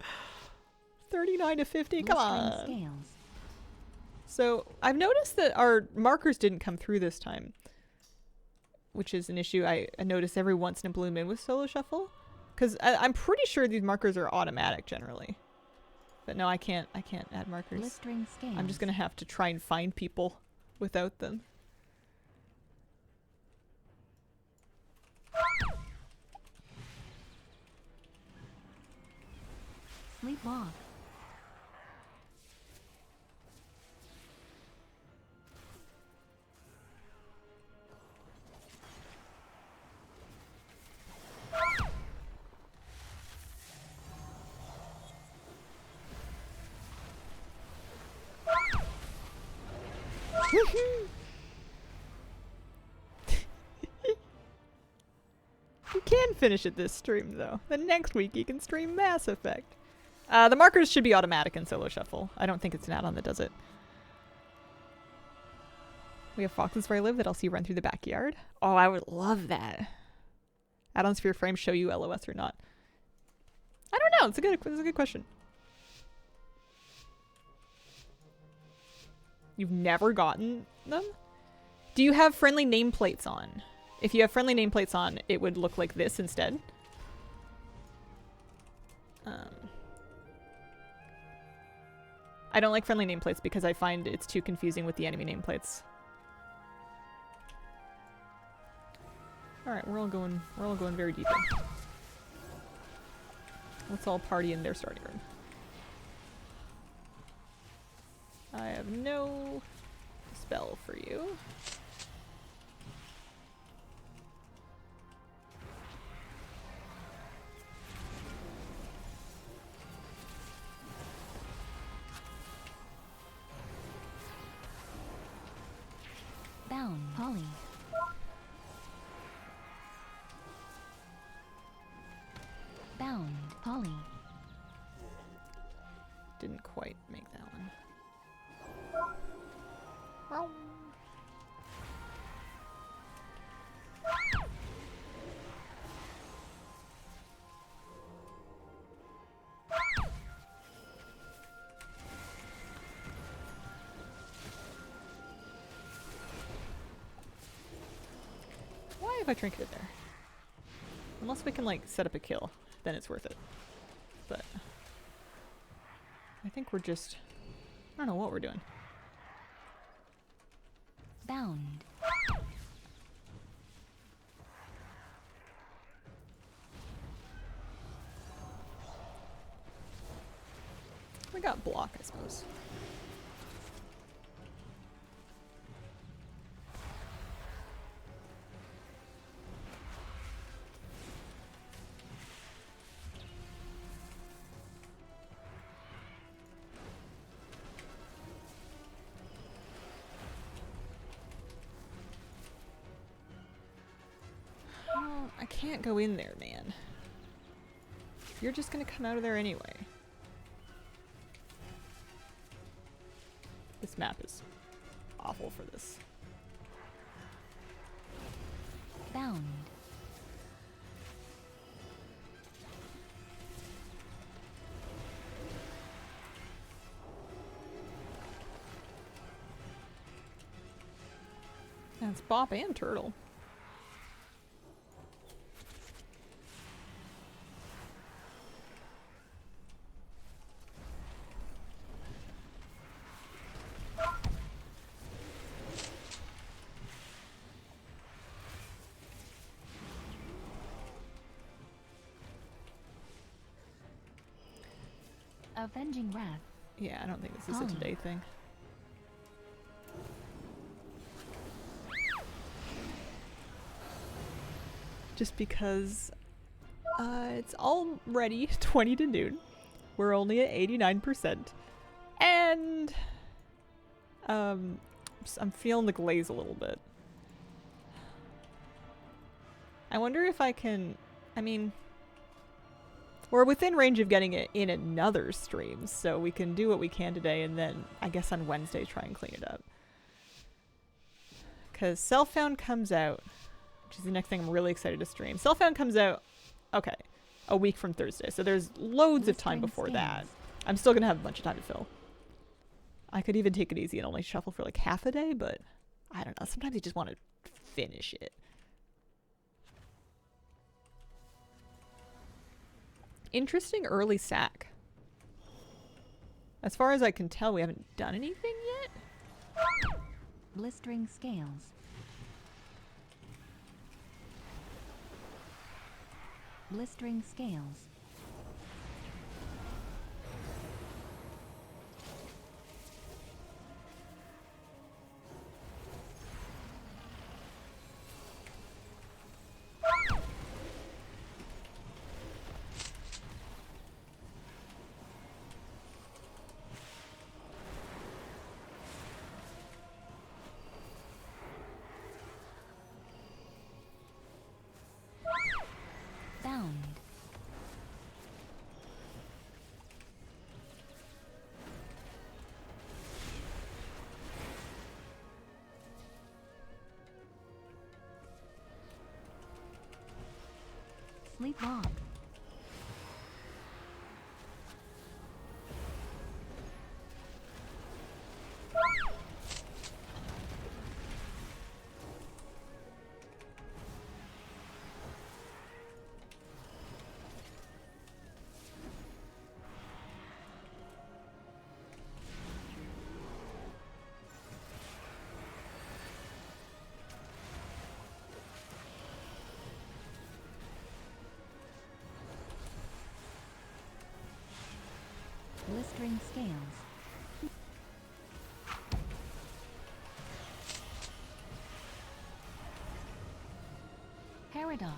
39 to 50, come on! Scales. So, I've noticed that our markers didn't come through this time. Which is an issue I notice every once in a blue moon with Solo Shuffle. Because I'm pretty sure these markers are automatic generally. But no, I can't add markers. I'm just gonna have to try and find people without them. Sleepwalk. You can finish it this stream though. Then next week you can stream Mass Effect. The markers should be automatic in Solo Shuffle. I don't think it's an add-on that does it. We have foxes where I live that I'll see run through the backyard. Oh, I would love that. Add-ons for your frame show you LOS or not. I don't know. It's a good question. You've never gotten them? Do you have friendly nameplates on? If you have friendly nameplates on, it would look like this instead. I don't like friendly nameplates because I find it's too confusing with the enemy nameplates. Alright, we're all going very deep in. Let's all party in their starting room. I have no spell for you. Bound, Polly. Bound, Polly. Didn't quite make that one. Why have I trinketed there? Unless we can like set up a kill, then it's worth it. But I think we're just, I don't know what we're doing. Bound. We got block, I suppose. I can't go in there, man. You're just gonna come out of there anyway. This map is awful for this. Bound. That's Bop and Turtle. Avenging Wrath. Yeah, I don't think this is a Holly. today thing. Just because it's already 20 to noon. We're only at 89%. And I'm feeling the glaze a little bit. I wonder if I can, I mean, we're within range of getting it in another stream, so we can do what we can today and then I guess on Wednesday try and clean it up. Because Self-Found comes out, which is the next thing I'm really excited to stream. Self-Found comes out, okay, a week from Thursday, so there's loads of time before that. I'm still going to have a bunch of time to fill. I could even take it easy and only shuffle for like half a day, but I don't know. Sometimes you just want to finish it. Interesting early sack. As far as I can tell, we haven't done anything yet. Blistering Scales. Blistering Scales. Bound. Sleepwalk. Blistering Scales. Paradox.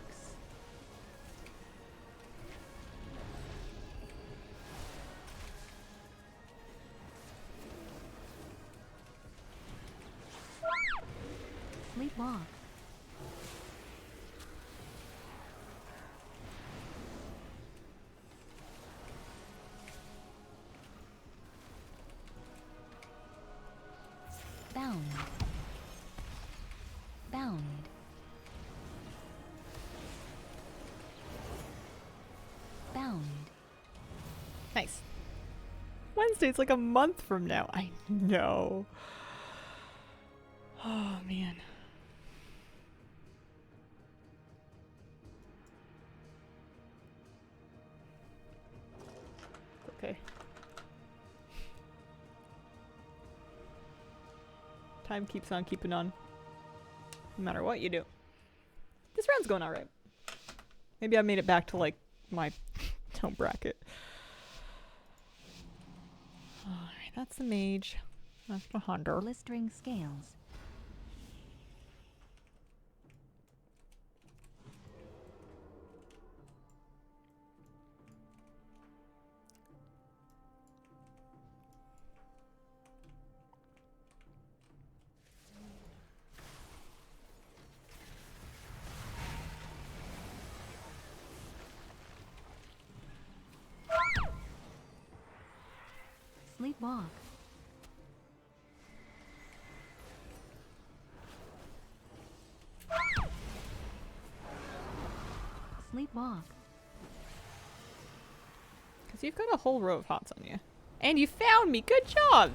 Sleepwalk. Bound. Bound. Bound. Nice. Wednesday's like a month from now. I know. Oh, man. Okay. Time keeps on keeping on. No matter what you do. This round's going alright. Maybe I made it back to like my home bracket. Alright, that's the mage. That's the hunter. Blistering Scales. Sleepwalk. walk. Because you've got a whole row of hots on you. And you found me! Good job!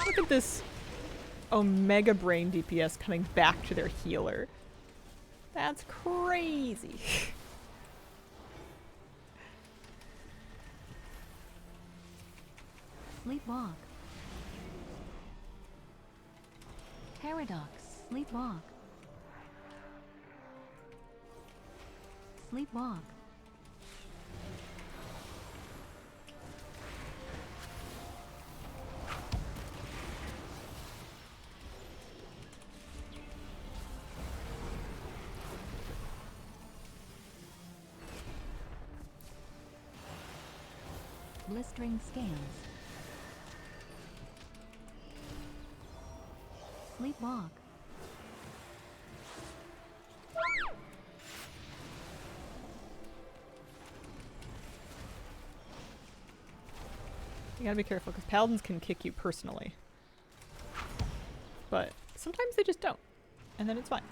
Look at this Omega Brain DPS coming back to their healer. That's crazy. Sleepwalk. Paradox. Sleepwalk. Sleepwalk. Blistering scales. Sleepwalk. You gotta be careful, because paladins can kick you personally. But sometimes they just don't. And then it's fine.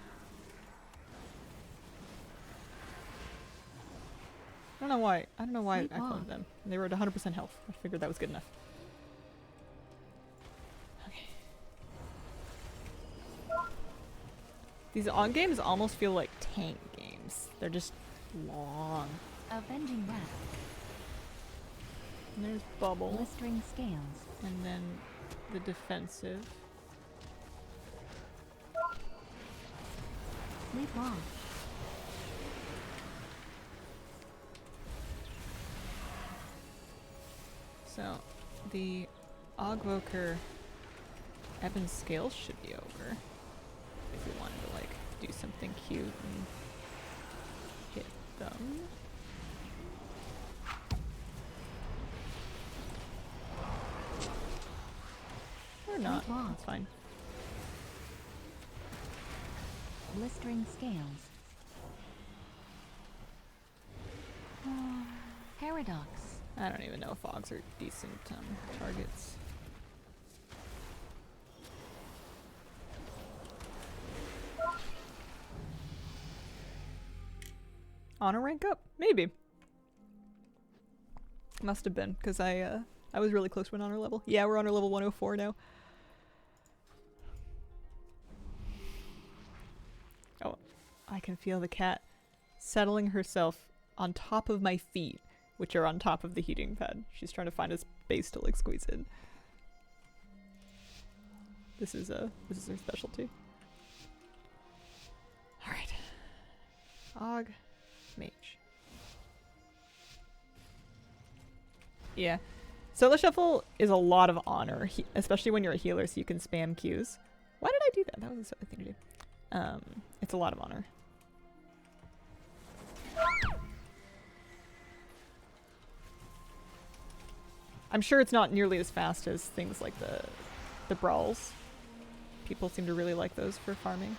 I don't know why I cloned them. They were at 100% health. I figured that was good enough. Okay. These on games almost feel like tank games. They're just long. Avenging wrath. And there's bubble. Blistering scales. And then the defensive. Sleepwalk. So, the Ogvoker ebb and scales should be over. If we wanted to, like, do something cute and hit them. Or not. That's fine. Blistering scales. Paradox. I don't even know if fogs are decent targets. Honor rank up? Maybe. Must have been, because I was really close to an honor level. Yeah, we're honor level 104 now. Oh, I can feel the cat settling herself on top of my feet, which are on top of the heating pad. She's trying to find a space to like squeeze in. This is her specialty. Alright. Og. Mage. Yeah. Solo Shuffle is a lot of honor, especially when you're a healer, so you can spam Qs. Why did I do that? That was a silly thing to do. It's a lot of honor. I'm sure it's not nearly as fast as things like the brawls. People seem to really like those for farming.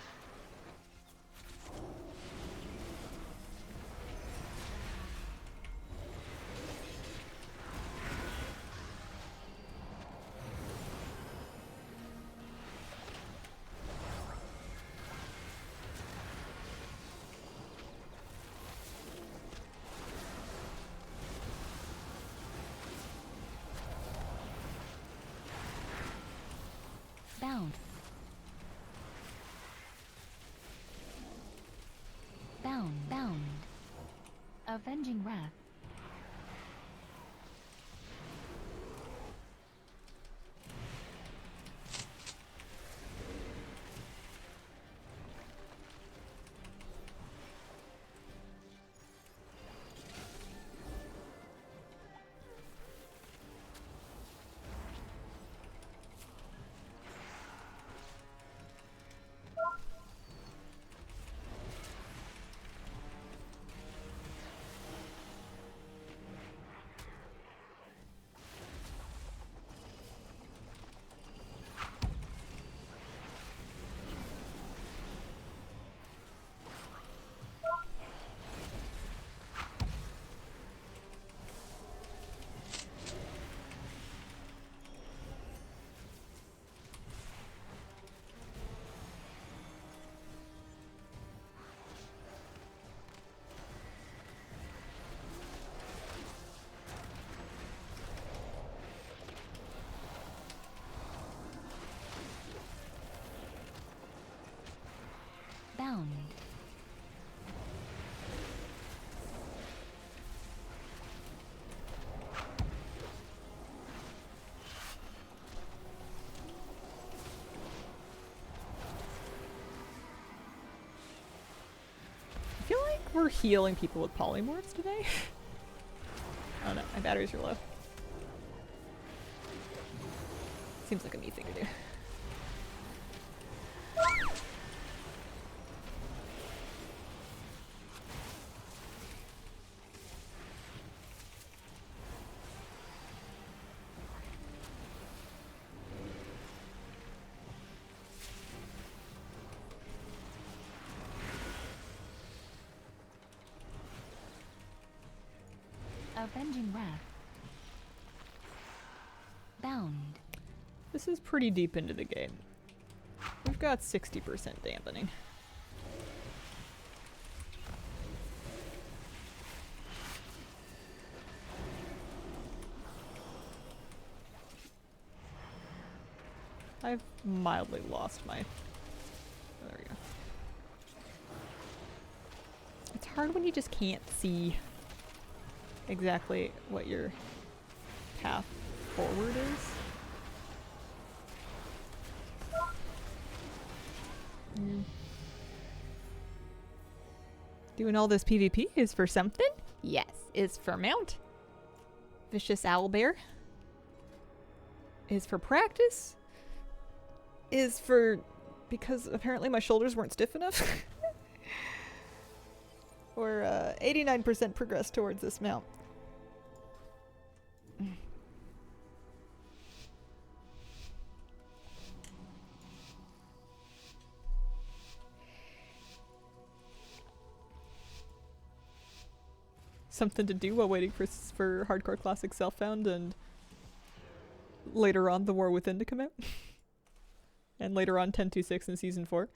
Bound. Bound. Avenging wrath. we're healing people with polymorphs today? Oh no, my batteries are low. Seems like a me thing to do. Avenging Wrath. Bound. This is pretty deep into the game. We've got 60% dampening. I've mildly lost my... Oh, there we go. It's hard when you just can't see exactly what your path forward is. Doing all this PvP is for something? Yes, is for mount. Vicious owlbear. Is for practice. Is for... because apparently my shoulders weren't stiff enough. Or 89% progress towards this mount. Something to do while waiting for Hardcore Classic Self-Found and later on The War Within to come out. And later on 1026 in Season 4.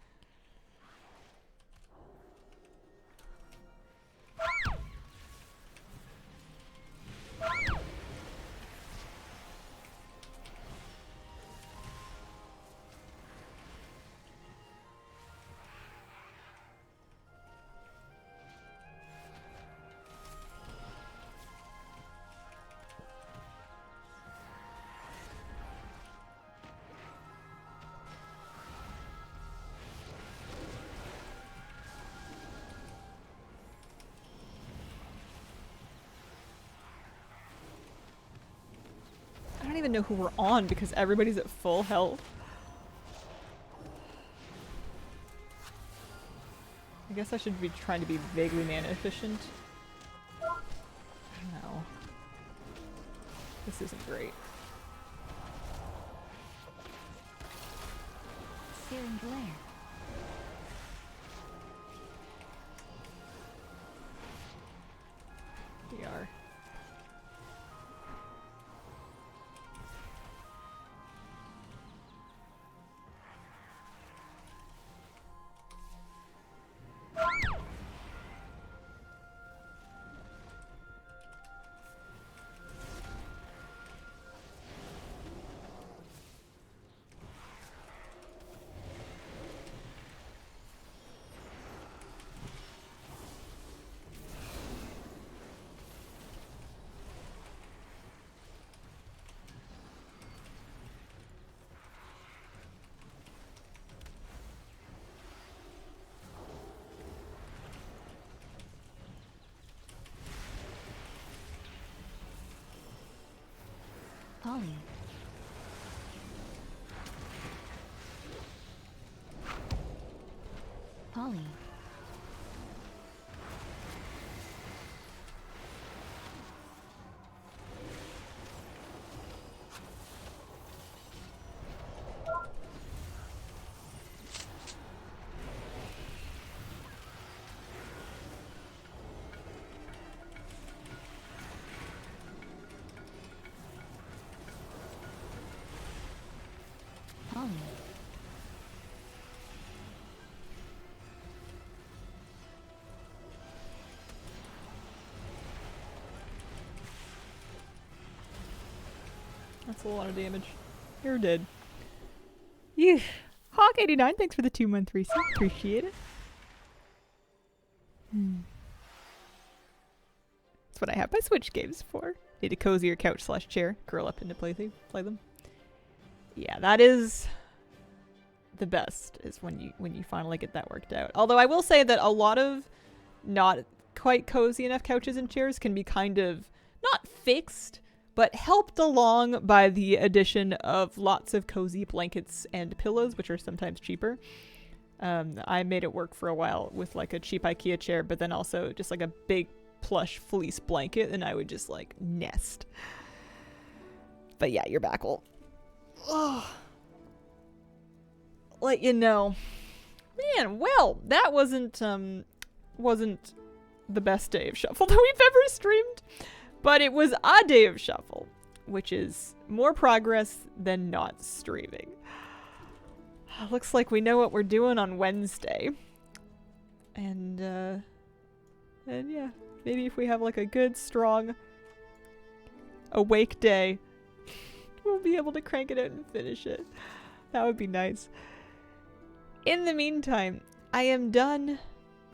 I don't even know who we're on because everybody's at full health. I guess I should be trying to be vaguely mana efficient. I don't know. This isn't great. Searing Glare. DR. Polly. Polly. Polly. That's a lot of damage. You're dead. Yeah. Hawk89, thanks for the 2-month reset. Appreciate it. That's what I have my Switch games for. Need a cozier couch/chair. Curl up into play them. Yeah, that is the best, is when you finally get that worked out. Although I will say that a lot of not quite cozy enough couches and chairs can be kind of not fixed, but helped along by the addition of lots of cozy blankets and pillows, which are sometimes cheaper. I made it work for a while with like a cheap IKEA chair, but then also just like a big plush fleece blanket, and I would just like nest. But yeah, your back will... Oh. Let you know. Man, well, that wasn't the best day of Shuffle that we've ever streamed. But it was a day of Shuffle, which is more progress than not streaming. Looks like we know what we're doing on Wednesday. And yeah, maybe if we have like a good, strong, awake day, we'll be able to crank it out and finish it. That would be nice. In the meantime, I am done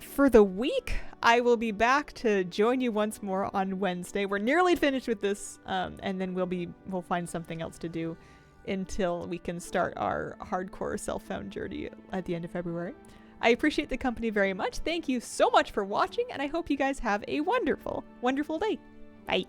for the week. I will be back to join you once more on Wednesday. We're nearly finished with this, and then we'll find something else to do until we can start our hardcore self-found journey at the end of February. I appreciate the company very much. Thank you so much for watching, and I hope you guys have a wonderful, wonderful day. Bye.